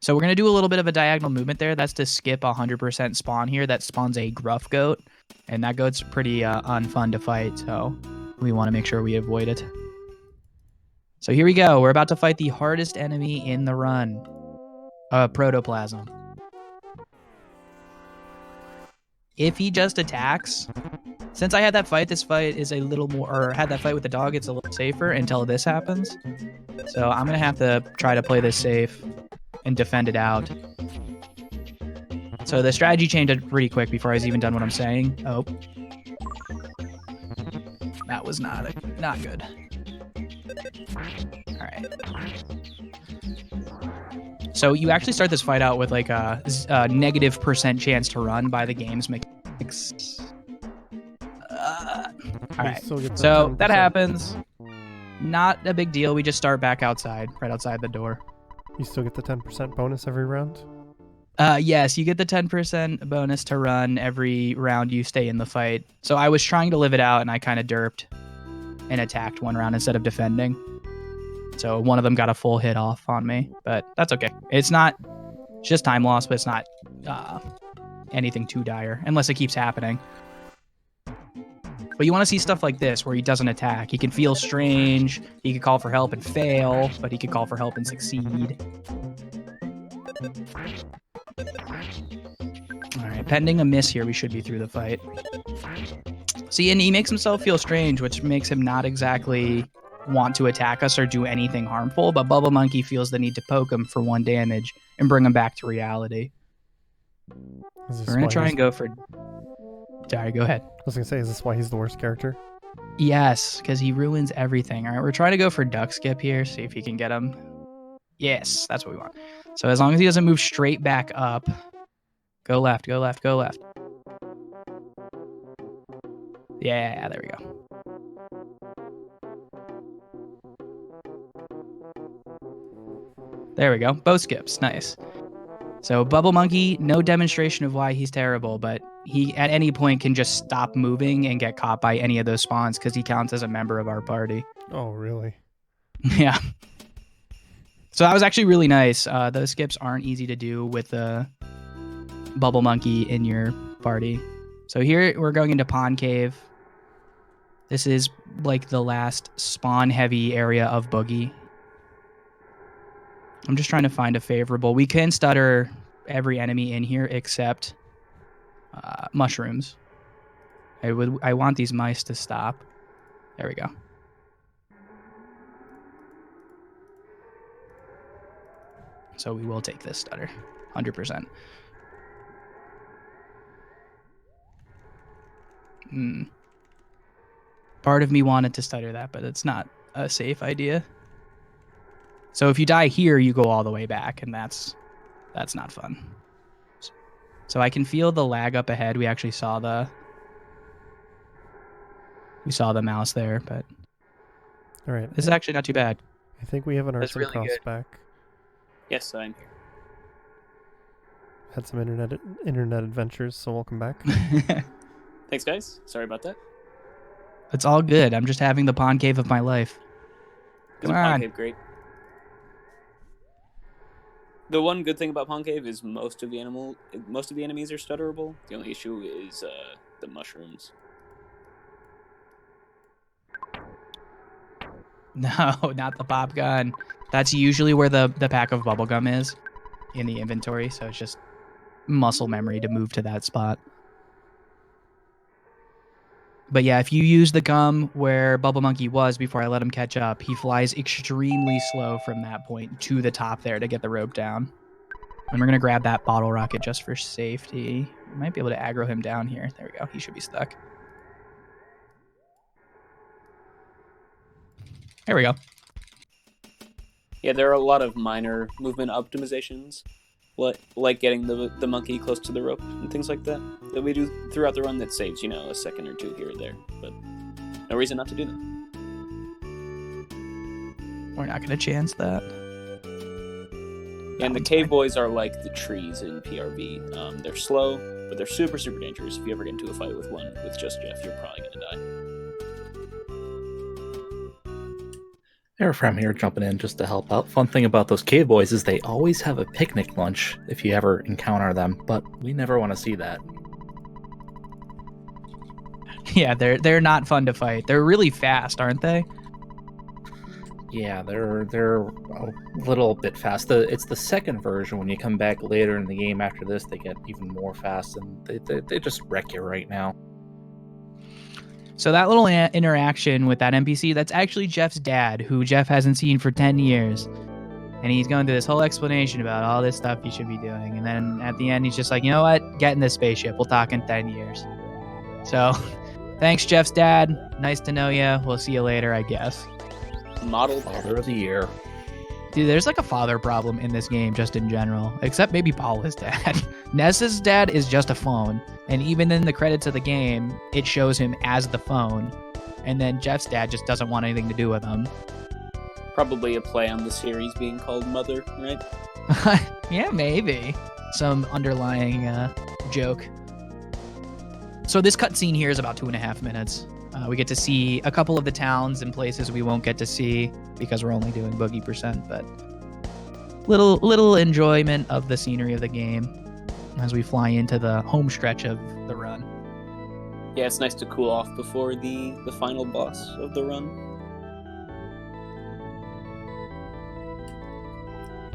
So we're going to do a little bit of a diagonal movement there. That's to skip 100% spawn here. That spawns a gruff goat. And that goat's pretty unfun to fight, so we want to make sure we avoid it. So here we go. We're about to fight the hardest enemy in the run. Protoplasm. If he just attacks... Since I had that fight, this fight is a little more... Or had that fight with the dog, it's a little safer until this happens. So I'm going to have to try to play this safe and defend it out. So the strategy changed pretty quick before I was even done what I'm saying. Oh. That was not good. Alright. So you actually start this fight out with like a negative % chance to run by the game's mechanics. Alright, so that happens. Not a big deal. We just start back outside, right outside the door. You still get the 10% bonus every round? Yes, you get the 10% bonus to run every round you stay in the fight. So I was trying to live it out, and I kind of derped and attacked one round instead of defending. So one of them got a full hit off on me, but that's okay. It's just time loss, but it's not anything too dire, unless it keeps happening. But you want to see stuff like this, where he doesn't attack. He can feel strange, he could call for help and fail, but he could call for help and succeed. Alright, pending a miss here, we should be through the fight. See, and he makes himself feel strange, which makes him not exactly want to attack us or do anything harmful, but Bubble Monkey feels the need to poke him for 1 damage and bring him back to reality. We're going to try and go for... Sorry, go ahead. I was going to say, is this why he's the worst character? Yes, because he ruins everything. All right, we're trying to go for Duck Skip here, see if he can get him. Yes, that's what we want. So as long as he doesn't move straight back up, go left, go left, go left. Yeah, there we go. There we go. Both skips. Nice. So Bubble Monkey, no demonstration of why he's terrible, but he at any point can just stop moving and get caught by any of those spawns because he counts as a member of our party. Oh, really? Yeah. So that was actually really nice. Those skips aren't easy to do with the Bubble Monkey in your party. So here we're going into Pond Cave. This is like the last spawn heavy area of Boogey. I'm just trying to find a favorable. We can stutter every enemy in here except mushrooms. I want these mice to stop. There we go. So we will take this stutter, 100%. Part of me wanted to stutter that, but it's not a safe idea. So if you die here, you go all the way back, and that's not fun. So I can feel the lag up ahead. We actually saw the mouse there, but all right. This is actually not too bad. I think we have an arts and really crafts good. back. Yes, I'm here. Had some internet adventures, so welcome back. Thanks, guys. Sorry about that. It's all good. I'm just having the pond cave of my life. Come Isn't on. Pond Cave great? The one good thing about Pond Cave is most of the enemies are stutterable. The only issue is the mushrooms. No, not the pop gun. That's usually where the pack of bubblegum is in the inventory, so it's just muscle memory to move to that spot. But yeah, if you use the gum where Bubble Monkey was before I let him catch up, he flies extremely slow from that point to the top there to get the rope down. And we're going to grab that bottle rocket just for safety. We might be able to aggro him down here. There we go. He should be stuck. There we go. Yeah, there are a lot of minor movement optimizations, like getting the monkey close to the rope and things like that we do throughout the run that saves, a second or two here or there. But no reason not to do them. We're not going to chance that. And the cave boys are like the trees in PRV. They're slow, but they're super, super dangerous. If you ever get into a fight with one with just Jeff, you're probably going to die. Airfram here jumping in just to help out. Fun thing about those cave boys is they always have a picnic lunch if you ever encounter them, but we never want to see that. Yeah, they're not fun to fight. They're really fast, aren't they? Yeah, they're a little bit fast. It's the second version. When you come back later in the game after this, they get even more fast, and they just wreck you right now. So that little interaction with that NPC, that's actually Jeff's dad, who Jeff hasn't seen for 10 years. And he's going through this whole explanation about all this stuff you should be doing. And then at the end, he's just like, you know what? Get in this spaceship. We'll talk in 10 years. So thanks, Jeff's dad. Nice to know you. We'll see you later, I guess. Model Father of the Year. Dude, there's like a father problem in this game just in general, except maybe Paula's dad. Ness's dad is just a phone, and even in the credits of the game, it shows him as the phone, and then Jeff's dad just doesn't want anything to do with him. Probably a play on the series being called Mother, right? Yeah, maybe. Some underlying joke. So this cutscene here is about 2.5 minutes. We get to see a couple of the towns and places we won't get to see because we're only doing Boogey %, but little enjoyment of the scenery of the game as we fly into the home stretch of the run. Yeah, it's nice to cool off before the final boss of the run.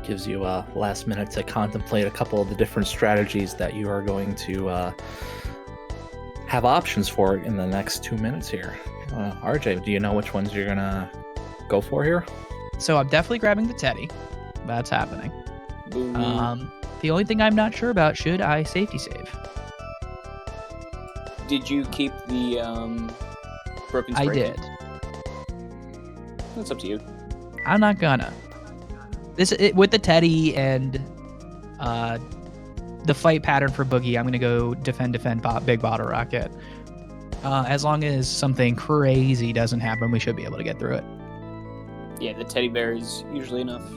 Gives you a last minute to contemplate a couple of the different strategies that you are going to have options for in the next 2 minutes here. RJ, do you know which ones you're gonna go for here? So I'm definitely grabbing the teddy. That's happening. Boo. The only thing I'm not sure about, should I safety save? Did you keep the broken I spray? did. That's up to you. I'm not gonna. With the teddy and the fight pattern for Boogey, I'm gonna go defend, big bottle rocket. As long as something crazy doesn't happen, we should be able to get through it. Yeah, the teddy bear is usually enough.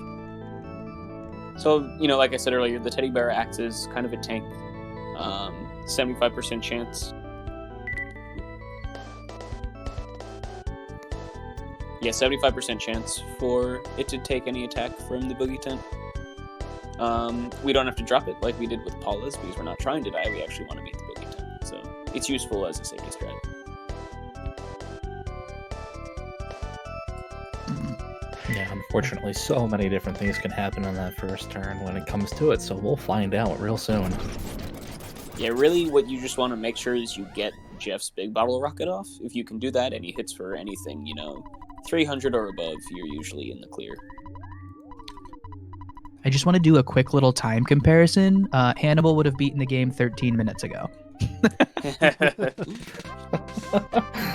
So, like I said earlier, the teddy bear acts as kind of a tank. 75% chance. Yeah, 75% chance for it to take any attack from the Boogey tent. We don't have to drop it like we did with Paula's because we're not trying to die. We actually want to beat the Boogey tent. So it's useful as a safety strat. Yeah, unfortunately, so many different things can happen on that first turn when it comes to it, so we'll find out real soon. Yeah, really what you just want to make sure is you get Jeff's big bottle rocket off. If you can do that and he hits for anything, 300 or above, you're usually in the clear. I just want to do a quick little time comparison. Hannibal would have beaten the game 13 minutes ago.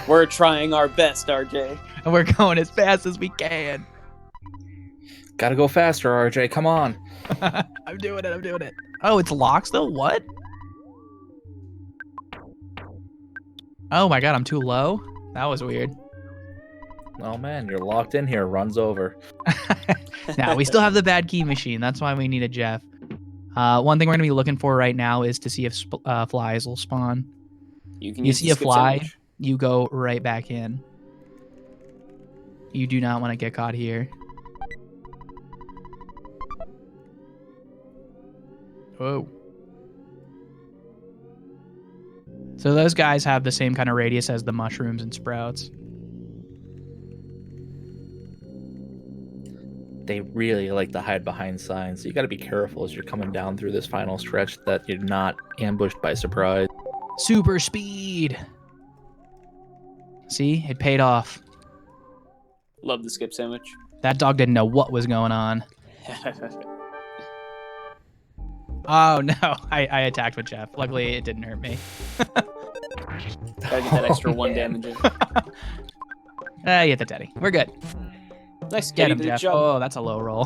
We're trying our best, RJ. And we're going as fast as we can. Gotta go faster, RJ, come on. I'm doing it. Oh, it's locked though? What? Oh my god, I'm too low? That was weird. Oh man, you're locked in here, runs over. Now, we still have the bad key machine. That's why we need a Jeff. One thing we're going to be looking for right now is to see if flies will spawn. You see a fly, you go right back in. You do not want to get caught here. Whoa. So those guys have the same kind of radius as the mushrooms and sprouts. They really like to hide behind signs, so you got to be careful as you're coming down through this final stretch that you're not ambushed by surprise. Super speed. See, it paid off. Love the skip sandwich. That dog didn't know what was going on. Oh no, I attacked with Jeff. Luckily, it didn't hurt me. Gotta get that extra one damage in. You hit the teddy. We're good. Nice, Get him, good Jeff. job. Oh, that's a low roll.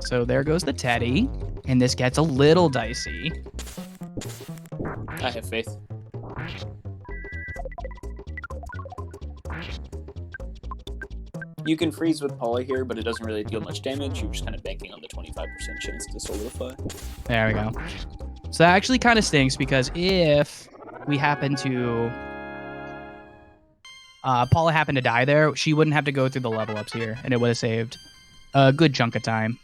So there goes the teddy, and this gets a little dicey. I have faith. You can freeze with Paula here, but it doesn't really deal much damage. You're just kind of banking on the 25% chance to solidify. There we go. So that actually kind of stinks because if we happen to... Paula happened to die there, she wouldn't have to go through the level ups here, and it would have saved a good chunk of time.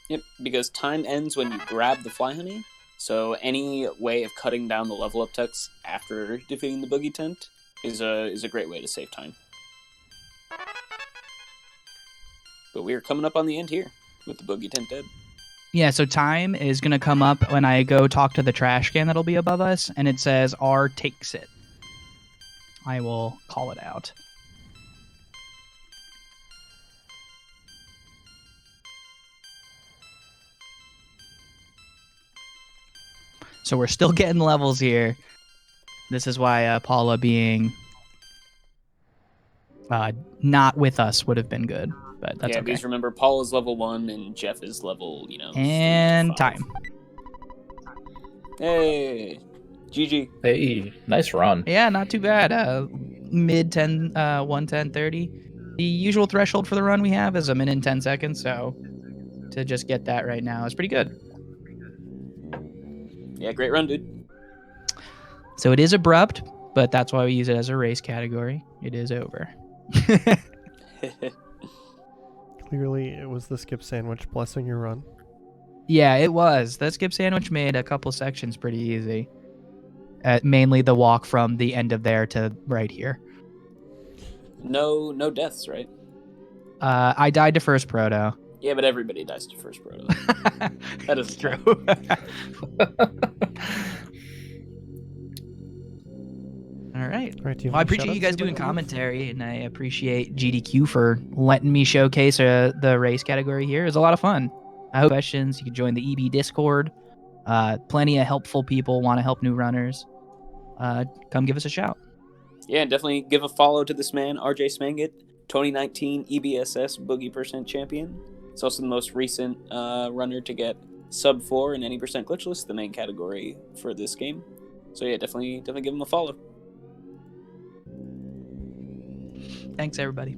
Yep, because time ends when you grab the fly honey. So any way of cutting down the level up text after defeating the Boogey tent is a great way to save time. But we are coming up on the end here with the Boogey tent dead. Yeah, so time is going to come up when I go talk to the trash can that'll be above us, and it says R takes it. I will call it out. So we're still getting levels here. This is why Paula being not with us would have been good. But that's yeah, okay. because remember, Paul is level 1 and Jeff is level, And 3 to 5. time. Hey, GG. Hey, nice run. Yeah, not too bad. Mid 10, 110, 30. The usual threshold for the run we have is a minute and 10 seconds, so to just get that right now is pretty good. Yeah, great run, dude. So it is abrupt, but that's why we use it as a race category. It is over. Clearly, it was the skip sandwich blessing your run. Yeah, it was. That skip sandwich made a couple sections pretty easy. Mainly the walk from the end of there to right here. No deaths, right? I died to first proto. Yeah, but everybody dies to first proto. That is True. All right. All right, do you have Well, I any appreciate you shout-outs guys you'd doing like to give? commentary, and I appreciate GDQ for letting me showcase the race category here. It was a lot of fun. I hope questions. You can join the EB Discord. Plenty of helpful people want to help new runners. Come give us a shout. Yeah, definitely give a follow to this man, RJ Smangit, 2019 EBSS Boogie Percent Champion. It's also the most recent runner to get sub 4 in any percent glitchless, the main category for this game. So yeah, definitely give him a follow. Thanks, everybody.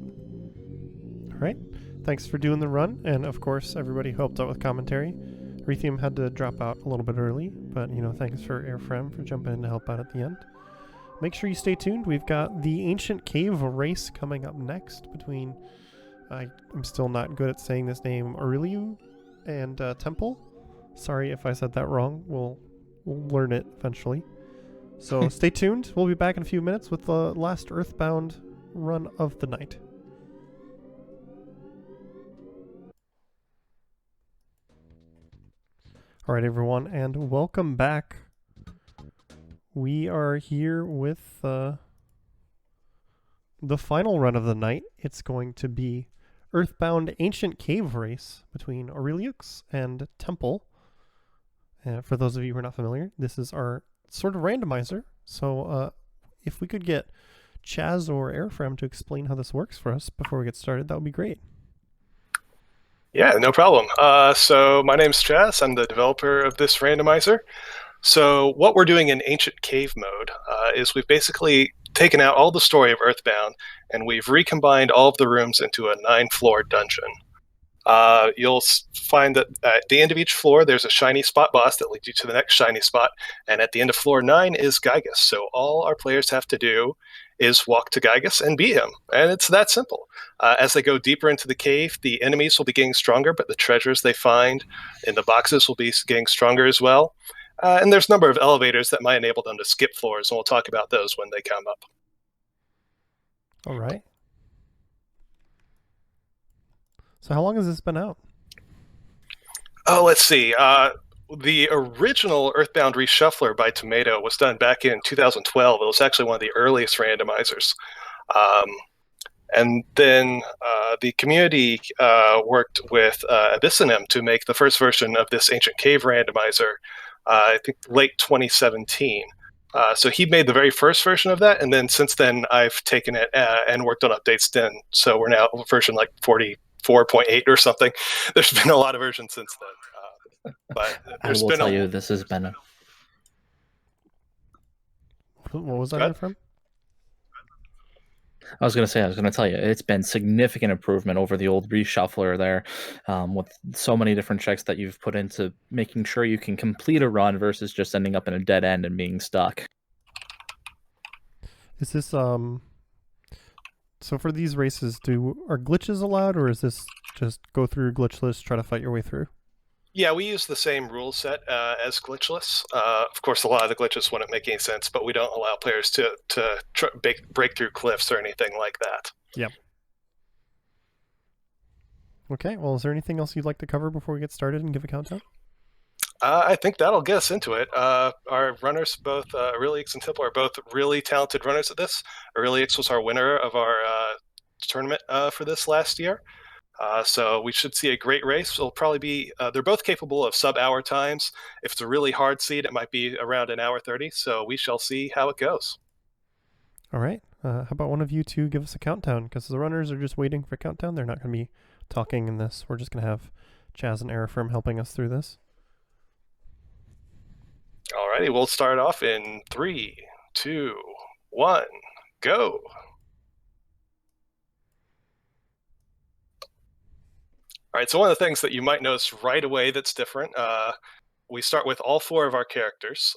All right. Thanks for doing the run, and of course, everybody who helped out with commentary. Rethium had to drop out a little bit early, but thanks for Airfrem for jumping in to help out at the end. Make sure you stay tuned. We've got the Ancient Cave race coming up next between, I'm still not good at saying this name, Aureliu and Temple. Sorry if I said that wrong. We'll learn it eventually. So stay tuned. We'll be back in a few minutes with the last Earthbound run of the night. All right, everyone, and welcome back. We are here with the final run of the night. It's going to be Earthbound Ancient Cave race between Aureliux and Temple. For those of you who are not familiar, this is our sort of randomizer. So if we could get Chaz or Airfrem to explain how this works for us before we get started, that would be great. Yeah, no problem. So my name's Chaz. I'm the developer of this randomizer. So what we're doing in Ancient Cave mode is we've basically taken out all the story of Earthbound, and we've recombined all of the rooms into a 9-floor dungeon. You'll find that at the end of each floor, there's a shiny spot boss that leads you to the next shiny spot, and at the end of floor 9 is Gygus. So all our players have to do is walk to Gygus and beat him, and it's that simple. As they go deeper into the cave, the enemies will be getting stronger, but the treasures they find in the boxes will be getting stronger as well. And there's a number of elevators that might enable them to skip floors, and we'll talk about those when they come up. All right. So how long has this been out? Oh, let's see. The original Earthbound Reshuffler by Tomato was done back in 2012. It was actually one of the earliest randomizers. And then the community worked with Abyssinem to make the first version of this Ancient Cave randomizer, I think late 2017. So he made the very first version of that, and then since then I've taken it and worked on updates then. So we're now version like 44.8 or something. There's been a lot of versions since then. But I will tell you, this has been a... What was that from? I was going to tell you, it's been significant improvement over the old reshuffler there, with so many different checks that you've put into making sure you can complete a run versus just ending up in a dead end and being stuck. Is this so for these races, are glitches allowed, or is this just go through glitchless, try to fight your way through? Yeah, we use the same rule set as glitchless. Of course, a lot of the glitches wouldn't make any sense, but we don't allow players to break through cliffs or anything like that. Yep. Okay, well, is there anything else you'd like to cover before we get started and give a countdown? I think that'll get us into it. Our runners, both Aureliux and Temple, are both really talented runners at this. Aureliux was our winner of our tournament for this last year. So we should see a great race. It'll probably be, they're both capable of sub-hour times. If it's a really hard seed, it might be around 1 hour 30. So we shall see how it goes. All right. How about one of you two give us a countdown? Because the runners are just waiting for a countdown. They're not going to be talking in this. We're just going to have Chaz and Airfirm helping us through this. All righty. We'll start off in 3, 2, 1, go. All right, so one of the things that you might notice right away that's different, we start with all 4 of our characters.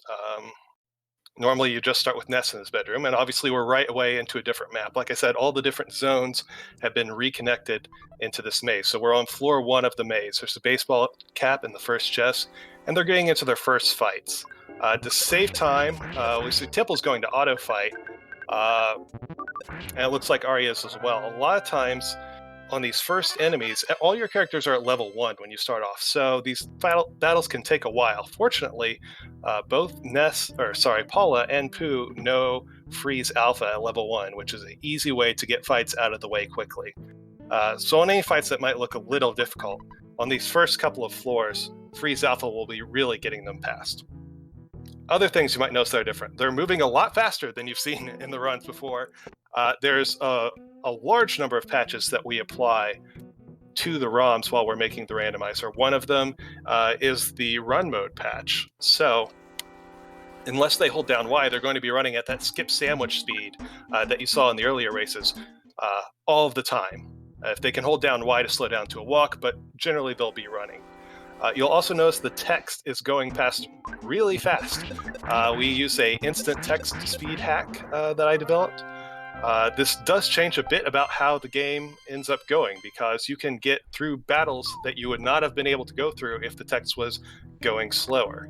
Normally you just start with Ness in his bedroom, and obviously we're right away into a different map. Like I said, all the different zones have been reconnected into this maze. So we're on floor 1 of the maze. There's a baseball cap in the first chest, and they're getting into their first fights. To save time, we see Temple's going to auto fight, and it looks like Arya is as well. A lot of times, on these first enemies, all your characters are at level 1 when you start off, so these battles can take a while. Fortunately, both Paula and Pooh know Freeze Alpha at level 1, which is an easy way to get fights out of the way quickly. So on any fights that might look a little difficult, on these first couple of floors, Freeze Alpha will be really getting them past. Other things you might notice that are different. They're moving a lot faster than you've seen in the runs before. There's a large number of patches that we apply to the ROMs while we're making the randomizer. One of them is the run mode patch. So unless they hold down Y, they're going to be running at that skip sandwich speed that you saw in the earlier races all of the time. If they can hold down Y to slow down to a walk, but generally they'll be running. You'll also notice the text is going past really fast. We use a instant text speed hack that I developed. This does change a bit about how the game ends up going, because you can get through battles that you would not have been able to go through if the text was going slower.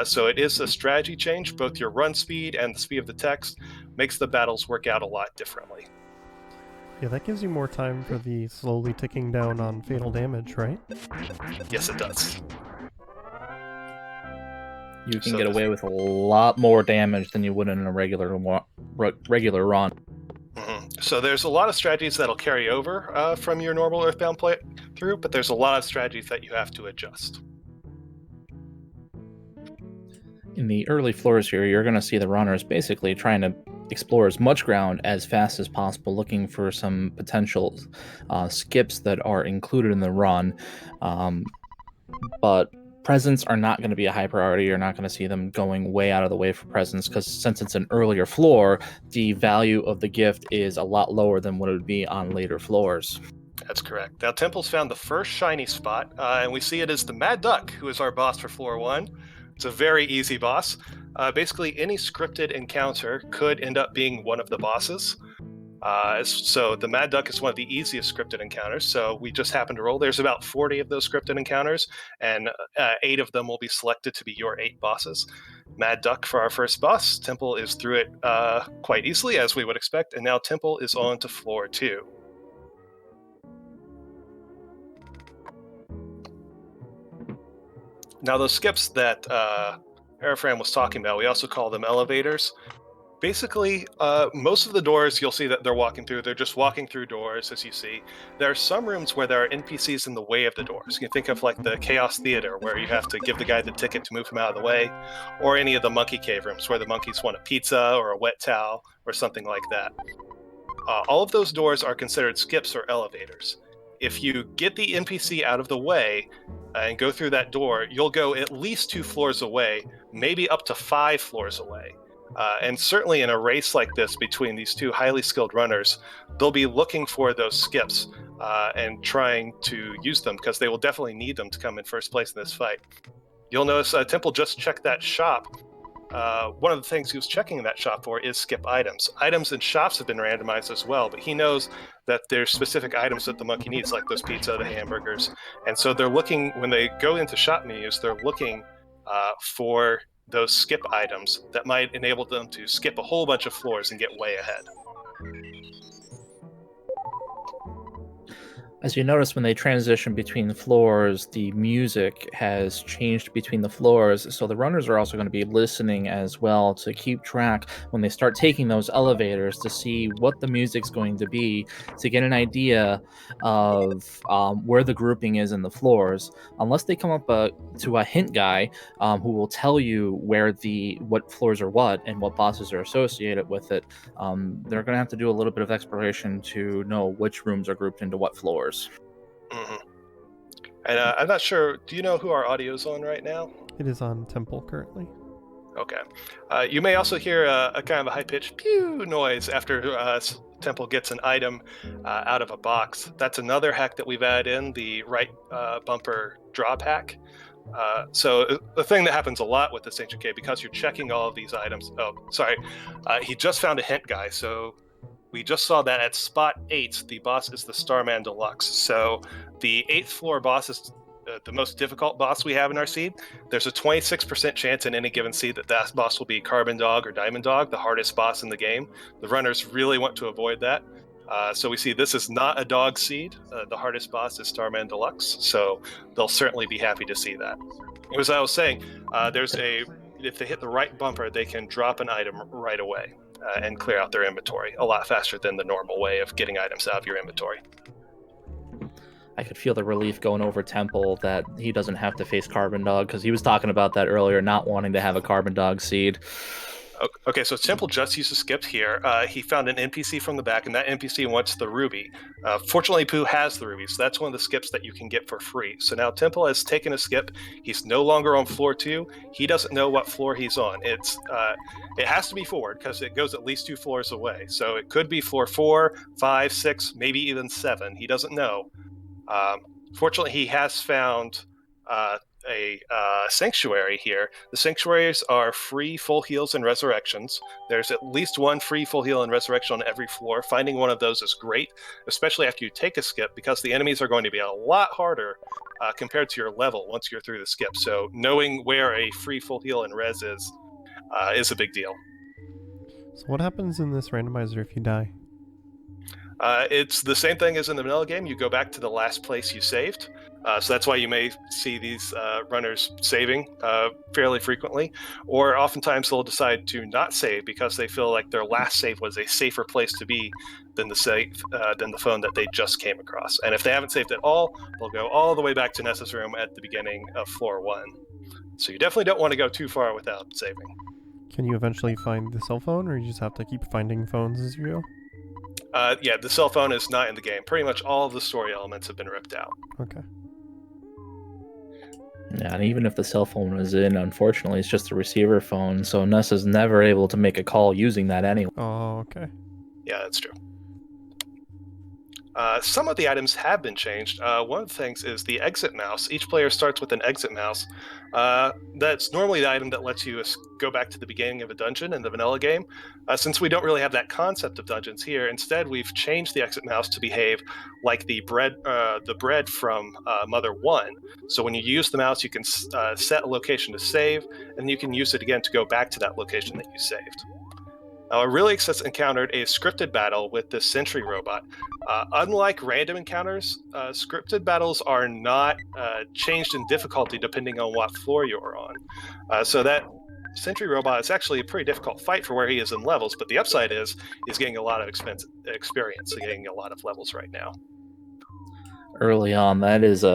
So it is a strategy change. Both your run speed and the speed of the text makes the battles work out a lot differently. Yeah, that gives you more time for the slowly ticking down on fatal damage, right? Yes, it does. You can get away with a lot more damage than you would in a regular run. Mm-hmm. So there's a lot of strategies that'll carry over from your normal Earthbound playthrough, but there's a lot of strategies that you have to adjust. In the early floors here, you're going to see the runners basically trying to explore as much ground as fast as possible, looking for some potential skips that are included in the run. But presents are not going to be a high priority. You're not going to see them going way out of the way for presents, because since it's an earlier floor, the value of the gift is a lot lower than what it would be on later floors. That's correct. Now, Temple's found the first shiny spot, and we see it as the Mad Duck, who is our boss for floor 1. It's a very easy boss. Basically, any scripted encounter could end up being one of the bosses. So the Mad Duck is one of the easiest scripted encounters, so we just happen to roll. There's about 40 of those scripted encounters, and 8 of them will be selected to be your 8 bosses. Mad Duck for our first boss. Temple is through it quite easily, as we would expect, and now Temple is on to floor 2. Now, those skips that Airfram was talking about, we also call them elevators. Basically, most of the doors you'll see that they're walking through, they're just walking through doors, as you see. There are some rooms where there are NPCs in the way of the doors. You can think of like the Chaos Theater, where you have to give the guy the ticket to move him out of the way, or any of the Monkey Cave rooms, where the monkeys want a pizza or a wet towel or something like that. All of those doors are considered skips or elevators. If you get the NPC out of the way and go through that door, you'll go at least 2 floors away, maybe up to 5 floors away. And certainly in a race like this between these 2 highly skilled runners, they'll be looking for those skips and trying to use them, because they will definitely need them to come in first place in this fight. You'll notice Temple just checked that shop. One of the things he was checking that shop for is skip items. Items in shops have been randomized as well, but he knows that there's specific items that the monkey needs, like those pizza, the hamburgers. And so they're looking, when they go into shop menus, they're looking for those skip items that might enable them to skip a whole bunch of floors and get way ahead. As you notice, when they transition between the floors, the music has changed between the floors, so the runners are also going to be listening as well to keep track when they start taking those elevators to see what the music's going to be, to get an idea of where the grouping is in the floors. Unless they come up to a hint guy who will tell you what floors are what and what bosses are associated with it, they're going to have to do a little bit of exploration to know which rooms are grouped into what floors. Mm-hmm. And I'm not sure, do you know who our audio's on right now? It is on Temple currently. Okay. You may also hear a kind of a high-pitched pew noise after Temple gets an item out of a box. That's another hack that we've added in, the right bumper drop hack. So the thing that happens a lot with this Ancient Cave, because you're checking all of these items... he just found a hint guy, so... We just saw that at spot 8, the boss is the Starman Deluxe. So the 8th floor boss is the most difficult boss we have in our seed. There's a 26% chance in any given seed that boss will be Carbon Dog or Diamond Dog, the hardest boss in the game. The runners really want to avoid that. So we see this is not a dog seed. The hardest boss is Starman Deluxe, so they'll certainly be happy to see that. As I was saying, if they hit the right bumper, they can drop an item right away and clear out their inventory a lot faster than the normal way of getting items out of your inventory. I could feel the relief going over Temple that he doesn't have to face Carbon Dog, because he was talking about that earlier, not wanting to have a Carbon Dog seed. Okay, so Temple just used a skip here. He found an NPC from the back, and that NPC wants the ruby. Fortunately, Pooh has the ruby, so that's one of the skips that you can get for free. So now Temple has taken a skip. He's no longer on floor 2. He doesn't know what floor he's on. It has to be forward, because it goes at least 2 floors away. So it could be floor 4, 5, 6, maybe even 7. He doesn't know. Fortunately, he has found a sanctuary here. The sanctuaries are free full heals and resurrections. There's at least one free full heal and resurrection on every floor. Finding one of those is great, especially after you take a skip, because the enemies are going to be a lot harder compared to your level once you're through the skip. So knowing where a free full heal and res is a big deal. So what happens in this randomizer if you die? It's the same thing as in the vanilla game. You go back to the last place you saved. So that's why you may see these runners saving fairly frequently. Or oftentimes they'll decide to not save because they feel like their last save was a safer place to be than the phone that they just came across. And if they haven't saved at all, they'll go all the way back to Nessa's room at the beginning of floor 1. So you definitely don't want to go too far without saving. Can you eventually find the cell phone, or you just have to keep finding phones as you go? Yeah, the cell phone is not in the game. Pretty much all of the story elements have been ripped out. Okay. Yeah, and even if the cell phone was in, unfortunately, it's just a receiver phone, so Nessa's never able to make a call using that anyway. Oh, okay. Yeah, that's true. Some of the items have been changed. One of the things is the exit mouse. Each player starts with an exit mouse. That's normally the item that lets you go back to the beginning of a dungeon in the vanilla game. Since we don't really have that concept of dungeons here, instead we've changed the exit mouse to behave like the bread from Mother 1. So when you use the mouse, you can set a location to save, and you can use it again to go back to that location that you saved. Relix has encountered a scripted battle with the Sentry robot. Unlike random encounters, scripted battles are not changed in difficulty depending on what floor you're on. So that Sentry robot is actually a pretty difficult fight for where he is in levels, but the upside is he's getting a lot of experience, getting a lot of levels right now. Early on, that is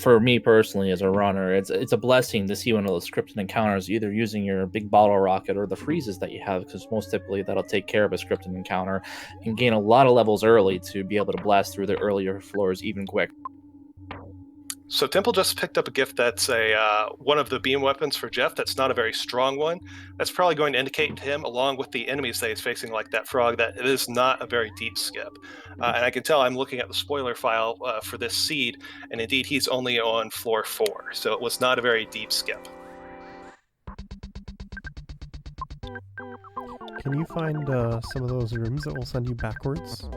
for me personally as a runner, it's a blessing to see one of those scripted encounters, either using your big bottle rocket or the freezes that you have, because most typically that'll take care of a scripted encounter and gain a lot of levels early to be able to blast through the earlier floors even quick. So Temple just picked up a gift that's one of the beam weapons for Jeff. That's not a very strong one. That's probably going to indicate to him, along with the enemies that he's facing, like that frog, that it is not a very deep skip. And I can tell I'm looking at the spoiler file for this seed, and indeed he's only on floor 4. So it was not a very deep skip. Can you find some of those rooms that will send you backwards?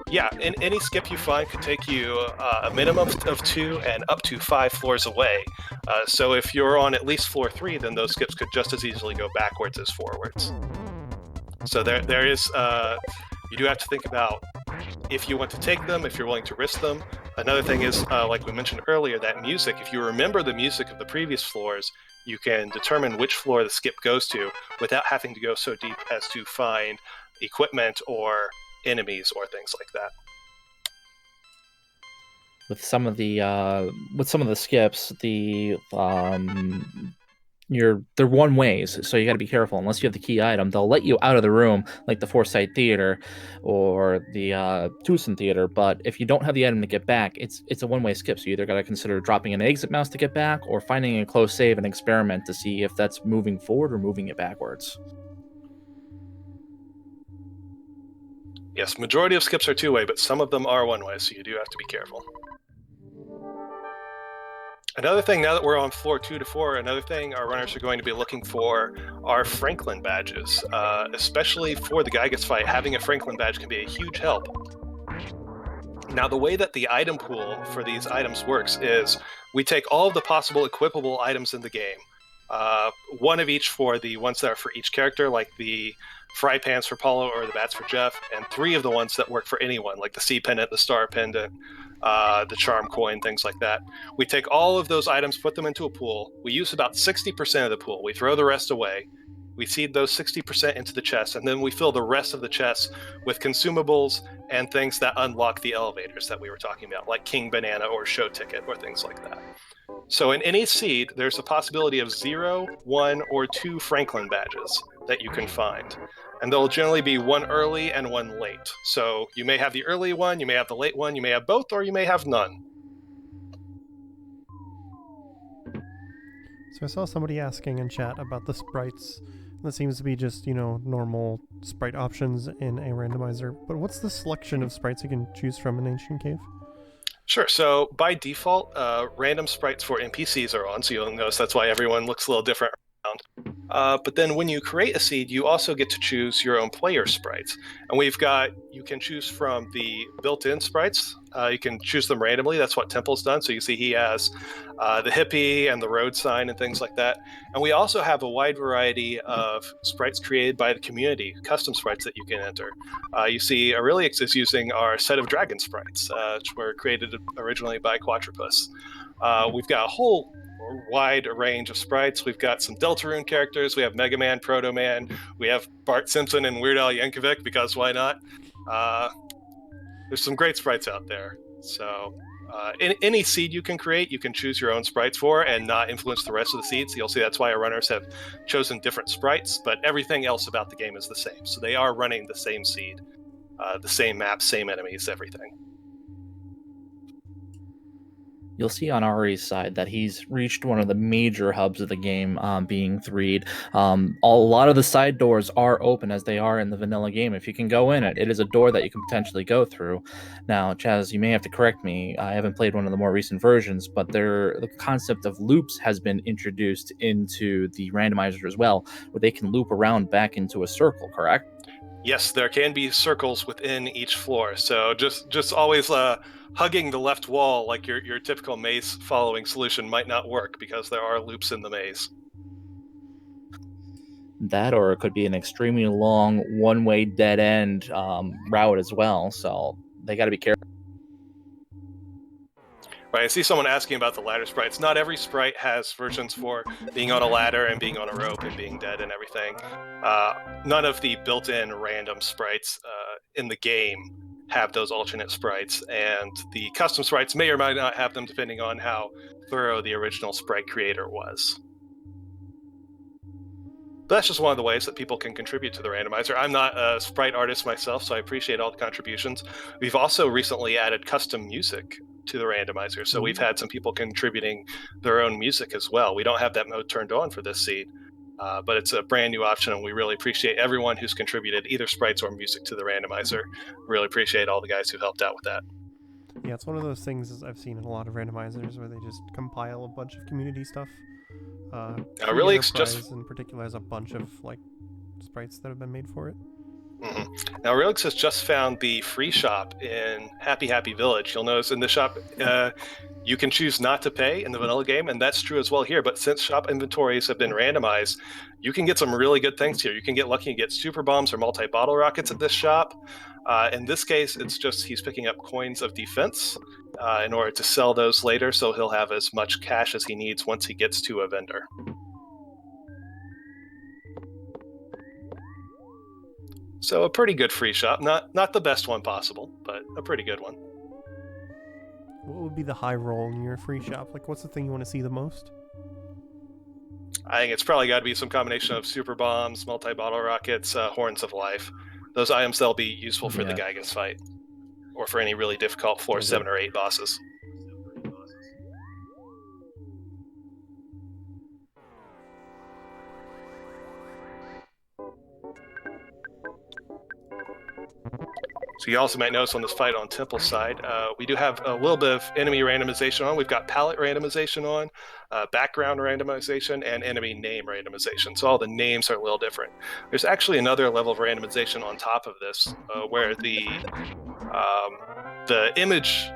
Yeah, and any skip you find could take you a minimum of 2 and up to 5 floors away. So if you're on at least floor 3, then those skips could just as easily go backwards as forwards. So there is, you do have to think about if you want to take them, if you're willing to risk them. Another thing is, like we mentioned earlier, that music. If you remember the music of the previous floors, you can determine which floor the skip goes to without having to go so deep as to find equipment or enemies or things like that. With some of the skips, they're one ways, so you got to be careful. Unless you have the key item, they'll let you out of the room, like the Foresight Theater or the Tucson Theater. But if you don't have the item to get back, it's a one-way skip. So you either got to consider dropping an exit mouse to get back, or finding a close save and experiment to see if that's moving forward or moving it backwards. Yes, majority of skips are two-way, but some of them are one-way, so you do have to be careful. Another thing, now that we're on floor 2 to 4, another thing our runners are going to be looking for are Franklin badges. Especially for the Gygas fight, having a Franklin badge can be a huge help. Now, the way that the item pool for these items works is we take all of the possible equipable items in the game. One of each for the ones that are for each character, like the fry pans for Paulo or the bats for Jeff, and 3 of the ones that work for anyone, like the sea pendant, the star pendant, the charm coin, things like that. We take all of those items, put them into a pool. We use about 60% of the pool. We throw the rest away. We seed those 60% into the chest, and then we fill the rest of the chest with consumables and things that unlock the elevators that we were talking about, like King Banana or Show Ticket or things like that. So in any seed, there's a possibility of 0, 1, or 2 Franklin badges that you can find. And there'll generally be 1 early and 1 late. So you may have the early one, you may have the late one, you may have both, or you may have none. So I saw somebody asking in chat about the sprites. That seems to be just, normal sprite options in a randomizer. But what's the selection of sprites you can choose from in Ancient Cave? Sure. So by default, random sprites for NPCs are on, so you'll notice that's why everyone looks a little different around. But then when you create a seed, you also get to choose your own player sprites. And you can choose from the built-in sprites. You can choose them randomly. That's what Temple's done. So you see he has the hippie and the road sign and things like that. And we also have a wide variety of sprites created by the community, custom sprites that you can enter. You see Aurelix is using our set of dragon sprites, which were created originally by Quatropus. We've got a whole wide range of sprites. We've got some Deltarune characters. We have Mega Man, Proto Man. We have Bart Simpson and Weird Al Yankovic, because why not? There's some great sprites out there. So any seed you can create, you can choose your own sprites for and not influence the rest of the seeds. You'll see that's why our runners have chosen different sprites, but everything else about the game is the same. So they are running the same seed, the same map, same enemies, everything. You'll see on Ari's side that he's reached one of the major hubs of the game, being Threed. A lot of the side doors are open as they are in the vanilla game. If you can go in it, it is a door that you can potentially go through. Now, Chaz, you may have to correct me. I haven't played one of the more recent versions, but the concept of loops has been introduced into the randomizer as well, where they can loop around back into a circle, correct? Yes, there can be circles within each floor. So just always hugging the left wall like your typical maze following solution might not work, because there are loops in the maze. That, or it could be an extremely long one-way dead end route as well. So they got to be careful. Right, I see someone asking about the ladder sprites. Not every sprite has versions for being on a ladder and being on a rope and being dead and everything. None of the built-in random sprites in the game have those alternate sprites, and the custom sprites may or may not have them depending on how thorough the original sprite creator was. But that's just one of the ways that people can contribute to the randomizer. I'm not a sprite artist myself, so I appreciate all the contributions. We've also recently added custom music to the randomizer, so we've had some people contributing their own music as well. We don't have that mode turned on for this seed, but it's a brand new option, and we really appreciate everyone who's contributed either sprites or music to the randomizer. Really appreciate all the guys who helped out with that. Yeah, it's one of those things I've seen in a lot of randomizers where they just compile a bunch of community stuff. Really, Enterprise in particular has a bunch of sprites that have been made for it. Mm-hmm. Now, Relix has just found the free shop in Happy Happy Village. You'll notice in the shop, you can choose not to pay in the vanilla game, and that's true as well here. But since shop inventories have been randomized, you can get some really good things here. You can get lucky and get super bombs or multi-bottle rockets at this shop. In this case, it's just he's picking up coins of defense in order to sell those later, so he'll have as much cash as he needs once he gets to a vendor. So a pretty good free shop. Not the best one possible, but a pretty good one. What would be the high roll in your free shop? What's the thing you want to see the most? I think it's probably got to be some combination of super bombs, multi-bottle rockets, horns of life. Those items that'll be useful for the Gygas fight, or for any really difficult floor 7 or 8 bosses. So you also might notice on this fight on Temple's side, we do have a little bit of enemy randomization on. We've got palette randomization on, background randomization, and enemy name randomization. So all the names are a little different. There's actually another level of randomization on top of this, where the image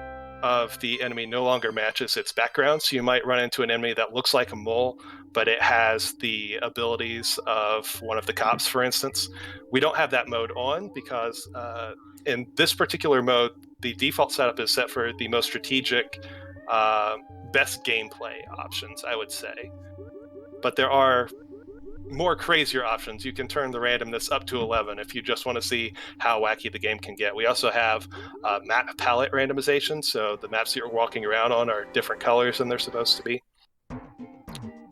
of the enemy no longer matches its background. So you might run into an enemy that looks like a mole, but it has the abilities of one of the cops, for instance. We don't have that mode on because in this particular mode, the default setup is set for the most strategic, best gameplay options, I would say. But there are more crazier options. You can turn the randomness up to 11 if you just want to see how wacky the game can get. We also have map palette randomization, so the maps that you're walking around on are different colors than they're supposed to be.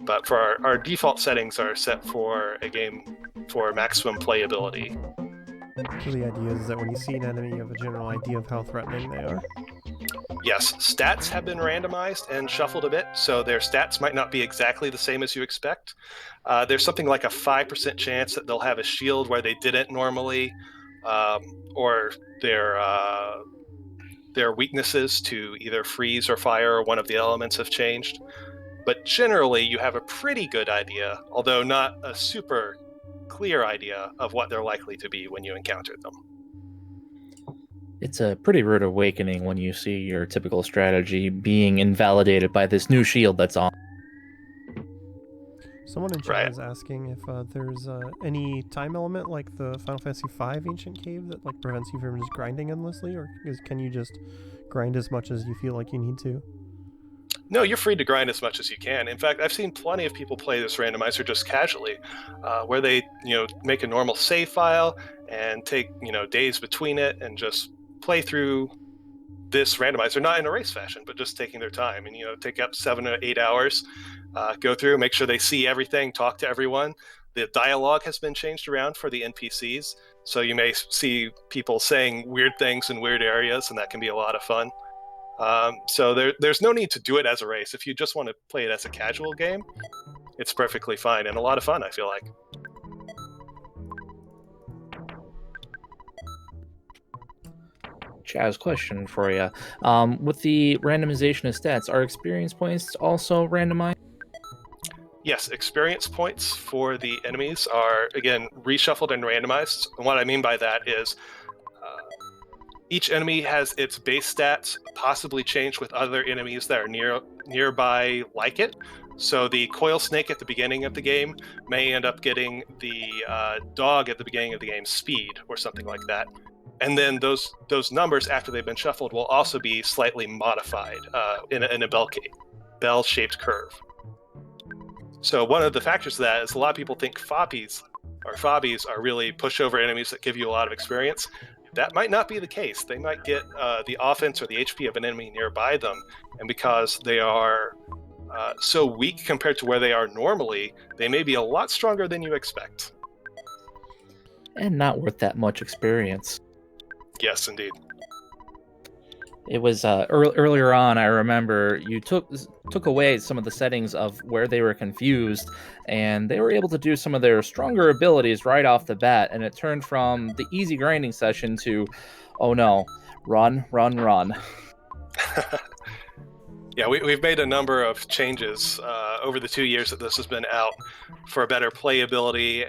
But for our default settings are set for a game for maximum playability. So the idea is that when you see an enemy, you have a general idea of how threatening they are. Yes, stats have been randomized and shuffled a bit, so their stats might not be exactly the same as you expect. There's something like a 5% chance that they'll have a shield where they didn't normally, or their weaknesses to either freeze or fire or one of the elements have changed. But generally, you have a pretty good idea, although not a super clear idea of what they're likely to be when you encounter them. It's a pretty rude awakening when you see your typical strategy being invalidated by this new shield that's on. Someone in chat Right. is asking if there's any time element like the Final Fantasy V Ancient Cave that like prevents you from just grinding endlessly, or can you just grind as much as you feel like you need to? No, you're free to grind as much as you can. In fact, I've seen plenty of people play this randomizer just casually, where they, make a normal save file and take, days between it and just play through this randomizer, not in a race fashion, but just taking their time and, take up 7 or 8 hours, go through, make sure they see everything, talk to everyone. The dialogue has been changed around for the NPCs, so you may see people saying weird things in weird areas, and that can be a lot of fun. So there's no need to do it as a race. If you just want to play it as a casual game, it's perfectly fine and a lot of fun, I feel like. Chaz, question for you. With the randomization of stats, are experience points also randomized? Yes, experience points for the enemies are, again, reshuffled and randomized. And what I mean by that is each enemy has its base stats possibly changed with other enemies that are nearby like it. So the coil snake at the beginning of the game may end up getting the dog at the beginning of the game speed or something like that. And then those numbers, after they've been shuffled, will also be slightly modified in a bell-shaped curve. So one of the factors of that is a lot of people think fobbies are really pushover enemies that give you a lot of experience. That might not be the case. They might get the offense or the HP of an enemy nearby them, and because they are so weak compared to where they are normally, they may be a lot stronger than you expect. And not worth that much experience. Yes, indeed. It was earlier on, I remember you took away some of the settings of where they were confused, and they were able to do some of their stronger abilities right off the bat, and it turned from the easy grinding session to, oh no, run, run, run. Yeah, we've made a number of changes over the 2 years that this has been out for better playability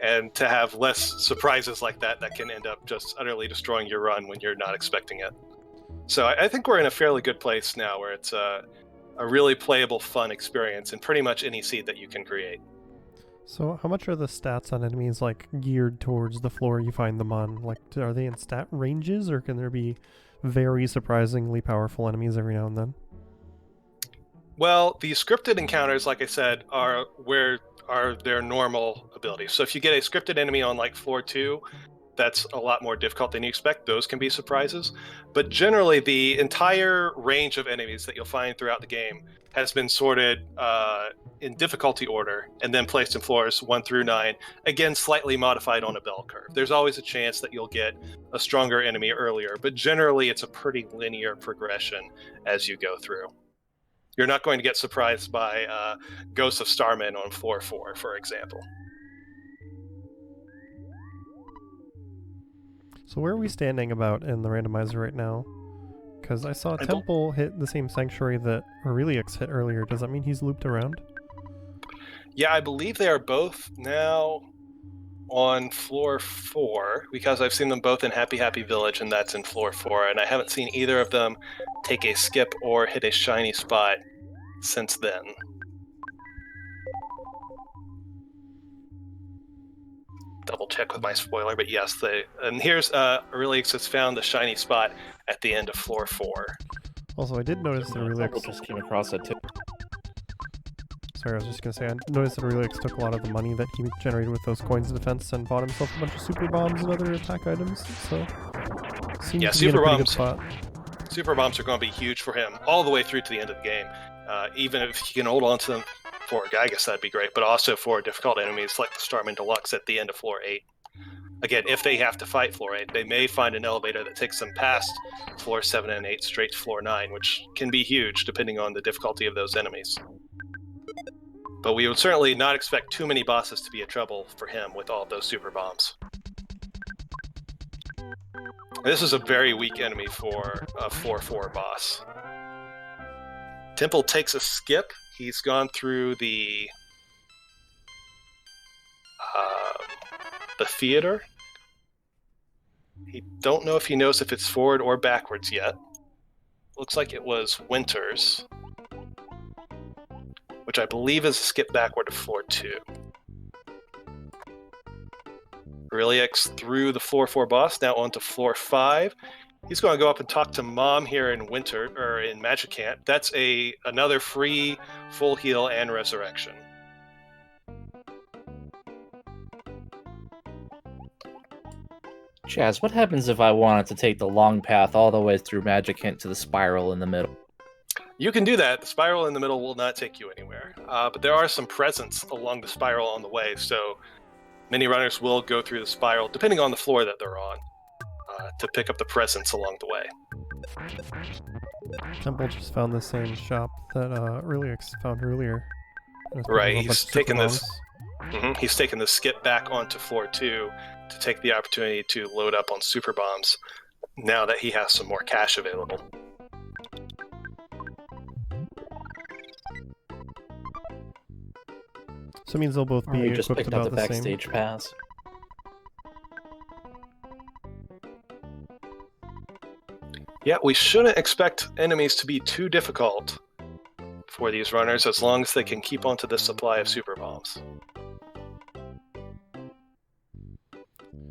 and to have less surprises like that can end up just utterly destroying your run when you're not expecting it. So I think we're in a fairly good place now where it's a really playable, fun experience in pretty much any seed that you can create. So how much are the stats on enemies like geared towards the floor you find them on? Like, are they in stat ranges, or can there be very surprisingly powerful enemies every now and then? Well, the scripted encounters, like I said, are their normal abilities. So if you get a scripted enemy on like floor 2, that's a lot more difficult than you expect. Those can be surprises. But generally, the entire range of enemies that you'll find throughout the game has been sorted in difficulty order and then placed in floors 1 through 9, again, slightly modified on a bell curve. There's always a chance that you'll get a stronger enemy earlier, but generally it's a pretty linear progression as you go through. You're not going to get surprised by Ghosts of Starmen on floor 4, for example. So where are we standing about in the randomizer right now? Because I saw Temple hit the same sanctuary that Aurelius hit earlier. Does that mean he's looped around? Yeah, I believe they are both now on floor 4 because I've seen them both in Happy Happy Village, and that's in floor 4, and I haven't seen either of them take a skip or hit a shiny spot since then. Double check with my spoiler, but yes, and here's Aurelix has found the shiny spot at the end of floor 4. Also, I did notice that Aurelix just came across it too. Sorry, I was just gonna say, I noticed that Aurelix took a lot of the money that he generated with those coins of defense and bought himself a bunch of super bombs and other attack items. So, seems Yeah, to be in a super pretty good bombs. spot. Super bombs are going to be huge for him all the way through to the end of the game. Even if he can hold on to them for Gygas, that'd be great, but also for difficult enemies like the Starman Deluxe at the end of floor 8. Again, if they have to fight floor 8, they may find an elevator that takes them past floor 7 and 8 straight to floor 9, which can be huge depending on the difficulty of those enemies. But we would certainly not expect too many bosses to be a trouble for him with all of those super bombs. This is a very weak enemy for a 4-4 boss. Temple takes a skip. He's gone through the theater. He don't know if he knows if it's forward or backwards yet. Looks like it was Winter's, which I believe is a skip backward to floor 2. Aurelix through the floor 4 boss, now onto floor 5. He's going to go up and talk to Mom here in Magicant. That's another free full heal and resurrection. Chaz, what happens if I wanted to take the long path all the way through Magicant to the spiral in the middle? You can do that. The spiral in the middle will not take you anywhere. But there are some presents along the spiral on the way, so many runners will go through the spiral, depending on the floor that they're on, to pick up the presents along the way. Temple just found the same shop that Aurelix found earlier. Right, he's taken this skip back onto floor 2 to take the opportunity to load up on super bombs now that he has some more cash available. So it means they'll both be We just equipped picked up about the the same. backstage pass. Yeah, we shouldn't expect enemies to be too difficult for these runners as long as they can keep onto this supply of super bombs.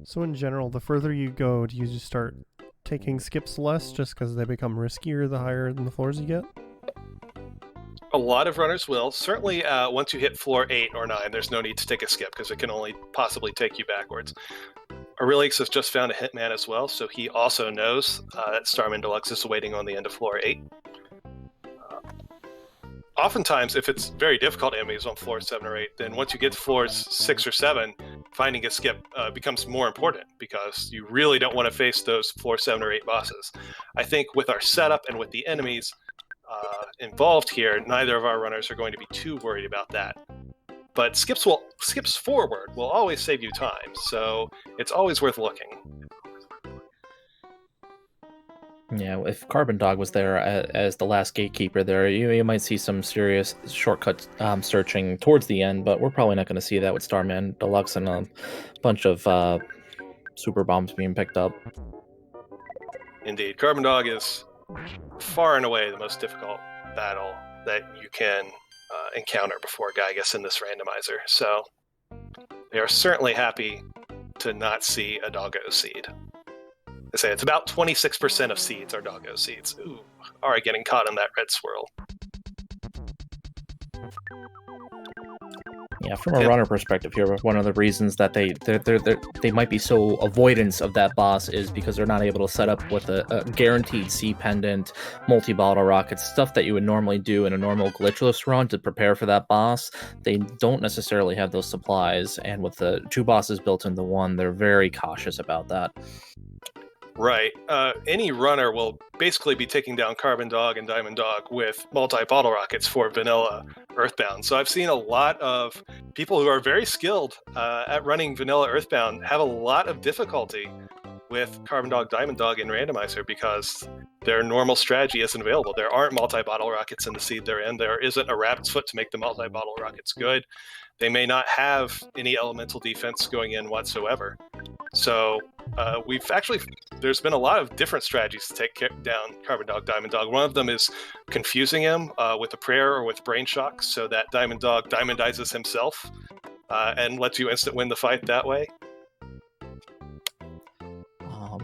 So in general, the further you go, do you just start taking skips less just because they become riskier the higher in the floors you get? A lot of runners will. Certainly, once you hit floor 8 or 9, there's no need to take a skip because it can only possibly take you backwards. Aurelix has just found a hitman as well, so he also knows that Starman Deluxe is waiting on the end of floor 8. Oftentimes, if it's very difficult enemies on floor 7 or 8, then once you get to floors 6 or 7, finding a skip becomes more important because you really don't want to face those floor 7 or 8 bosses. I think with our setup and with the enemies involved here, neither of our runners are going to be too worried about that. But skips forward will always save you time, so it's always worth looking. Yeah, if Carbon Dog was there as the last gatekeeper there, you might see some serious shortcut searching towards the end, but we're probably not going to see that with Starman Deluxe and a bunch of super bombs being picked up. Indeed, Carbon Dog is far and away the most difficult battle that you can encounter before Gygas in this randomizer, so they are certainly happy to not see a doggo seed. They say it's about 26% of seeds are doggo seeds. Ooh, alright, getting caught in that red swirl. Yeah, from a runner perspective here, one of the reasons that they might be so avoidance of that boss is because they're not able to set up with a guaranteed C pendant, multi-bottle rockets, stuff that you would normally do in a normal glitchless run to prepare for that boss. They don't necessarily have those supplies, and with the 2 bosses built into 1, they're very cautious about that. Right. Any runner will basically be taking down Carbon Dog and Diamond Dog with multi-bottle rockets for vanilla Earthbound. So I've seen a lot of people who are very skilled at running vanilla Earthbound have a lot of difficulty with Carbon Dog, Diamond Dog, and Randomizer because their normal strategy isn't available. There aren't multi-bottle rockets in the seed they're in. There isn't a rabbit's foot to make the multi-bottle rockets good. They may not have any elemental defense going in whatsoever. So there's been a lot of different strategies to take down Carbon Dog, Diamond Dog. One of them is confusing him with a prayer or with brain shock so that Diamond Dog diamondizes himself and lets you instant win the fight that way.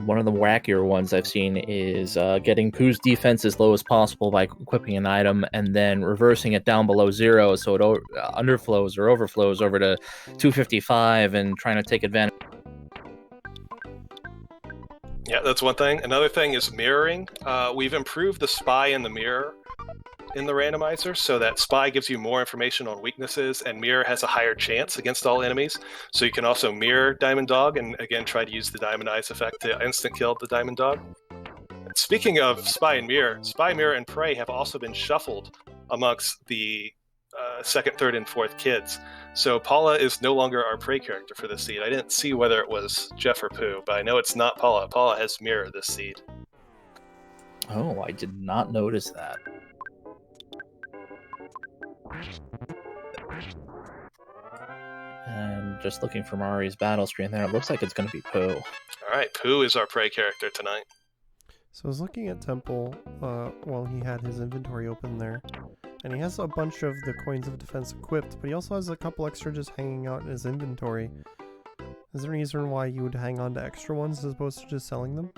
One of the wackier ones I've seen is getting Pooh's defense as low as possible by equipping an item and then reversing it down below 0 so it underflows or overflows over to 255 and trying to take advantage. Yeah, that's one thing. Another thing is mirroring. We've improved the spy in the mirror in the randomizer so that spy gives you more information on weaknesses and mirror has a higher chance against all enemies. So you can also mirror Diamond Dog and again try to use the Diamond Eyes effect to instant kill the Diamond Dog. Speaking of spy, mirror, and prey have also been shuffled amongst the second, third, and fourth kids. So Paula is no longer our prey character for this seed. I didn't see whether it was Jeff or Pooh, but I know it's not Paula. Paula has mirror this seed. Oh, I did not notice that. And just looking for Mari's battle screen there, it looks like it's going to be Pooh. All right, Pooh is our prey character tonight. So I was looking at Temple while he had his inventory open there, and he has a bunch of the coins of defense equipped, but he also has a couple extra just hanging out in his inventory. Is there any reason why you would hang on to extra ones as opposed to just selling them?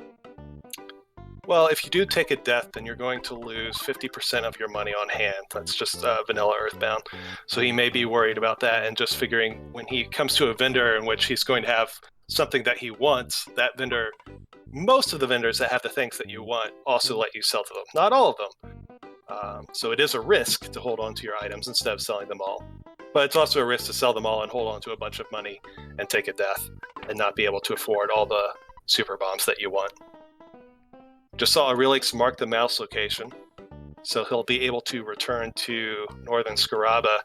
Well, if you do take a death, then you're going to lose 50% of your money on hand. That's just vanilla Earthbound. So he may be worried about that and just figuring when he comes to a vendor in which he's going to have something that he wants, that vendor, most of the vendors that have the things that you want also let you sell to them. Not all of them. So it is a risk to hold on to your items instead of selling them all. But it's also a risk to sell them all and hold on to a bunch of money and take a death and not be able to afford all the super bombs that you want. Just saw Aurelix mark the mouse location, so he'll be able to return to Northern Scaraba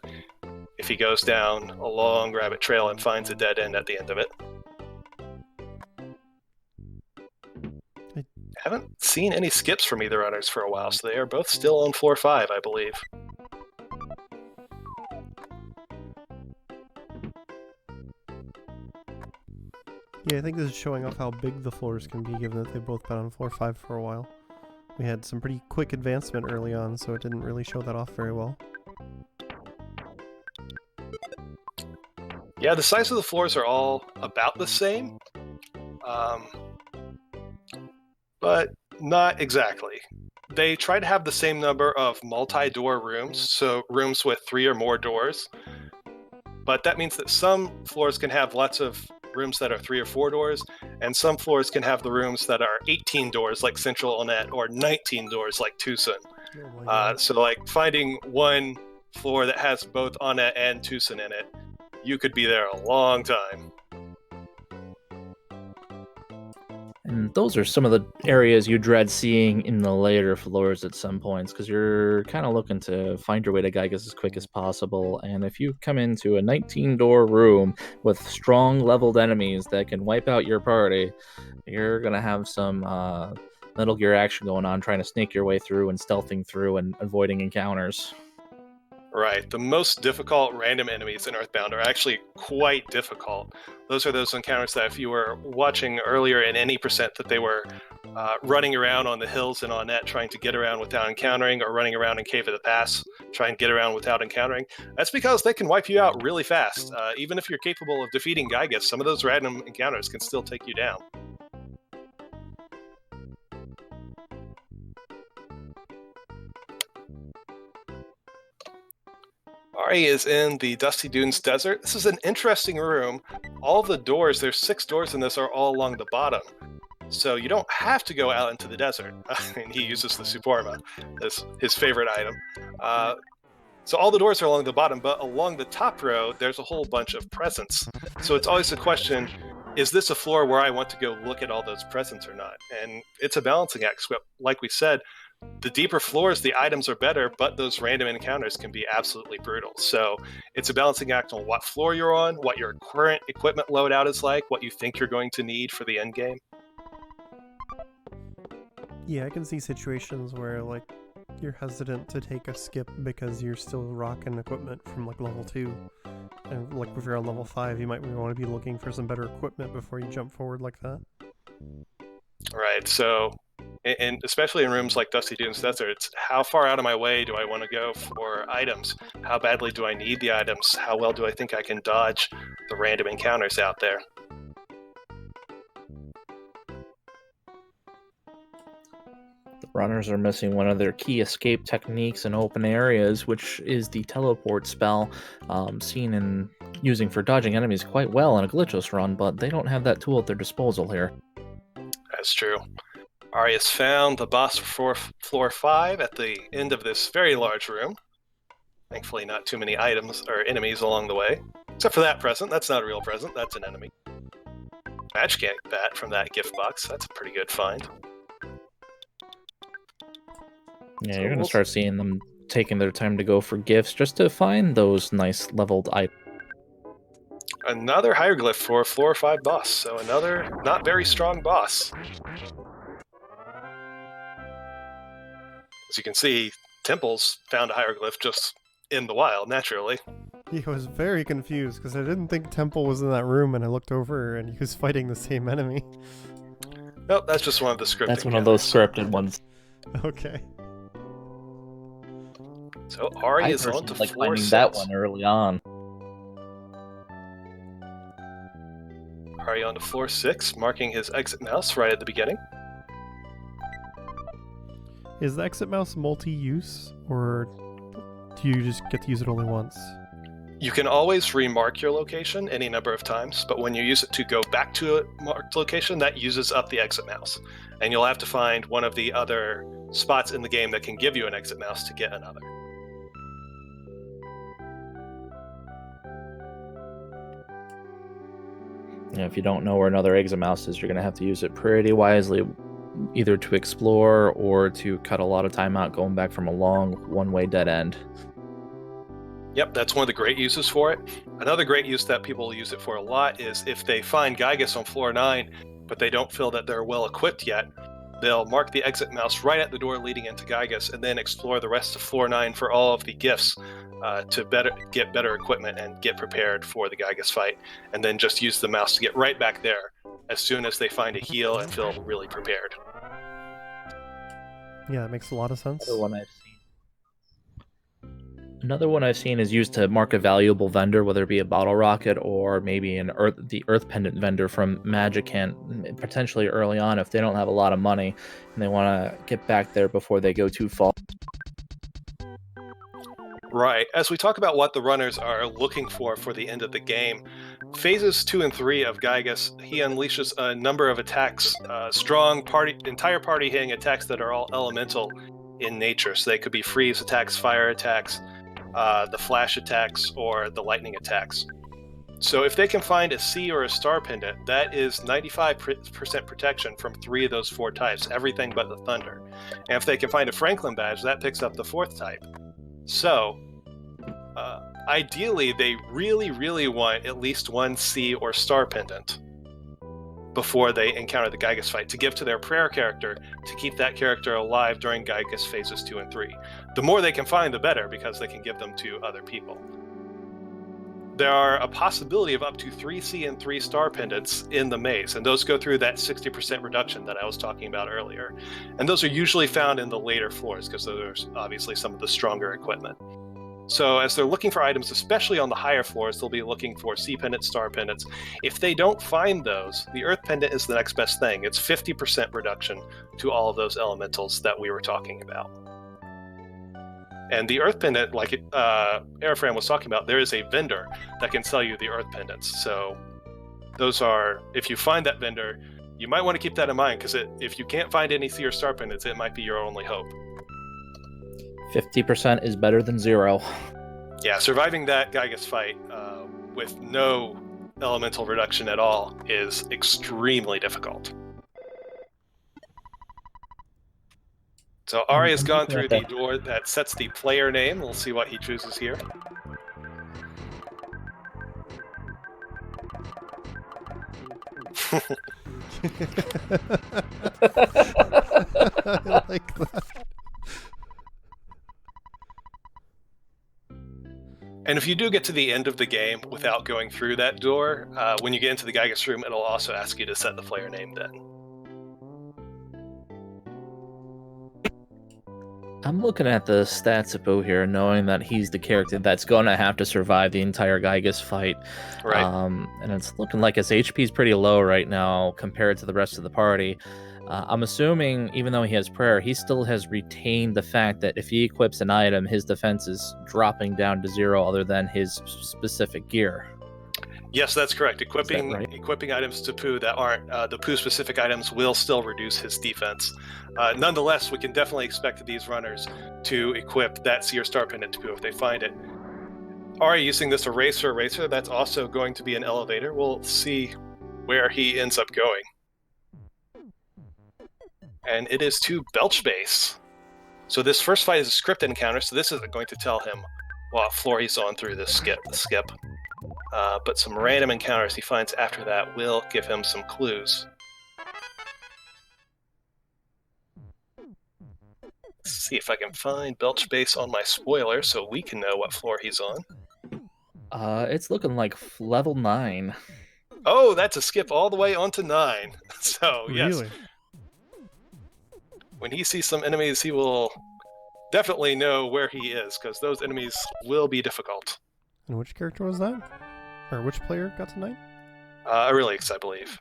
if he goes down a long rabbit trail and finds a dead end at the end of it. I haven't seen any skips from either runners for a while, so they are both still on floor 5, I believe. Yeah, I think this is showing off how big the floors can be, given that they've both been on floor 5 for a while. We had some pretty quick advancement early on, so it didn't really show that off very well. Yeah, the size of the floors are all about the same, but not exactly. They try to have the same number of multi-door rooms, so rooms with 3 or more doors, but that means that some floors can have lots of rooms that are 3 or 4 doors, and some floors can have the rooms that are 18 doors like Central Onet or 19 doors like Tucson. So like finding one floor that has both Onet and Tucson in it, you could be there a long time. And those are some of the areas you dread seeing in the later floors at some points, because you're kind of looking to find your way to Gygas as quick as possible. And if you come into a 19-door room with strong leveled enemies that can wipe out your party, you're going to have some Metal Gear action going on, trying to sneak your way through and stealthing through and avoiding encounters. Right. The most difficult random enemies in Earthbound are actually quite difficult. Those are those encounters that if you were watching earlier in any percent that they were running around on the hills and on net trying to get around without encountering, or running around in Cave of the Pass trying to get around without encountering, that's because they can wipe you out really fast. Even if you're capable of defeating Gygas, some of those random encounters can still take you down. Ari is in the Dusty Dunes Desert. This is an interesting room. All the doors, there's 6 doors in this, are all along the bottom. So you don't have to go out into the desert. I mean, he uses the Suporma as his favorite item. So all the doors are along the bottom, but along the top row, there's a whole bunch of presents. So it's always a question, is this a floor where I want to go look at all those presents or not? And it's a balancing act. Like we said, the deeper floors, the items are better, but those random encounters can be absolutely brutal. So it's a balancing act on what floor you're on, what your current equipment loadout is like, what you think you're going to need for the end game. Yeah, I can see situations where like you're hesitant to take a skip because you're still rocking equipment from like level 2. And like if you're on level 5, you might want to be looking for some better equipment before you jump forward like that. Right, so, and especially in rooms like Dusty Dunes Desert, it's how far out of my way do I want to go for items? How badly do I need the items? How well do I think I can dodge the random encounters out there? The runners are missing one of their key escape techniques in open areas, which is the teleport spell, seen in using for dodging enemies quite well in a glitchless run, but they don't have that tool at their disposal here. That's true. Aria's found the boss for floor 5 at the end of this very large room. Thankfully, not too many items or enemies along the way. Except for that present. That's not a real present. That's an enemy. Magic Ant Bat from that gift box. That's a pretty good find. Yeah, So you're going to we'll start seeing them taking their time to go for gifts just to find those nice leveled items. Another hieroglyph for floor 5 boss. So another not very strong boss. As you can see, Temples found a hieroglyph just in the wild, naturally. He was very confused because I didn't think Temple was in that room, and I looked over and he was fighting the same enemy. Nope, that's just one of the scripted That's one of those scripted ones. Okay. So Ari I is on to personally like floor finding 6. that one early on. Ari on to floor 6, marking his exit mouse right at the beginning. Is the exit mouse multi-use, or do you just get to use it only once? You can always remark your location any number of times, but when you use it to go back to a marked location, that uses up the exit mouse. And you'll have to find one of the other spots in the game that can give you an exit mouse to get another. Yeah, if you don't know where another exit mouse is, you're going to have to use it pretty wisely, either to explore or to cut a lot of time out going back from a long one-way dead end. Yep, that's one of the great uses for it. Another great use that people use it for a lot is if they find Gygas on floor 9, but they don't feel that they're well equipped yet, they'll mark the exit mouse right at the door leading into Gygas and then explore the rest of floor 9 for all of the gifts to get better equipment and get prepared for the Gygas fight, and then just use the mouse to get right back there as soon as they find a heal and feel really prepared. Yeah, it makes a lot of sense. Another one I've seen is used to mark a valuable vendor, whether it be a bottle rocket or maybe the Earth Pendant vendor from Magicant, potentially early on if they don't have a lot of money and they want to get back there before they go too far. Right. As we talk about what the runners are looking for the end of the game, phases 2 and 3 of Gygas, he unleashes a number of attacks, strong entire party hitting attacks that are all elemental in nature. So they could be freeze attacks, fire attacks, the flash attacks, or the lightning attacks. So if they can find a sea or a star pendant, that is 95% protection from 3 of those 4 types, everything but the thunder. And if they can find a Franklin badge, that picks up the 4th type. So, ideally, they really, really want at least one sea or star pendant before they encounter the Gygas fight to give to their prayer character to keep that character alive during Gygas phases 2 and 3. The more they can find, the better, because they can give them to other people. There are a possibility of up to 3 sea and 3 star pendants in the maze, and those go through that 60% reduction that I was talking about earlier. And those are usually found in the later floors, because those are obviously some of the stronger equipment. So as they're looking for items, especially on the higher floors, they'll be looking for sea pendants, star pendants. If they don't find those, the Earth Pendant is the next best thing. It's 50% reduction to all of those elementals that we were talking about. And the Earth Pendant, like Airfram was talking about, there is a vendor that can sell you the Earth Pendants. So those are, if you find that vendor, you might want to keep that in mind, because if you can't find any sea or star pendants, it might be your only hope. 50% is better than 0. Yeah, surviving that Gygas fight with no elemental reduction at all is extremely difficult. So Ari has gone through the door that sets the player name. We'll see what he chooses here. I like that. And if you do get to the end of the game without going through that door, when you get into the Gygas room, it'll also ask you to set the player name then. I'm looking at the stats of Boo here, knowing that he's the character that's going to have to survive the entire Gygas fight. Right. And it's looking like his HP is pretty low right now compared to the rest of the party. I'm assuming, even though he has prayer, he still has retained the fact that if he equips an item, his defense is dropping down to 0 other than his specific gear. Yes, that's correct. Equipping right? Equipping items to Pooh that aren't the Pooh-specific items will still reduce his defense. Nonetheless, we can definitely expect these runners to equip that Seer Star Pendant to Pooh if they find it. Ari using this Eraser, that's also going to be an elevator. We'll see where he ends up going. And it is to Belch Base. So this first fight is a scripted encounter, so this isn't going to tell him what floor he's on through this skip. But some random encounters he finds after that will give him some clues. Let's see if I can find Belch Base on my spoiler so we can know what floor he's on. It's looking like level 9. Oh, that's a skip all the way onto 9. So, yes. Really? When he sees some enemies, he will definitely know where he is, because those enemies will be difficult. And which character was that? Or which player got to 9? Aurelix, I believe.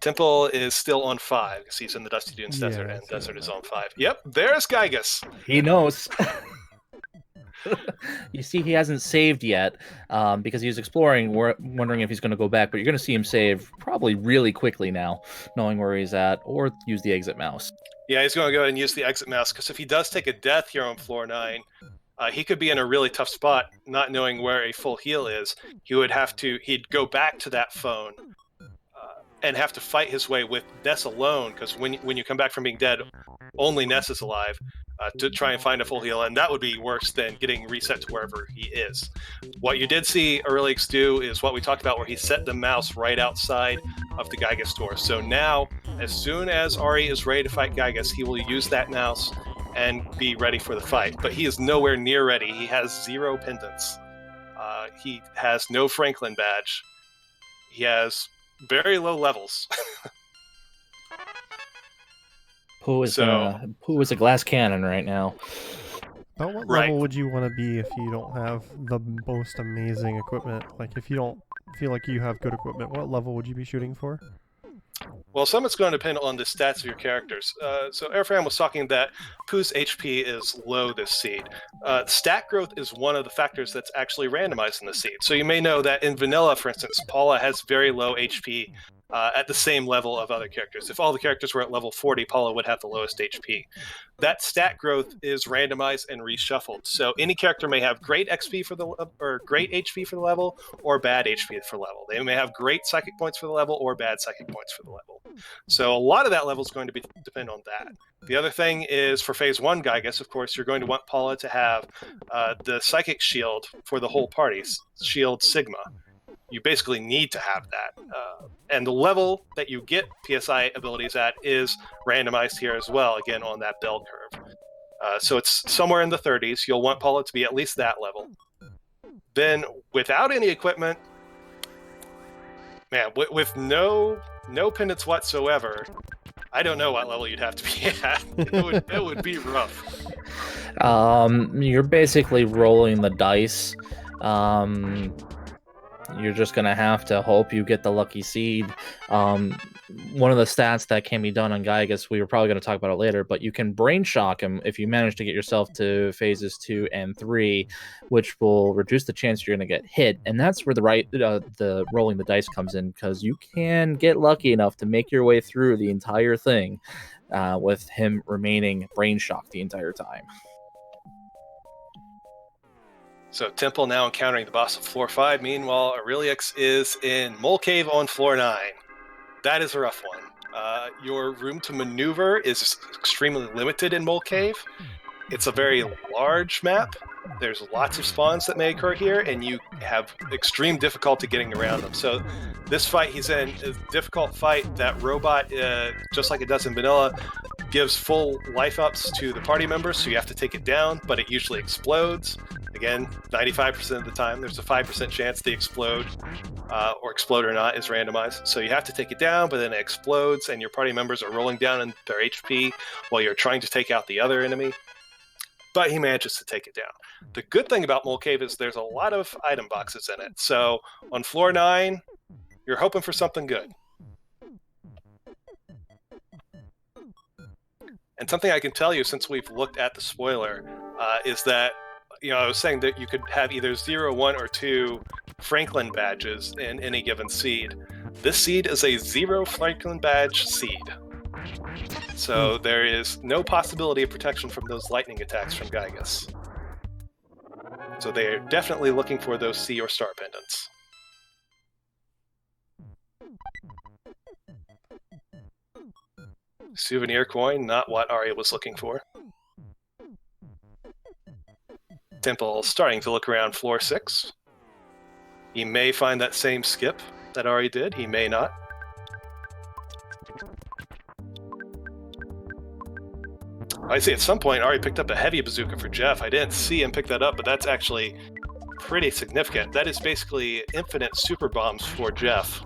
Temple is still on 5, because he's in the Dusty Dunes Desert, and Desert is on 5. Yep, there's Gygas! He knows. You see, he hasn't saved yet because he's exploring, wondering if he's going to go back, but you're going to see him save probably really quickly now, knowing where he's at, or use the exit mouse. Yeah, he's going to go ahead and use the exit mouse, because if he does take a death here on floor 9, he could be in a really tough spot, not knowing where a full heal is. He'd go back to that phone and have to fight his way with Ness alone, because when you come back from being dead, only Ness is alive, to try and find a full heal, and that would be worse than getting reset to wherever he is. What you did see Earlix do is what we talked about, where he set the mouse right outside of the Gygas door. So now, as soon as Ari is ready to fight Gygas, he will use that mouse and be ready for the fight. But he is nowhere near ready. He has 0 pendants. He has no Franklin badge. He has very low levels. Pooh is a glass cannon right now. About what level would you want to be if you don't have the most amazing equipment? Like, if you don't feel like you have good equipment, what level would you be shooting for? Well, some it's going to depend on the stats of your characters. So Airfram was talking that Pooh's HP is low this seed. Stat growth is one of the factors that's actually randomized in the seed. So you may know that in vanilla, for instance, Paula has very low HP at the same level of other characters. If all the characters were at level 40, Paula would have the lowest HP. That stat growth is randomized and reshuffled. So any character may have great XP for the or great HP for the level, or bad HP for the level. They may have great psychic points for the level, or bad psychic points for the level. So a lot of that level is going to depend on that. The other thing is, for Phase 1 Gygas, of course, you're going to want Paula to have the psychic shield for the whole party, Shield Sigma. You basically need to have that. And the level that you get PSI abilities at is randomized here as well, again on that bell curve. So it's somewhere in the 30s. You'll want Paula to be at least that level. Then, without any equipment, man, with no pendants whatsoever, I don't know what level you'd have to be at. It would be rough. You're basically rolling the dice. You're just going to have to hope you get the lucky seed. One of the stats that can be done on Gygas, we were probably going to talk about it later, but you can brain shock him if you manage to get yourself to phases 2 and 3, which will reduce the chance you're going to get hit. And that's where the rolling the dice comes in, because you can get lucky enough to make your way through the entire thing with him remaining brain shocked the entire time. So Temple now encountering the boss of floor 5. Meanwhile, Aurelix is in Mole Cave on floor 9. That is a rough one. Your room to maneuver is extremely limited in Mole Cave. It's a very large map. There's lots of spawns that may occur here, and you have extreme difficulty getting around them. So this fight he's in is a difficult fight. That robot, just like it does in vanilla, gives full life ups to the party members, so you have to take it down, but it usually explodes. Again, 95% of the time, there's a 5% chance they explode, or explode or not is randomized. So you have to take it down, but then it explodes, and your party members are rolling down in their HP while you're trying to take out the other enemy. But he manages to take it down. The good thing about Mole Cave is there's a lot of item boxes in it. So on floor 9, you're hoping for something good. And something I can tell you, since we've looked at the spoiler, is that, I was saying that you could have either 0, 1, or 2 Franklin badges in any given seed. This seed is a 0 Franklin badge seed. So there is no possibility of protection from those lightning attacks from Gygus. So they are definitely looking for those C or star pendants. Souvenir coin, not what Ari was looking for. Temple starting to look around floor 6. He may find that same skip that Ari did, he may not. I see at some point Ari picked up a heavy bazooka for Jeff. I didn't see him pick that up, but that's actually pretty significant. That is basically infinite super bombs for Jeff.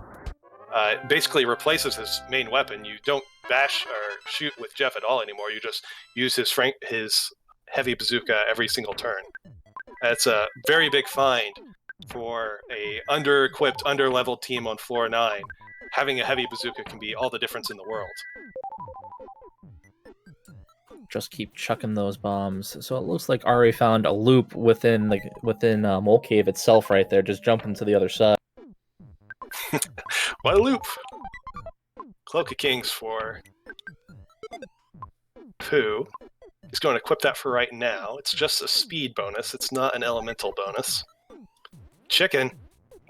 It basically replaces his main weapon. You don't bash or shoot with Jeff at all anymore. You just use his heavy bazooka every single turn. That's a very big find for a under-equipped, under-leveled team on floor 9. Having a heavy bazooka can be all the difference in the world. Just keep chucking those bombs. So it looks like Ari found a loop within Mole Cave itself right there, just jumping to the other side. What a loop! Cloak of Kings for Pooh. He's going to equip that for right now. It's just a speed bonus. It's not an elemental bonus. Chicken.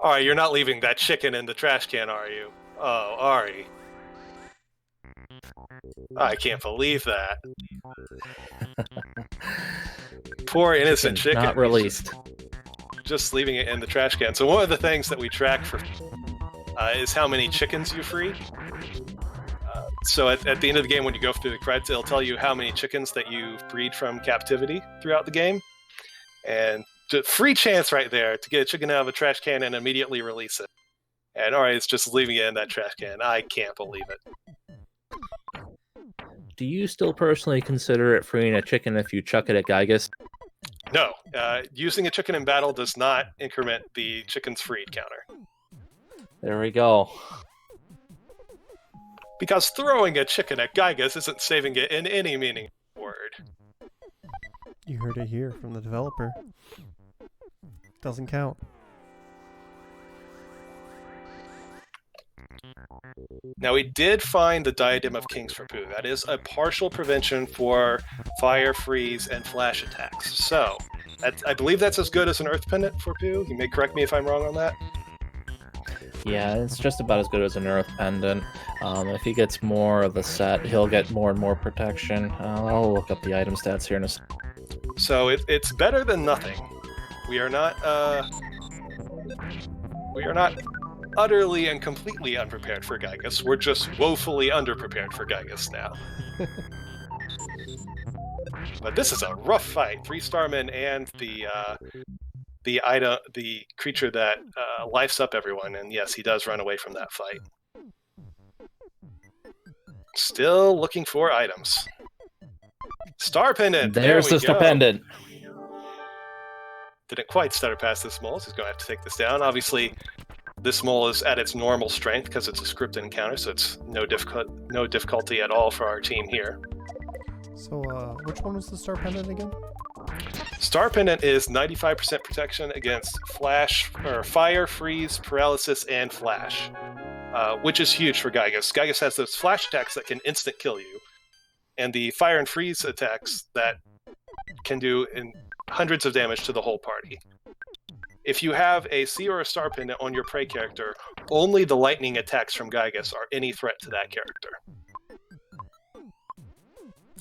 Ari, you're not leaving that chicken in the trash can, are you? Oh, Ari. I can't believe that. Poor innocent chicken. Not released. Just leaving it in the trash can. So one of the things that we track for is how many chickens you free. So at the end of the game, when you go through the credits, it'll tell you how many chickens that you freed from captivity throughout the game. And the free chance right there to get a chicken out of a trash can and immediately release it. And Ari is just leaving it in that trash can. I can't believe it. Do you still personally consider it freeing a chicken if you chuck it at Gygus? No. Using a chicken in battle does not increment the chicken's freed counter. There we go. Because throwing a chicken at Gygus isn't saving it in any meaning word. You heard it here from the developer. Doesn't count. Now, we did find the Diadem of Kings for Pooh. That is a partial prevention for fire, freeze, and flash attacks. So, I believe that's as good as an Earth Pendant for Pooh. You may correct me if I'm wrong on that. Yeah, it's just about as good as an Earth Pendant. If he gets more of the set, he'll get more and more protection. I'll look up the item stats here in a second. So it's better than nothing. We are not utterly and completely unprepared for Gygus. We're just woefully underprepared for Gygus now. But this is a rough fight. 3 Starmen and the creature that lifes up everyone, and yes, he does run away from that fight. Still looking for items. Star Pendant! There's the Star Pendant. Didn't quite stutter past this mole, so he's going to have to take this down. Obviously, this mole is at its normal strength because it's a scripted encounter, so it's no difficulty at all for our team here. So, which one was the Star Pendant again? Star Pendant is 95% protection against fire, freeze, paralysis, and flash, which is huge for Gygus. Gygus has those flash attacks that can instant kill you, and the fire and freeze attacks that can do hundreds of damage to the whole party. If you have a C or a Star Pendant on your prey character, only the lightning attacks from Gygus are any threat to that character.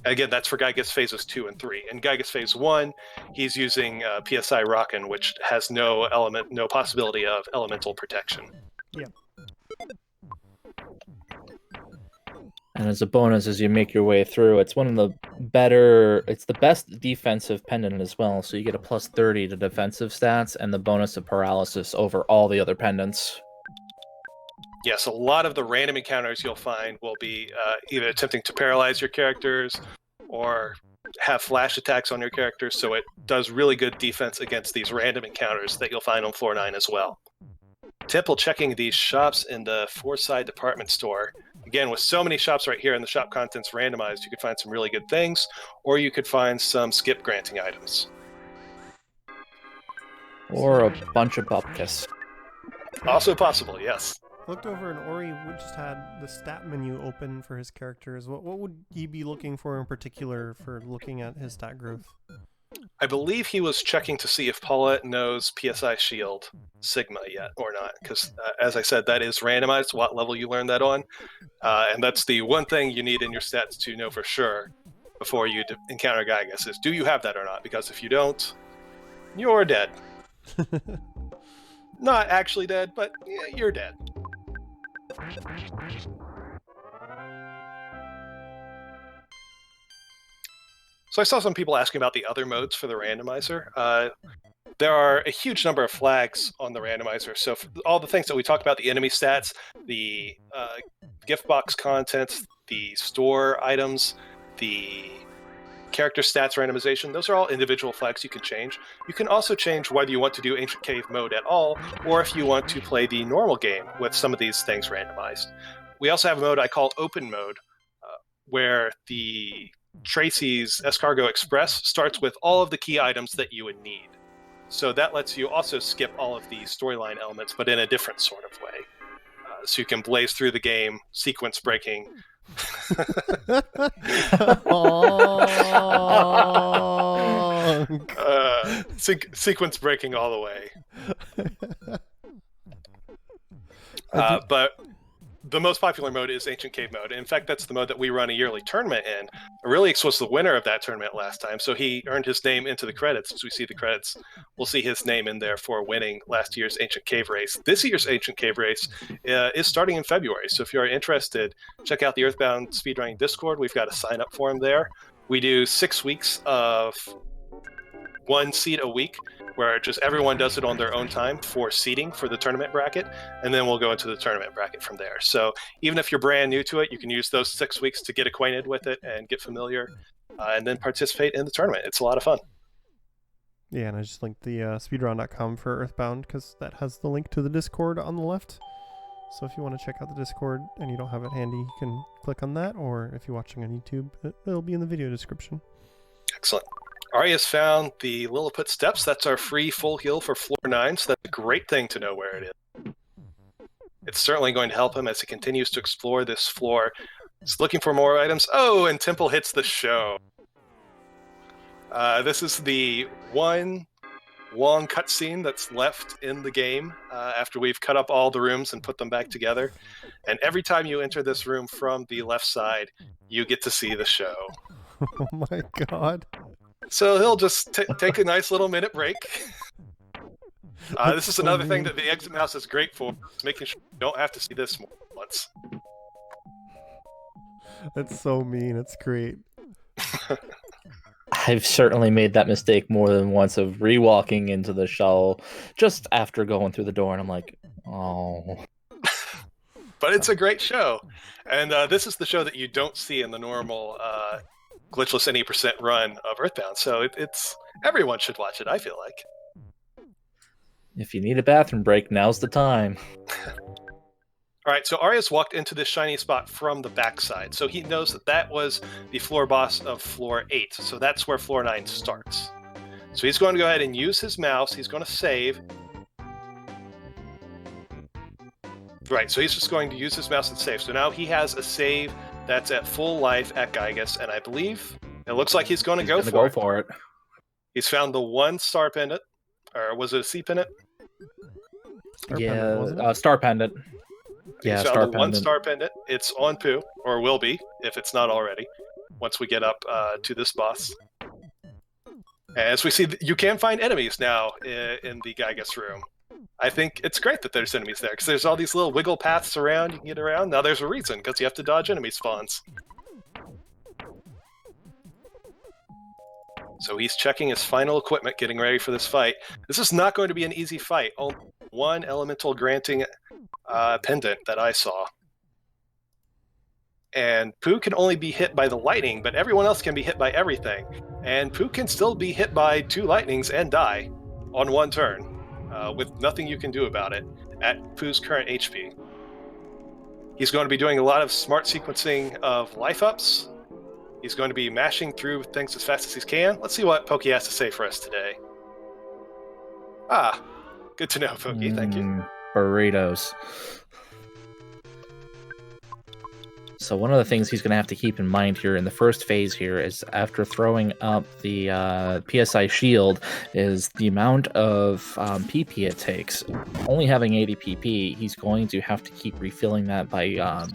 Again, that's for Gygus phases 2 and 3. In Gygus phase 1, he's using PSI Rockin', which has no possibility of elemental protection. Yeah. And as a bonus, as you make your way through, it's the best defensive pendant as well. So you get a plus 30 to defensive stats and the bonus of paralysis over all the other pendants. Yes, a lot of the random encounters you'll find will be either attempting to paralyze your characters or have flash attacks on your characters, so it does really good defense against these random encounters that you'll find on floor 9 as well. Temple checking these shops in the Foreside department store. Again, with so many shops right here and the shop contents randomized, you could find some really good things, or you could find some skip granting items. Or a bunch of bupkis. Also possible, yes. Looked over and Ori just had the stat menu open for his characters. What would he be looking for in particular for looking at his stat growth? I believe he was checking to see if Paulette knows PSI Shield Sigma yet or not, because as I said, that is randomized what level you learn that on, and that's the one thing you need in your stats to know for sure before you encounter Gygas is, do you have that or not? Because if you don't, you're dead. Not actually dead, but yeah, you're dead. So I saw some people asking about the other modes for the randomizer. There are a huge number of flags on the randomizer. So for all the things that we talked about, the enemy stats, the gift box contents, the store items, the character stats randomization, those are all individual flags you can change. You can also change whether you want to do Ancient Cave mode at all, or if you want to play the normal game with some of these things randomized. We also have a mode I call Open Mode, where the Tracy's Escargot Express starts with all of the key items that you would need. So that lets you also skip all of the storyline elements, but in a different sort of way. So you can blaze through the game, sequence breaking. Sequence breaking all the way. But the most popular mode is Ancient Cave mode. In fact, that's the mode that we run a yearly tournament in. Aurelius was the winner of that tournament last time, so he earned his name into the credits. As we see the credits, we'll see his name in there for winning last year's Ancient Cave race. This year's Ancient Cave race is starting in February, so if you're interested, check out the Earthbound Speedrunning Discord. We've got a sign-up form there. We do 6 weeks of one seed a week, where just everyone does it on their own time for seeding for the tournament bracket, and then we'll go into the tournament bracket from there. So even if you're brand new to it, you can use those 6 weeks to get acquainted with it and get familiar, and then participate in the tournament. It's a lot of fun. Yeah, and I just linked the speedrun.com for Earthbound because that has the link to the Discord on the left. So if you want to check out the Discord and you don't have it handy, you can click on that, or if you're watching on YouTube, it'll be in the video description. Excellent. Ari has found the Lilliput Steps. That's our free full heal for floor 9, so that's a great thing to know where it is. It's certainly going to help him as he continues to explore this floor. He's looking for more items. Oh, and Temple hits the show. This is the one long cutscene that's left in the game after we've cut up all the rooms and put them back together. And every time you enter this room from the left side, you get to see the show. Oh my god. So he'll just take a nice little minute break. This is another thing that the exit mouse is great for, is making sure you don't have to see this more than once. That's so mean. It's great. I've certainly made that mistake more than once of rewalking into the shell just after going through the door, and I'm like, oh. But it's a great show. And this is the show that you don't see in the normal glitchless any % run of Earthbound. So it's everyone should watch it, I feel like. If you need a bathroom break, now's the time. All right, so Arias walked into this shiny spot from the backside. So he knows that that was the floor boss of floor 8. So that's where floor 9 starts. So he's going to go ahead and use his mouse. He's going to save. Right, so he's just going to use his mouse and save. So now he has a save that's at full life at Gygas, and I believe it looks like he's going to go for it. He's found the 1 star pendant, or was it a C pendant? Star pendant. Yeah, he's found the 1 star pendant. It's on Pooh, or will be, if it's not already, once we get up to this boss. As we see, you can find enemies now in the Gygas room. I think it's great that there's enemies there, because there's all these little wiggle paths around, you can get around. Now there's a reason, because you have to dodge enemy spawns. So he's checking his final equipment, getting ready for this fight. This is not going to be an easy fight. Only one elemental granting pendant that I saw. And Pooh can only be hit by the lightning, but everyone else can be hit by everything. And Pooh can still be hit by 2 lightnings and die on 1 turn, with nothing you can do about it at Pooh's current HP. He's going to be doing a lot of smart sequencing of life-ups. He's going to be mashing through things as fast as he can. Let's see what Pokey has to say for us today. Ah, good to know, Pokey. Thank you. Burritos. So one of the things he's going to have to keep in mind here in the first phase here is after throwing up the PSI shield is the amount of PP it takes. Only having 80 PP, he's going to have to keep refilling that by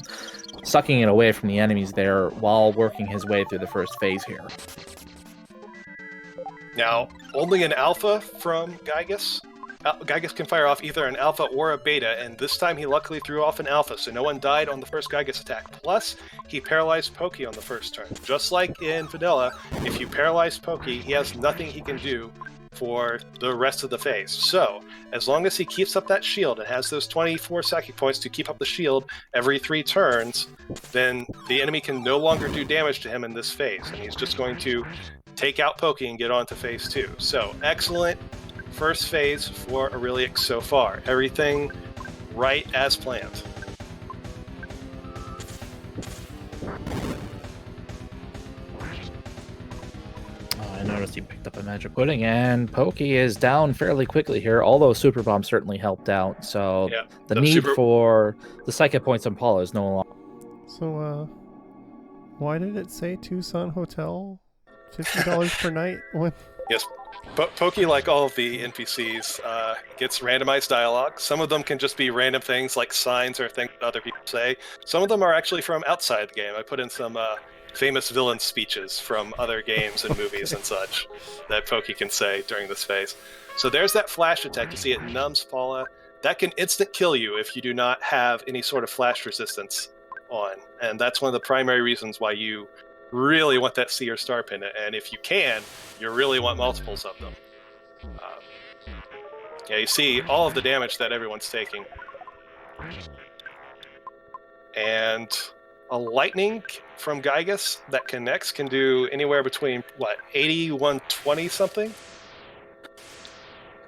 sucking it away from the enemies there while working his way through the first phase here. Now, only an alpha from Gygas. Gygas can fire off either an alpha or a beta, and this time he luckily threw off an alpha, so no one died on the first Gygas attack. Plus, he paralyzed Pokey on the first turn. Just like in Vanilla, if you paralyze Pokey, he has nothing he can do for the rest of the phase. So, as long as he keeps up that shield and has those 24 psychic points to keep up the shield every 3 turns, then the enemy can no longer do damage to him in this phase, and he's just going to take out Pokey and get on to phase 2. So, excellent first phase for Aurelius so far. Everything right as planned. I noticed he picked up a magic pudding, and Pokey is down fairly quickly here, although Super Bomb certainly helped out, so Yeah, the need for the psychic points on Paula is no longer. So, why did it say Tucson Hotel? $50 per night? What? Yes, Pokey, like all of the NPCs, gets randomized dialogue. Some of them can just be random things like signs or things that other people say. Some of them are actually from outside the game. I put in some famous villain speeches from other games and movies and such that Pokey can say during this phase. So there's that flash attack. You see it numbs Paula. That can instant kill you if you do not have any sort of flash resistance on. And that's one of the primary reasons why you really want that Seer Star Pendant, and if you can, you really want multiples of them. Yeah, you see all of the damage that everyone's taking. And a lightning from Gygas that connects can do anywhere between, 80, 120 something?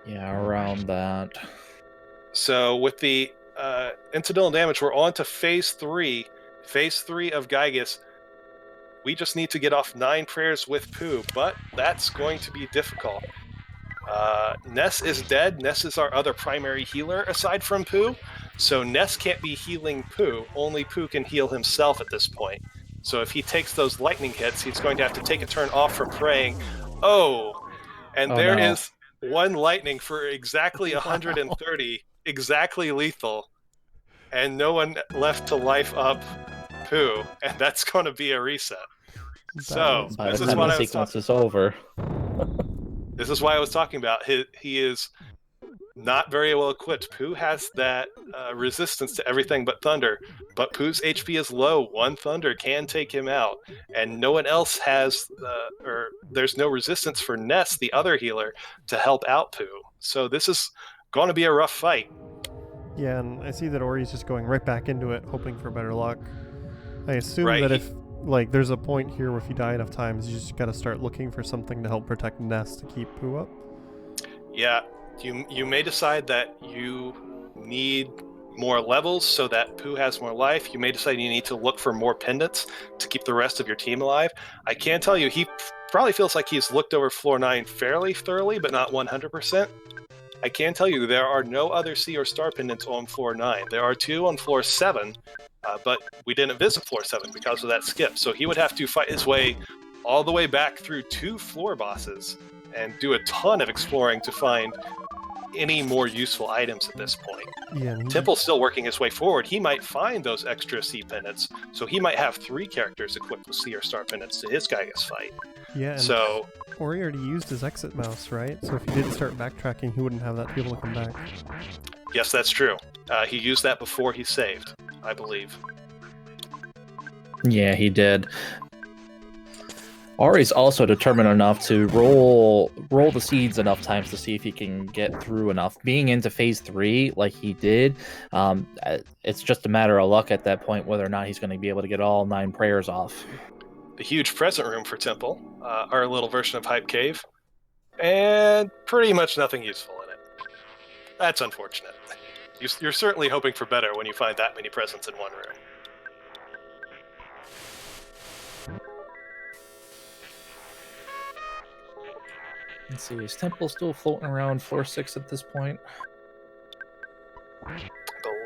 Yeah, around that. So with the incidental damage, we're on to phase 3. Phase 3 of Gygas. We just need to get off 9 prayers with Pooh, but that's going to be difficult. Ness is dead. Ness is our other primary healer aside from Pooh, so Ness can't be healing Pooh. Only Pooh can heal himself at this point. So if he takes those lightning hits, he's going to have to take a turn off from praying. And there is 1 lightning for exactly 130, exactly lethal, and no one left to life up Pooh, and that's going to be a reset. So By this the is time what the I was sequence is over. This is why I was talking about. He is not very well equipped. Pooh has that resistance to everything but thunder, but Pooh's HP is low. 1 thunder can take him out, and no one else has, or there's no resistance for Ness, the other healer, to help out Pooh. So this is going to be a rough fight. Yeah, and I see that Ori's just going right back into it, hoping for better luck. I assume Right, that if, there's a point here where if you die enough times, you just gotta start looking for something to help protect Ness to keep Pooh up. Yeah, you may decide that you need more levels so that Pooh has more life. You may decide you need to look for more pendants to keep the rest of your team alive. I can tell you, he probably feels like he's looked over floor 9 fairly thoroughly, but not 100%. I can tell you there are no other Sea or Star pendants on floor 9. There are 2 on floor 7, but we didn't visit floor 7 because of that skip. So he would have to fight his way all the way back through 2 floor bosses and do a ton of exploring to find any more useful items at this point. Yeah, Temple's still working his way forward. He might find those extra sea pendants, so he might have 3 characters equipped with Sea or Star pendants to his Gygas fight. Yeah. So Ori already used his exit mouse, right? So if he did start backtracking, he wouldn't have that to be able to come back. Yes, that's true. He used that before he saved, I believe. Yeah, he did. Ari's also determined enough to roll the seeds enough times to see if he can get through enough. Being into phase 3 like he did, it's just a matter of luck at that point whether or not he's going to be able to get all 9 prayers off. The huge present room for Temple, our little version of Hype Cave, and pretty much nothing useful in it. That's unfortunate. You're certainly hoping for better when you find that many presents in one room. Let's see, is Temple still floating around floor 6 at this point? I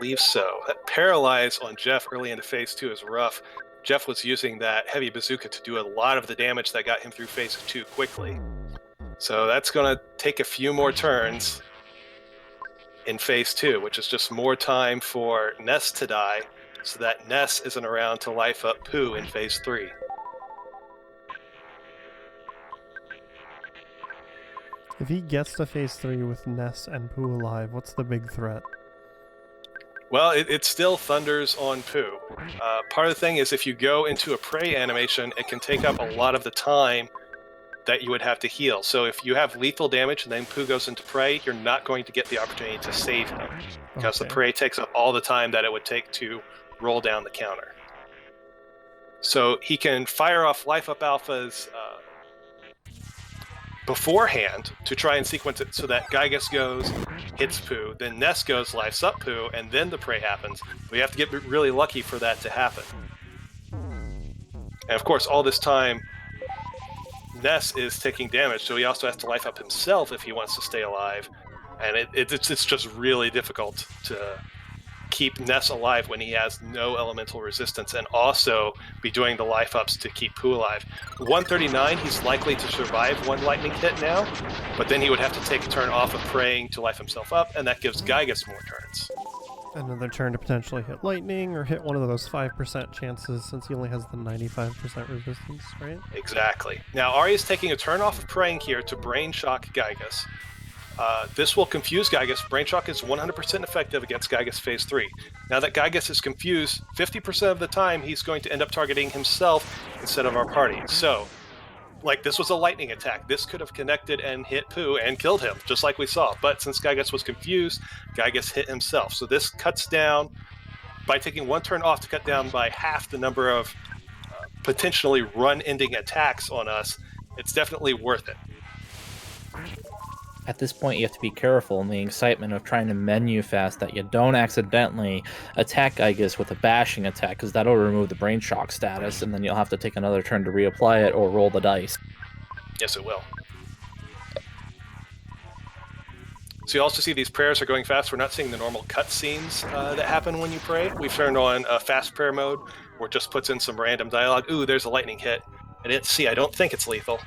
believe so. That paralyze on Jeff early into phase 2 is rough. Jeff was using that heavy bazooka to do a lot of the damage that got him through phase 2 quickly. So that's going to take a few more turns in phase 2, which is just more time for Ness to die, so that Ness isn't around to life up Pooh in phase 3. If he gets to phase 3 with Ness and Pooh alive, what's the big threat? Well, it still thunders on Pooh. Part of the thing is if you go into a prey animation, it can take up a lot of the time that you would have to heal. So if you have lethal damage and then Pooh goes into prey, you're not going to get the opportunity to save him, because the prey takes up all the time that it would take to roll down the counter. So he can fire off life up alphas beforehand to try and sequence it so that Gygus goes, hits Pooh, then Ness goes, lives up Pooh, and then the prey happens. We have to get really lucky for that to happen. And of course, all this time, Ness is taking damage, so he also has to life up himself if he wants to stay alive. And it's just really difficult to keep Ness alive when he has no elemental resistance, and also be doing the life ups to keep Pooh alive. 139, he's likely to survive one lightning hit now, but then he would have to take a turn off of praying to life himself up, and that gives Gygus more turns. Another turn to potentially hit lightning or hit one of those 5% chances, since he only has the 95% resistance, right? Exactly. Now Ari is taking a turn off of praying here to brain shock Gygus. This will confuse Gygus. Brain Shock is 100% effective against Gygus phase 3. Now that Gygus is confused, 50% of the time he's going to end up targeting himself instead of our party. So, like, this was a lightning attack. This could have connected and hit Pooh and killed him, just like we saw. But since Gygus was confused, Gygus hit himself. So this cuts down, by taking one turn off, to cut down by half the number of potentially run-ending attacks on us. It's definitely worth it. At this point, you have to be careful in the excitement of trying to menu fast that you don't accidentally attack Gygus with a bashing attack, because that'll remove the brain shock status, and then you'll have to take another turn to reapply it or roll the dice. Yes, it will. So you also see these prayers are going fast. We're not seeing the normal cutscenes that happen when you pray. We've turned on a fast prayer mode, where it just puts in some random dialogue. Ooh, there's a lightning hit. I didn't see. I don't think it's lethal.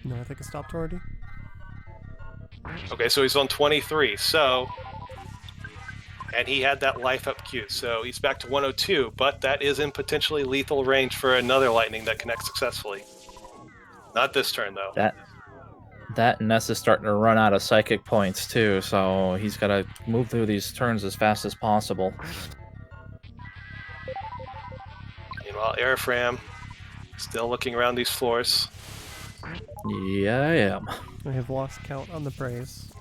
No, I think it stopped already. Okay, so he's on 23, so... And he had that life up queue, so he's back to 102, but that is in potentially lethal range for another lightning that connects successfully. Not this turn, though. That Ness is starting to run out of psychic points, too, so he's got to move through these turns as fast as possible. Meanwhile, Airfram still looking around these floors. Yeah, I am. I have lost count on the praise.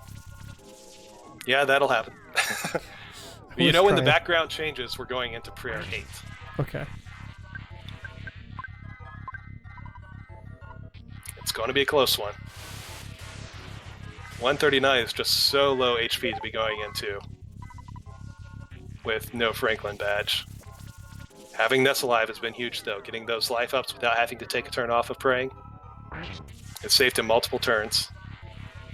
Yeah, that'll happen. You know, when the background changes, we're going into prayer 8. Okay. It's going to be a close one. 139 is just so low HP to be going into with no Franklin badge. Having Ness alive has been huge, though. Getting those life ups without having to take a turn off of praying. It saved him multiple turns.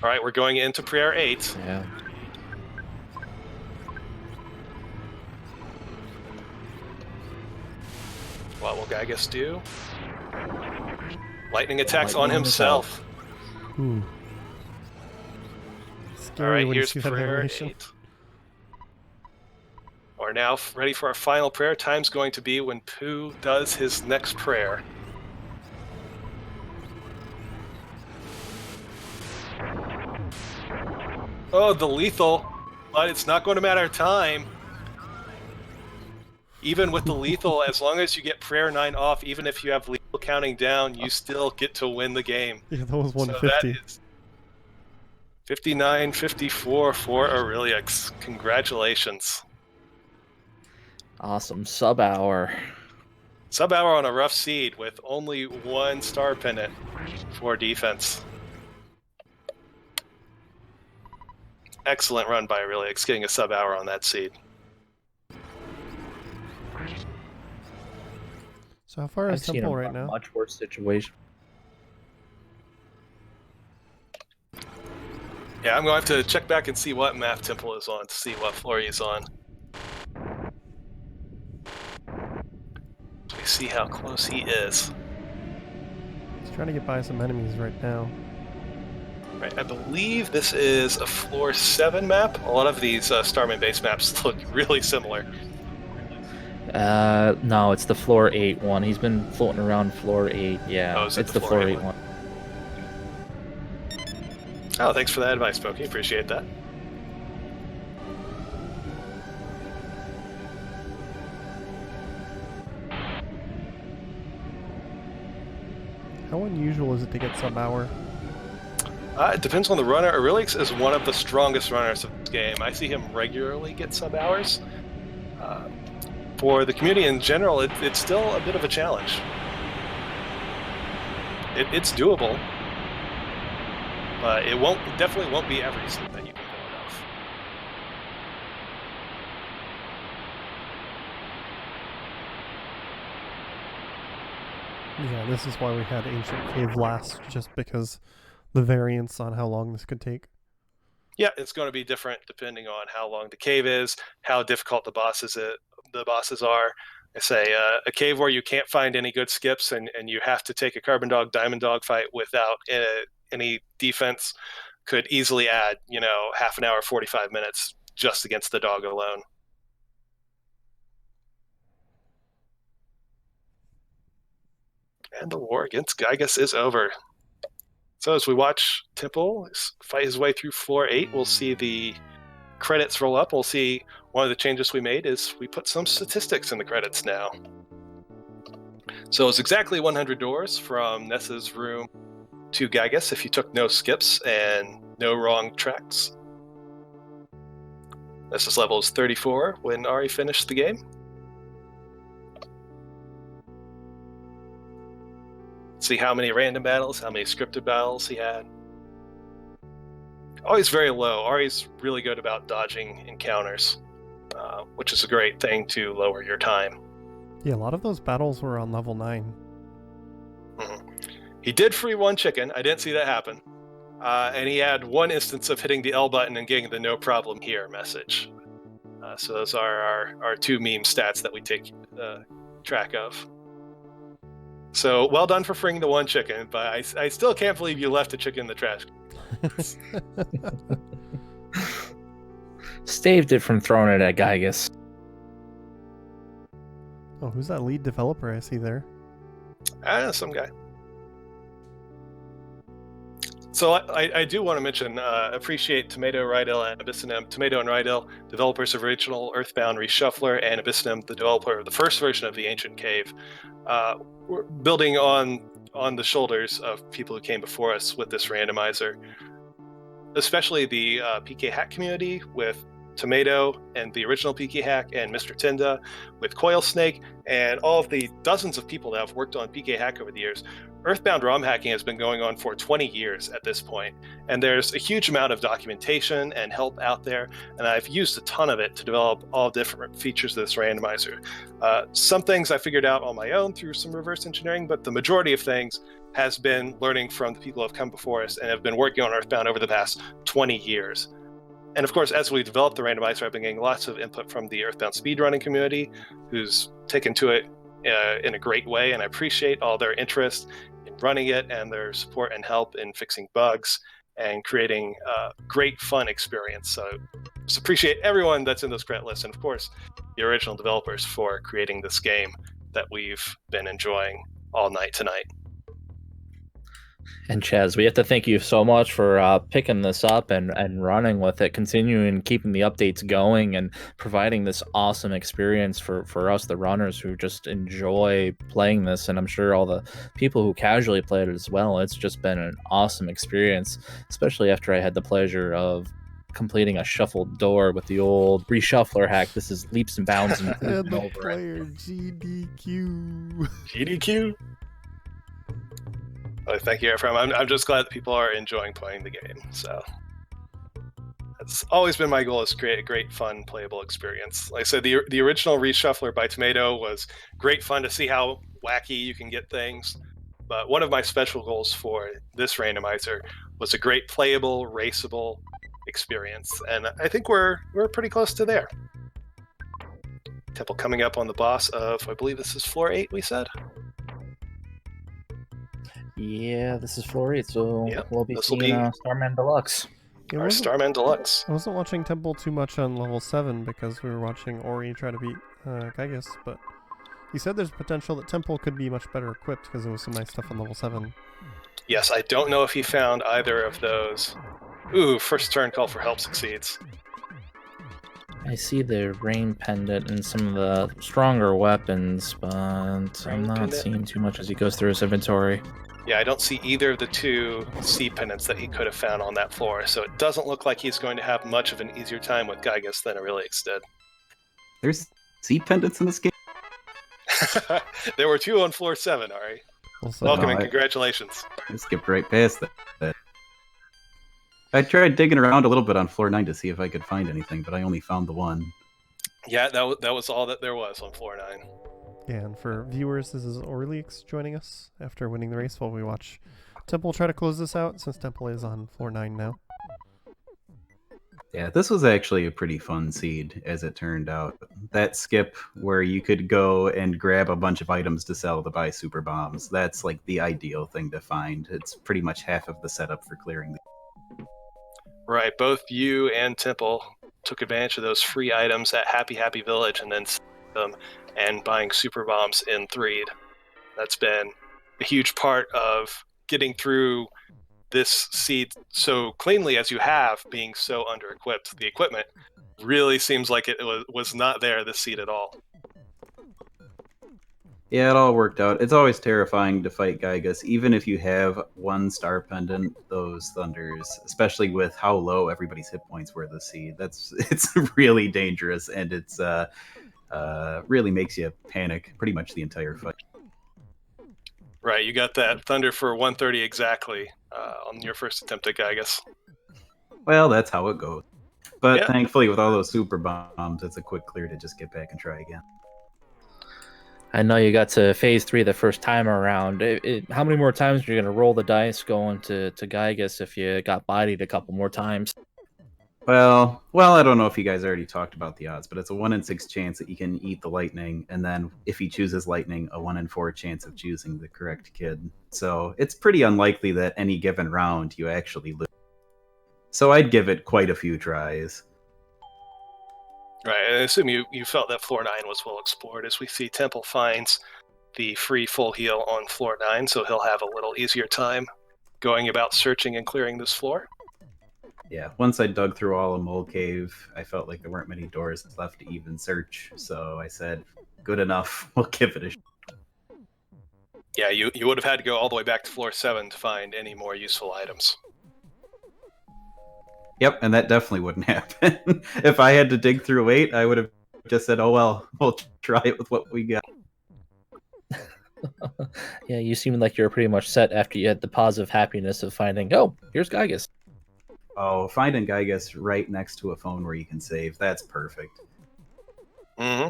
All right, we're going into prayer 8. Yeah. What will Gygus do? Lightning attacks on himself. Ooh. Scary. All right, when you here's see that prayer animation. 8. We're now ready for our final prayer. Time's going to be when Pooh does his next prayer. Oh, the lethal, but it's not going to matter time. Even with the lethal, as long as you get Prayer 9 off, even if you have lethal counting down, you still get to win the game. Yeah, that was So 150. that is 59-54 for Aurelius. Congratulations. Awesome. Sub-hour. Sub-hour on a rough seed with only 1 star pennant for defense. Excellent run by Aurelius, getting a sub-hour on that seed. So how far I've is seen Temple him right run now? much worse situation. Yeah, I'm going to have to check back and see what map Temple is on to see what floor he's on. So we see how close he is. He's trying to get by some enemies right now. Right, I believe this is a floor 7 map. A lot of these Starman base maps look really similar. No, it's the floor 8 one. He's been floating around floor 8. Yeah, Oh, is it it's the the floor floor 8 8 one. Oh, thanks for that advice, Boogey. Appreciate that. How unusual is it to get sub-hour? It depends on the runner. Aurelius is one of the strongest runners of this game. I see him regularly get sub-hours. For the community in general, it's still a bit of a challenge. It's doable, but it definitely won't be every seed that you can pull it off. Yeah, this is why we had Ancient Cave last, just because the variance on how long this could take. Yeah, it's going to be different depending on how long the cave is, how difficult the bosses are. I say a cave where you can't find any good skips and you have to take a Carbon Dog Diamond Dog fight without any defense could easily add, half an hour, 45 minutes just against the dog alone. And the war against Gygas is over. So as we watch Temple fight his way through floor 8, we'll see the credits roll up. We'll see one of the changes we made is we put some statistics in the credits now. So it's exactly 100 doors from Nessa's room to Gygas if you took no skips and no wrong tracks. Nessa's level is 34 when Ari finished the game. See how many random battles, how many scripted battles he had. Always very low. Ari's really good about dodging encounters, which is a great thing to lower your time. Yeah, a lot of those battles were on level 9. Mm-hmm. He did free 1 chicken. I didn't see that happen. And he had 1 instance of hitting the L button and getting the "no problem here" message. So those are our 2 meme stats that we take track of. So well done for freeing the 1 chicken, but I still can't believe you left a chicken in the trash. Staved it from throwing it at Gygas. Oh, who's that lead developer I see there? Some guy. So I do want to mention, appreciate Tomato, Rydell, and Abyssinem. Tomato and Rydell, developers of original Earthbound Reshuffler, and Abyssinem, the developer of the first version of the Ancient Cave. We're building on the shoulders of people who came before us with this randomizer, especially the PK Hack community with Tomato and the original PK Hack, and Mr. Tinda with Coil Snake, and all of the dozens of people that have worked on PK Hack over the years. Earthbound ROM hacking has been going on for 20 years at this point, and there's a huge amount of documentation and help out there, and I've used a ton of it to develop all different features of this randomizer. Some things I figured out on my own through some reverse engineering, but the majority of things has been learning from the people who have come before us and have been working on Earthbound over the past 20 years. And of course, as we develop the randomizer, I've been getting lots of input from the Earthbound speedrunning community, who's taken to it in a great way, and I appreciate all their interest in running it and their support and help in fixing bugs and creating a great fun experience. So just appreciate everyone that's in this credit list, and of course, the original developers for creating this game that we've been enjoying all night tonight. And Chaz, we have to thank you so much for picking this up and running with it, continuing keeping the updates going and providing this awesome experience for us, the runners who just enjoy playing this. And I'm sure all the people who casually played it as well. It's just been an awesome experience, especially after I had the pleasure of completing a shuffled door with the old reshuffler hack. This is leaps and bounds and And the over it. player GDQ. GDQ. Well, thank you, Ephraim. I'm just glad that people are enjoying playing the game. So that's always been my goal, is to create a great, fun, playable experience. Like I said, the original Reshuffler by Tomato was great fun to see how wacky you can get things. But one of my special goals for this randomizer was a great playable, raceable experience, and I think we're pretty close to there. Temple coming up on the boss of, I believe this is floor 8, we said? Yeah, this is floor 8, so Yep, we'll be this'll seeing be- Starman Deluxe. It Our wasn't- Starman Deluxe. I wasn't watching Temple too much on level 7 because we were watching Ori try to beat Gygus, but you said there's potential that Temple could be much better equipped because there was some nice stuff on level 7. Yes, I don't know if he found either of those. Ooh, first turn call for help succeeds. I see the rain pendant and some of the stronger weapons, but I'm not pendant? seeing too much as he goes through his inventory. Yeah, I don't see either of the 2 sea pendants that he could have found on that floor, so it doesn't look like he's going to have much of an easier time with Gygus than Aurelius did. There's sea pendants in this game. There were 2 on floor 7, Ari. Also, Welcome No, and I- congratulations. I skipped right past that. I tried digging around a little bit on floor 9 to see if I could find anything, but I only found the one. Yeah, that was all that there was on floor 9. yeah, and for viewers, this is Aurelius joining us after winning the race while we watch Temple try to close this out, since Temple is on floor 9 now. Yeah, this was actually a pretty fun seed, as it turned out. That skip where you could go and grab a bunch of items to sell to buy super bombs, that's like the ideal thing to find. It's pretty much half of the setup for clearing the... Right, both you and Temple took advantage of those free items at Happy Happy Village and then selling them and buying super bombs in Threed. That's been a huge part of getting through this seed so cleanly as you have, being so under-equipped. The equipment really seems like it was not there this seed at all. Yeah, it all worked out. It's always terrifying to fight Gygus, even if you have 1 star pendant, those thunders, especially with how low everybody's hit points were this seed. It's really dangerous, and it's really makes you panic pretty much the entire fight. Right, you got that thunder for 130 exactly on your first attempt at Gygus. Well, that's how it goes. But Yeah. thankfully, with all those super bombs, it's a quick clear to just get back and try again. I know you got to phase 3 the first time around. How many more times are you going to roll the dice going to Gygus if you got bodied a couple more times? Well, I don't know if you guys already talked about the odds, but it's a 1 in 6 chance that you can eat the lightning, and then if he chooses lightning, a 1 in 4 chance of choosing the correct kid. So it's pretty unlikely that any given round you actually lose. So I'd give it quite a few tries. Right, and I assume you felt that floor 9 was well explored, as we see Temple finds the free full heal on floor 9, so he'll have a little easier time going about searching and clearing this floor. Yeah, once I dug through all of Mole Cave, I felt like there weren't many doors left to even search, so I said, good enough, we'll give it a shot. Yeah, you would have had to go all the way back to floor 7 to find any more useful items. Yep, and that definitely wouldn't happen. If I had to dig through 8, I would have just said, oh well, we'll try it with what we got. Yeah, you seem like you're pretty much set after you had the positive happiness of finding, oh, here's Gygus. Oh, finding Gygus right next to a phone where you can save, that's perfect. Mm-hmm.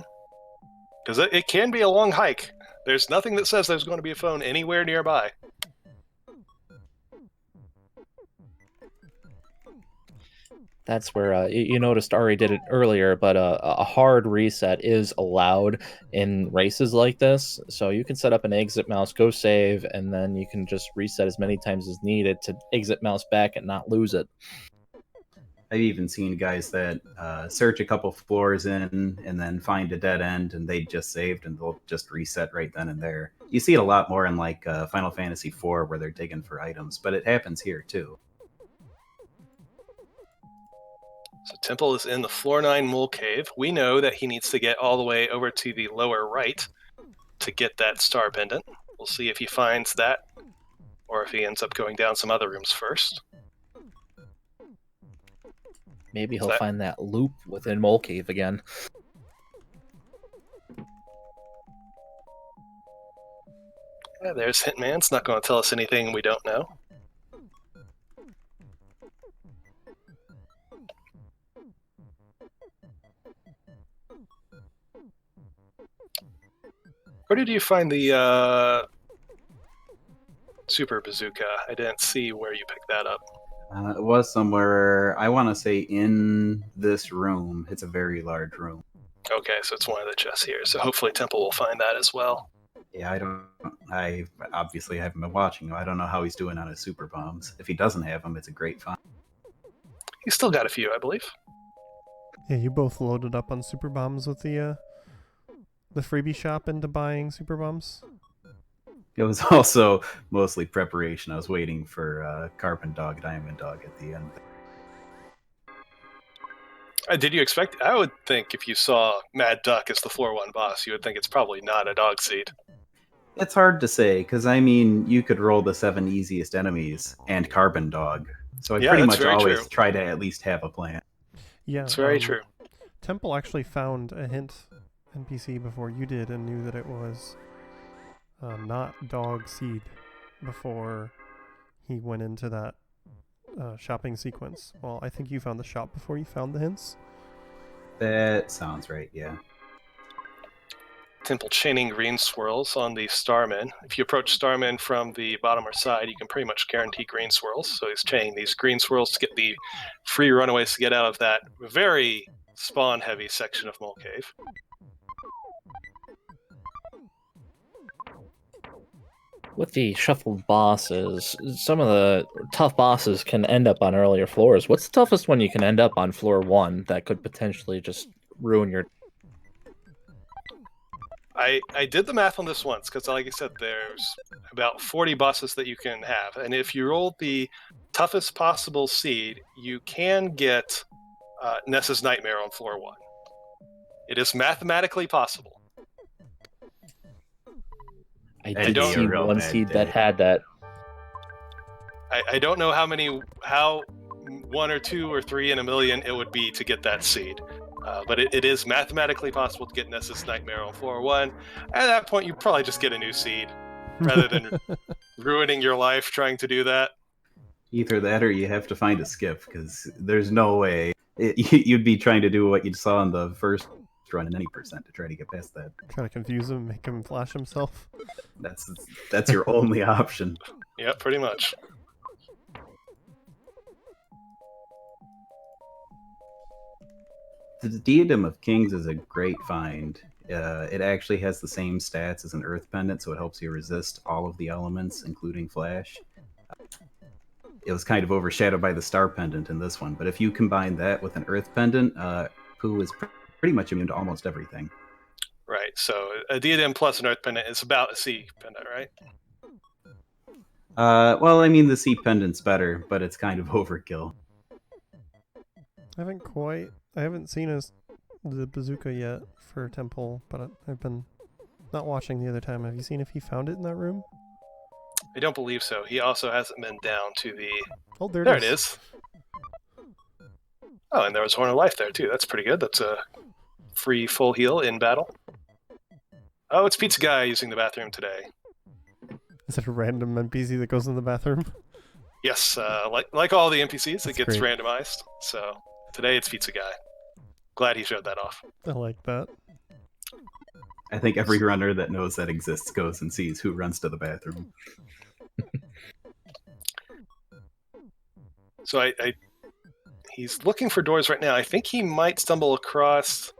Because it can be a long hike. There's nothing that says there's going to be a phone anywhere nearby. That's where you noticed Ari did it earlier, but a hard reset is allowed in races like this. So you can set up an exit mouse, go save, and then you can just reset as many times as needed to exit mouse back and not lose it. I've even seen guys that search a couple floors in and then find a dead end, and they just saved, and they'll just reset right then and there. You see it a lot more in like Final Fantasy IV, where they're digging for items, but it happens here too. So Temple is in the floor 9 mole cave. We know that he needs to get all the way over to the lower right to get that star pendant. We'll see if he finds that, or if he ends up going down some other rooms first. Maybe he'll find that loop within Mole Cave again. Yeah, there's Hitman. It's not going to tell us anything we don't know. Where did you find the super bazooka? I didn't see where you picked that up. It was somewhere, I want to say in this room. It's a very large room. Okay, so it's one of the chests here. So hopefully Temple will find that as well. Yeah, I obviously haven't been watching him. I don't know how he's doing on his super bombs. If he doesn't have them, it's a great find. He's still got a few, I believe. Yeah, you both loaded up on super bombs with the freebie shop into buying super bombs. It was also mostly preparation. I was waiting for Carbon Dog, Diamond Dog at the end. Did you expect? I would think if you saw Mad Duck as the floor 1 boss, you would think it's probably not a dog seed. It's hard to say, because I mean, you could roll the 7 easiest enemies and Carbon Dog. So I pretty much always try to at least have a plan. Yeah, it's very true. Temple actually found a hint NPC before you did and knew that it was not dog seed before he went into that shopping sequence. Well, I think you found the shop before you found the hints. That sounds right, yeah. Temple chaining green swirls on the Starman. If you approach Starman from the bottom or side, you can pretty much guarantee green swirls. So he's chaining these green swirls to get the free runaways to get out of that very spawn-heavy section of Mole Cave. With the shuffled bosses, some of the tough bosses can end up on earlier floors. What's the toughest one you can end up on floor 1 that could potentially just ruin your... I did the math on this once, because like I said, there's about 40 bosses that you can have. And if you roll the toughest possible seed, you can get Nessa's Nightmare on floor 1. It is mathematically possible. I did see one seed that had that. I don't know how 1 or 2 or 3 in a million it would be to get that seed. But it is mathematically possible to get Nessa's Nightmare on floor 1. At that point, you probably just get a new seed, rather than ruining your life trying to do that. Either that or you have to find a skip, because there's no way. You'd be trying to do what you saw in the first run in any percent to try to get past that. Try to confuse him, make him flash himself. That's your only option. Yeah, pretty much. The Diadem of Kings is a great find. It actually has the same stats as an Earth Pendant, so it helps you resist all of the elements, including Flash. It was kind of overshadowed by the Star Pendant in this one, but if you combine that with an Earth Pendant, Pooh is pretty much immune to almost everything. Right, so a Diadem plus an Earth Pendant is about a C Pendant, right? Well, I mean, the C Pendant's better, but it's kind of overkill. I haven't seen the bazooka yet for Temple, but I've been not watching the other time. Have you seen if he found it in that room? I don't believe so. He also hasn't been down to the... Oh, there it is. Oh, and there was Horn of Life there, too. That's pretty good. That's a free full heal in battle. Oh, it's Pizza Guy using the bathroom today. Is it a random NPC that goes in the bathroom? Yes, like all the NPCs, That's it gets great. randomized. So today it's Pizza Guy. Glad he showed that off. I like that. I think every runner that knows that exists goes and sees who runs to the bathroom. So he's looking for doors right now. I think he might stumble across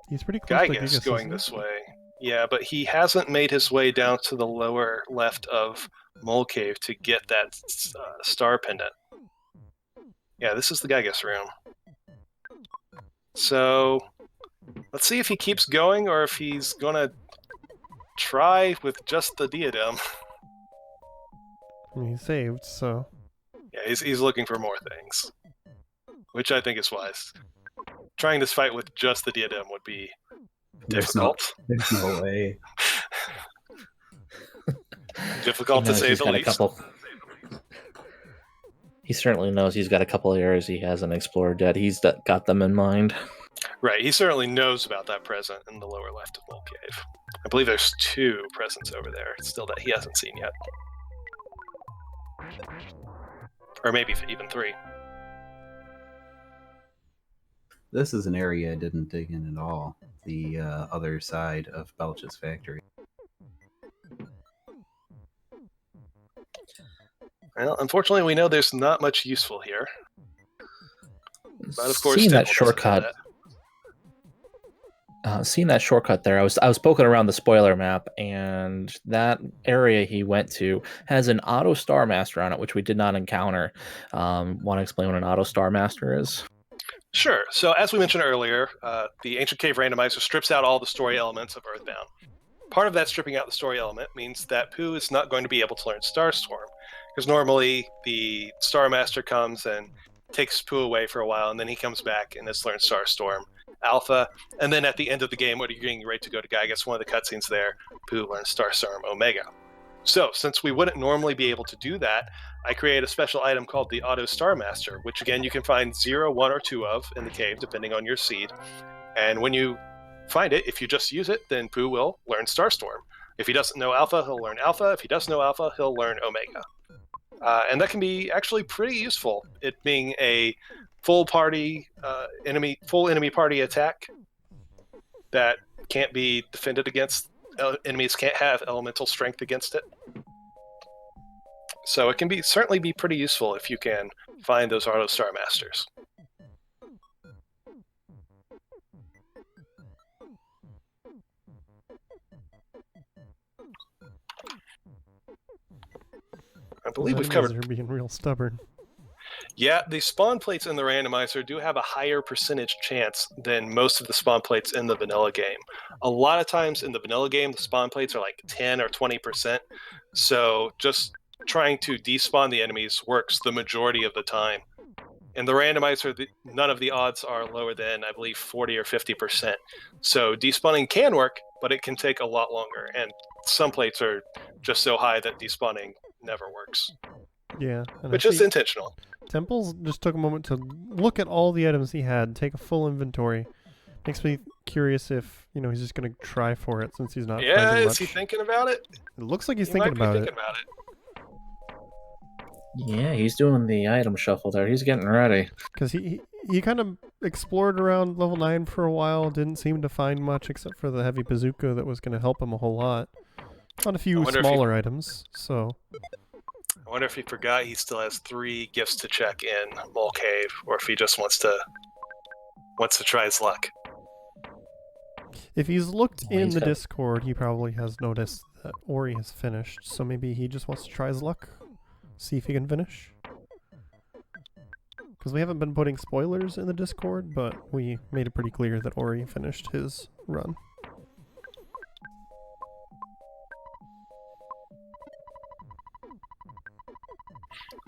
He's pretty close to Gygas Gigas, going isn't this way. Yeah, but he hasn't made his way down to the lower left of Mole Cave to get that star pendant. Yeah, this is the Gygas room. So let's see if he keeps going or if he's gonna try with just the diadem. He saved, so Yeah, he's looking for more things, which I think is wise. Trying this fight with just the diadem would be difficult. There's no way. Difficult to say the least. He certainly knows he's got a couple of areas he hasn't explored yet. He's got them in mind. Right, he certainly knows about that present in the lower left of Mole Cave. I believe there's 2 presents over there still that he hasn't seen yet. Or maybe even 3. This is an area I didn't dig in at all. The other side of Belch's factory. Well, unfortunately, we know there's not much useful here. But of course, seeing that Temple doesn't know shortcut, seeing that shortcut there, I was poking around the spoiler map, and that area he went to has an auto Star Master on it, which we did not encounter. Want to explain what an auto Star Master is? Sure. So as we mentioned earlier, the Ancient Cave Randomizer strips out all the story elements of Earthbound. Part of that stripping out the story element means that Pooh is not going to be able to learn Starstorm, because normally the Star Master comes and takes Pooh away for a while, and then he comes back and has learned Starstorm Alpha, and then at the end of the game, when you're getting ready to go to Gygas, one of the cutscenes there, Pooh learns Starstorm Omega. So, since we wouldn't normally be able to do that, I created a special item called the Auto Star Master, which again you can find 0, 1, or 2 of in the cave, depending on your seed. And when you find it, if you just use it, then Pooh will learn Starstorm. If he doesn't know Alpha, he'll learn Alpha. If he does know Alpha, he'll learn Omega. And that can be actually pretty useful, it being a full enemy party attack that can't be defended against. Enemies can't have elemental strength against it. So it can certainly be pretty useful if you can find those Auto Star Masters. I believe we've covered. They're being real stubborn. Yeah, the spawn plates in the randomizer do have a higher percentage chance than most of the spawn plates in the vanilla game. A lot of times in the vanilla game, the spawn plates are like 10 or 20%. So just trying to despawn the enemies works the majority of the time. In the randomizer, none of the odds are lower than, I believe, 40 or 50%. So despawning can work, but it can take a lot longer. And some plates are just so high that despawning never works. Yeah. Which is intentional. Temples just took a moment to look at all the items he had, take a full inventory. Makes me curious if, he's just going to try for it since he's not finding much. Is he thinking about it? It looks like he's He thinking might be about thinking about it. Yeah, he's doing the item shuffle there. He's getting ready. Because he kind of explored around level 9 for a while, didn't seem to find much except for the heavy bazooka that was going to help him a whole lot. Found a few smaller items, so... I wonder if he forgot he still has 3 gifts to check in Mole Cave, or if he just wants to try his luck. If he's looked in the Discord, he probably has noticed that Ori has finished, so maybe he just wants to try his luck. See if he can finish. Because we haven't been putting spoilers in the Discord, but we made it pretty clear that Ori finished his run.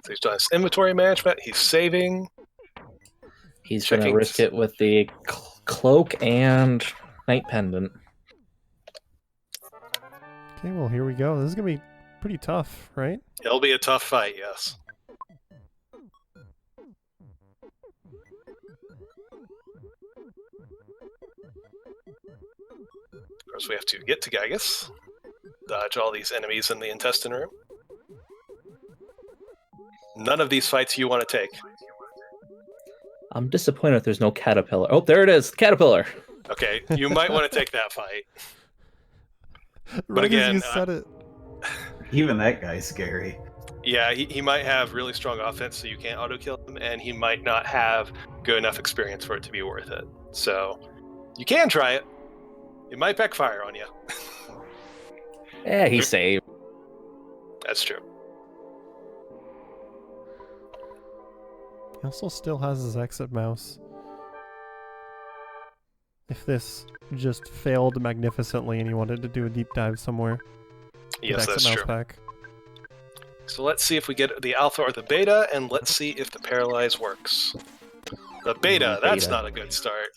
So he's done his inventory management, he's saving. He's going to risk it with the cloak and night pendant. Okay, well, here we go. This is going to be pretty tough, right? It'll be a tough fight, yes. Of course, we have to get to Gygas, dodge all these enemies in the intestine room. None of these fights you want to take. I'm disappointed there's no caterpillar. Oh, there it is, caterpillar. Okay, you might want to take that fight. But right again, as you said it. Even that guy's scary. Yeah, he might have really strong offense, so you can't auto-kill him, and he might not have good enough experience for it to be worth it. So, you can try it. It might backfire on you. Yeah, he saved. That's true. also still has his exit mouse. If this just failed magnificently and you wanted to do a deep dive somewhere, Yes, exit that's mouse true. pack. So let's see if we get the alpha or the beta, and let's see if the paralyze works. The beta, that's not a good start.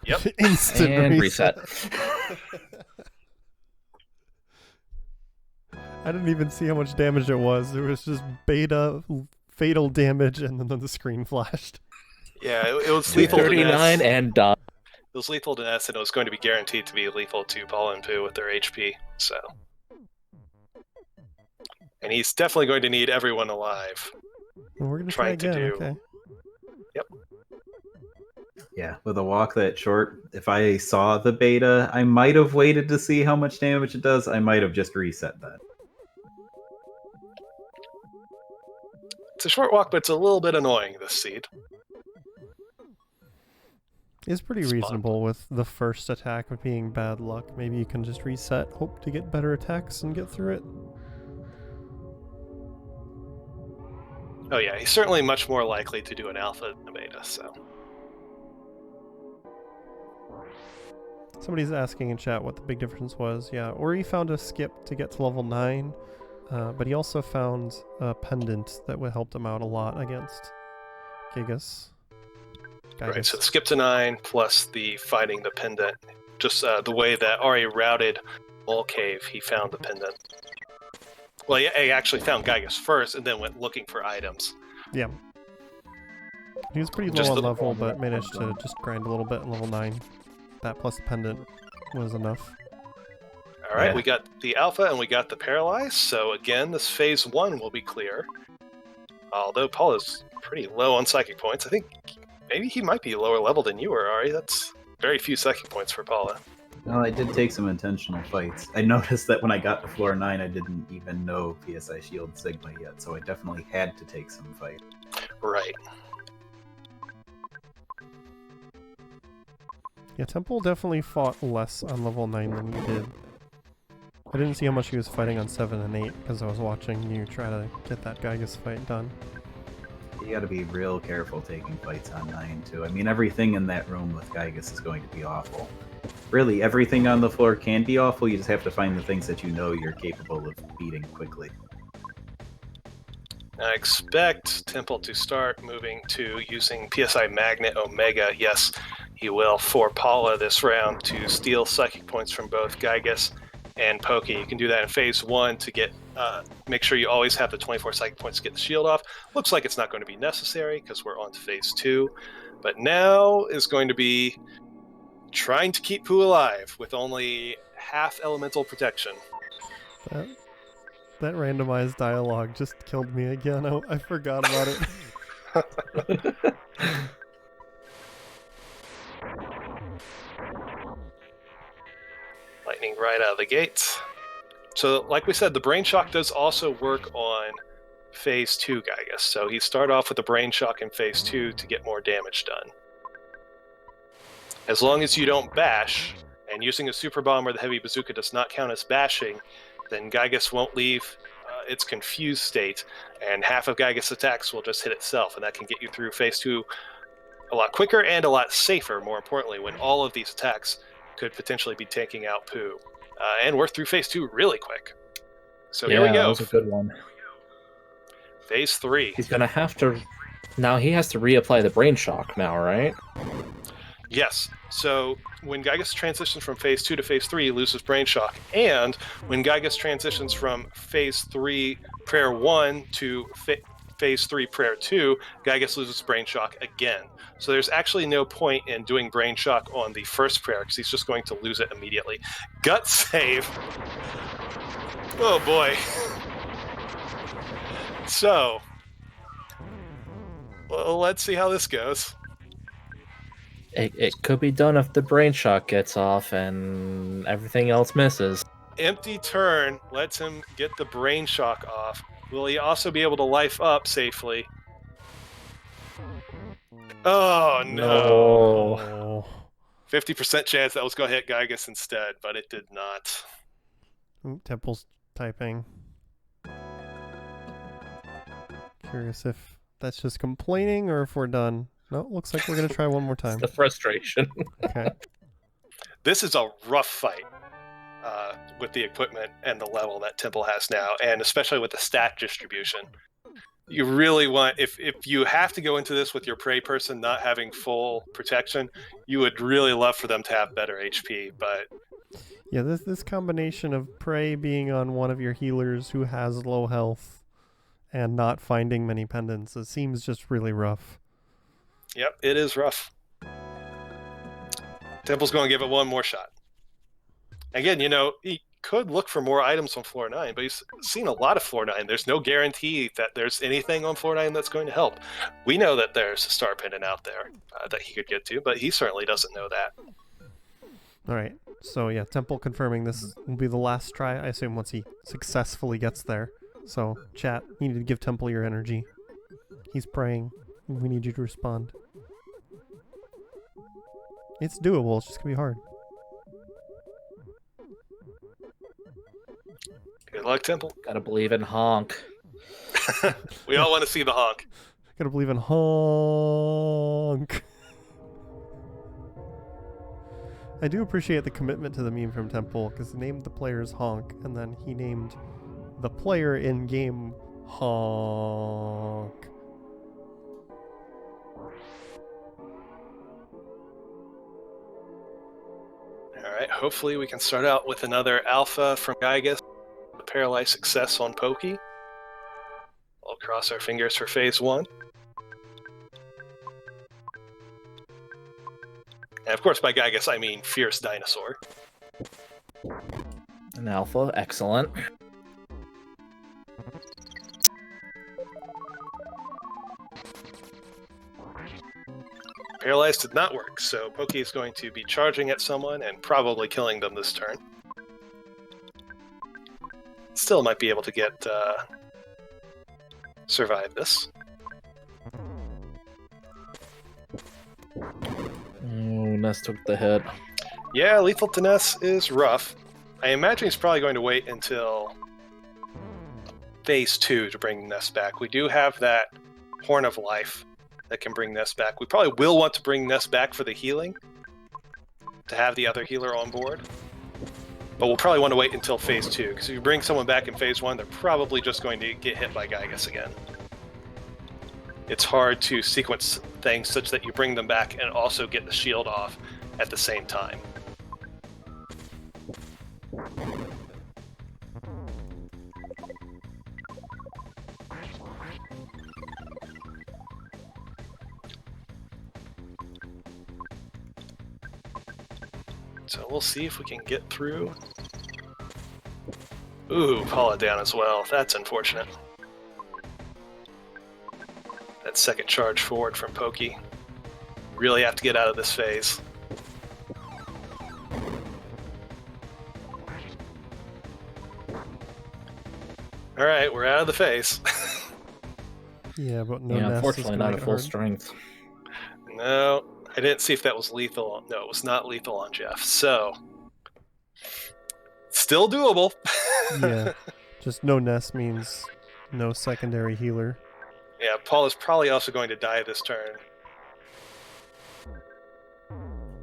Yep. Instant And reset. reset. I didn't even see how much damage it was. There was just beta fatal damage, and then the screen flashed. Yeah, it was lethal to 39 Ness. and done. It was lethal to Ness, and it was going to be guaranteed to be lethal to Paula and Pooh with their HP, so... And he's definitely going to need everyone alive. Well, we're gonna try Trying to again. do- Okay. Yep. Yeah, with a walk that short, if I saw the beta, I might have waited to see how much damage it does. I might have just reset that. It's a short walk, but it's a little bit annoying, this seed. It's pretty Spot. reasonable with the first attack of being bad luck. Maybe you can just reset, hope to get better attacks, and get through it. Oh yeah, he's certainly much more likely to do an alpha than a beta, so... Somebody's asking in chat what the big difference was. Yeah, Ori found a skip to get to level 9, but he also found a pendant that would help him out a lot against Gigas. Right, so the skip to 9 plus the finding the pendant. Just the way that Ari routed Mole Cave, he found the pendant. Well, he actually found Gygas first and then went looking for items. Yeah. He was pretty Just low on the- level, but managed to just grind a little bit in level 9. That plus the pendant was enough. Alright, Yeah. we got the alpha and we got the paralyze, so again, this phase 1 will be clear. Although Paul is pretty low on psychic points. I think maybe he might be lower level than you are, Ari. That's very few psychic points for Paula. Well, I did take some intentional fights. I noticed that when I got to floor 9, I didn't even know PSI Shield Sigma yet, so I definitely had to take some fight. Right. Yeah, Temple definitely fought less on level 9 than you did. I didn't see how much he was fighting on 7 and 8 because I was watching you try to get that Gygas fight done. You gotta be real careful taking fights on 9, too. I mean, everything in that room with Gygas is going to be awful. Really, everything on the floor can be awful, you just have to find the things that you know you're capable of beating quickly. I expect Temple to start moving to using PSI Magnet Omega. Yes, he will for Paula this round to steal psychic points from both Gygas and Pokey. You can do that in phase 1 to get make sure you always have the 24 psychic points to get the shield off. Looks like it's not going to be necessary because we're on to phase 2. But now is going to be trying to keep Pooh alive with only half elemental protection. That randomized dialogue just killed me again. I forgot about it. Lightning right out of the gates. So, like we said, the Brain Shock does also work on phase 2 Gygas. So he started off with the Brain Shock in phase 2 to get more damage done. As long as you don't bash, and using a Super Bomb or the Heavy Bazooka does not count as bashing, then Gygas won't leave its confused state, and half of Gygas' attacks will just hit itself, and that can get you through phase 2 a lot quicker and a lot safer, more importantly, when all of these attacks could potentially be taking out Pooh. And we're through phase 2 really quick. So here we That go. was a good one. Phase 3. He's gonna have to. Now he has to reapply the brain shock now, right? Yes. So when Gygas transitions from phase 2 to phase 3, he loses Brain Shock. And when Gygas transitions from phase 3 Prayer 1 to phase 3 Prayer 2, Gygas loses Brain Shock again. So there's actually no point in doing Brain Shock on the first prayer because he's just going to lose it immediately. Gut save. Oh boy. So, well, let's see how this goes. It could be done if the brain shock gets off and everything else misses. Empty turn lets him get the Brain Shock off. Will he also be able to life up safely? Oh no. Oh. 50% chance that was going to hit Gygas instead, but it did not. Ooh, Temple's typing. Curious if that's just complaining or if we're done. No, looks like we're going to try one more time. It's the frustration. Okay. This is a rough fight with the equipment and the level that Temple has now, and especially with the stat distribution. You really want, if you have to go into this with your prey person not having full protection, you would really love for them to have better HP, but... Yeah, this combination of prey being on one of your healers who has low health and not finding many pendants, it seems just really rough. Yep, it is rough. Temple's going to give it one more shot. Again, he could look for more items on floor 9, but he's seen a lot of floor 9. There's no guarantee that there's anything on floor 9 that's going to help. We know that there's a star pendant out there that he could get to, but he certainly doesn't know that. All right. So yeah, Temple confirming this will be the last try, I assume, once he successfully gets there. So chat, you need to give Temple your energy. He's praying. We need you to respond. It's doable, it's just gonna be hard. Good luck, Temple. Gotta believe in honk. We all want to see the honk. Gotta believe in honk. I do appreciate the commitment to the meme from Temple, because he named the players Honk, and then he named the player in game Honk. Alright, hopefully we can start out with another alpha from Gygas. A paralyzed success on Pokey. We'll cross our fingers for phase 1. And of course, by Gygas, I mean Fierce Dinosaur. An alpha, excellent. Paralyzed did not work, so Pokey is going to be charging at someone and probably killing them this turn. Still might be able to get survive this. Oh, Ness took the hit. Yeah, lethal to Ness is rough. I imagine he's probably going to wait until phase 2 to bring Ness back. We do have that Horn of Life that can bring Ness back. We probably will want to bring Ness back for the healing, to have the other healer on board. But we'll probably want to wait until phase 2, because if you bring someone back in phase 1, they're probably just going to get hit by Gygas again. It's hard to sequence things such that you bring them back and also get the shield off at the same time. So we'll see if we can get through. Ooh, Paula down as well. That's unfortunate. That second charge forward from Pokey. Really have to get out of this phase. Alright, we're out of the phase. Yeah, but no. Yeah, Ness unfortunately is not gonna at get full hard. strength. No, I didn't see if that was lethal. No, it was not lethal on Jeff. So, still doable. Yeah, just no Ness means no secondary healer. Yeah, Paul is probably also going to die this turn.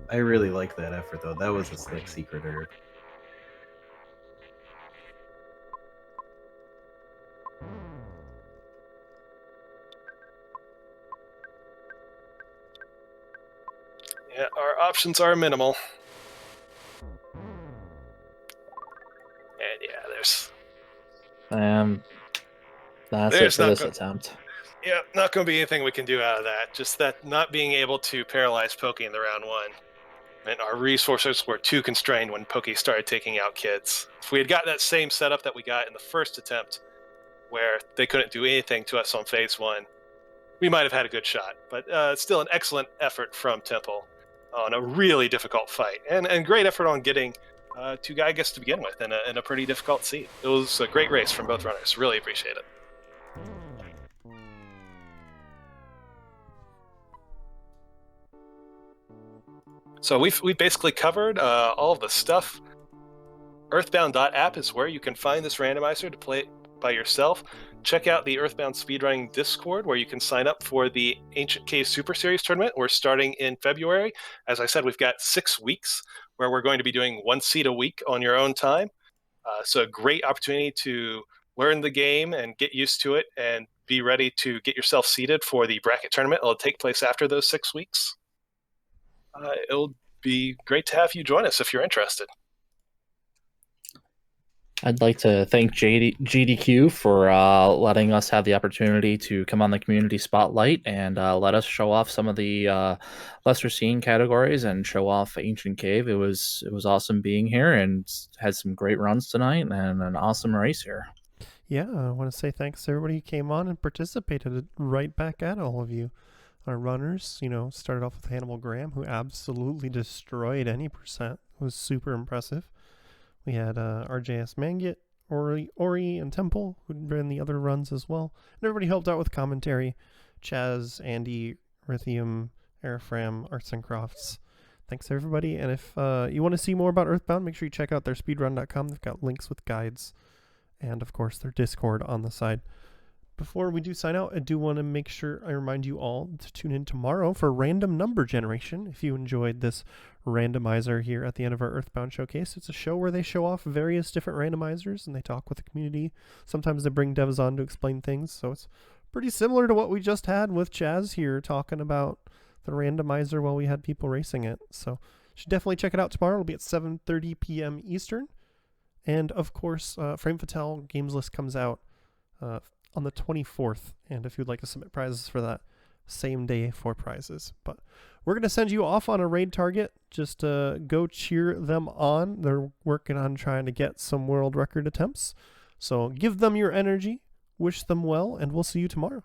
I really like that effort, though. That was a slick secret herb. Yeah, our options are minimal. And yeah, there's That's There's it for not this go- attempt. not going to be anything we can do out of that. Just that not being able to paralyze Pokey in the round 1. And our resources were too constrained when Pokey started taking out kids. If we had got that same setup that we got in the first attempt, where they couldn't do anything to us on phase 1, we might have had a good shot. But it's still an excellent effort from Temple on a really difficult fight. And great effort on getting two Gygas to begin with in a pretty difficult seat. It was a great race from both runners. Really appreciate it. So we've basically covered all of the stuff. Earthbound.app is where you can find this randomizer to play it by yourself. check out the Earthbound Speedrunning Discord, where you can sign up for the Ancient Cave Super Series tournament. We're starting in February. As I said, we've got 6 weeks where we're going to be doing 1 seed a week on your own time. So a great opportunity to learn the game and get used to it and be ready to get yourself seeded for the bracket tournament. It'll take place after those 6 weeks. It'll be great to have you join us if you're interested. I'd like to thank GDQ for letting us have the opportunity to come on the community spotlight and let us show off some of the lesser seen categories and show off Ancient Cave. It was awesome being here and had some great runs tonight and an awesome race here. Yeah, I want to say thanks to everybody who came on and participated. Right back at all of you. Our runners, started off with Hannibal Graham, who absolutely destroyed any percent. It was super impressive. We had RJS Mangit, Ori, and Temple, who'd ran the other runs as well. And everybody helped out with commentary. Chaz, Andy, Rithium, Airfram, Arts and Crafts. Thanks, everybody. And if you want to see more about Earthbound, make sure you check out their speedrun.com. They've got links with guides. And, of course, their Discord on the side. Before we do sign out, I do want to make sure I remind you all to tune in tomorrow for random number generation. If you enjoyed this randomizer here at the end of our Earthbound showcase, it's a show where they show off various different randomizers and they talk with the community. Sometimes they bring devs on to explain things, so it's pretty similar to what we just had with Chaz here talking about the randomizer while we had people racing it. So you should definitely check it out tomorrow. It'll be at 7:30 p.m. Eastern. And of course, Frame Fatale Games List comes out on the 24th, and if you'd like to submit prizes for that, same day for prizes. But we're going to send you off on a raid target. Just go cheer them on. They're working on trying to get some world record attempts. So give them your energy, wish them well, and we'll see you tomorrow.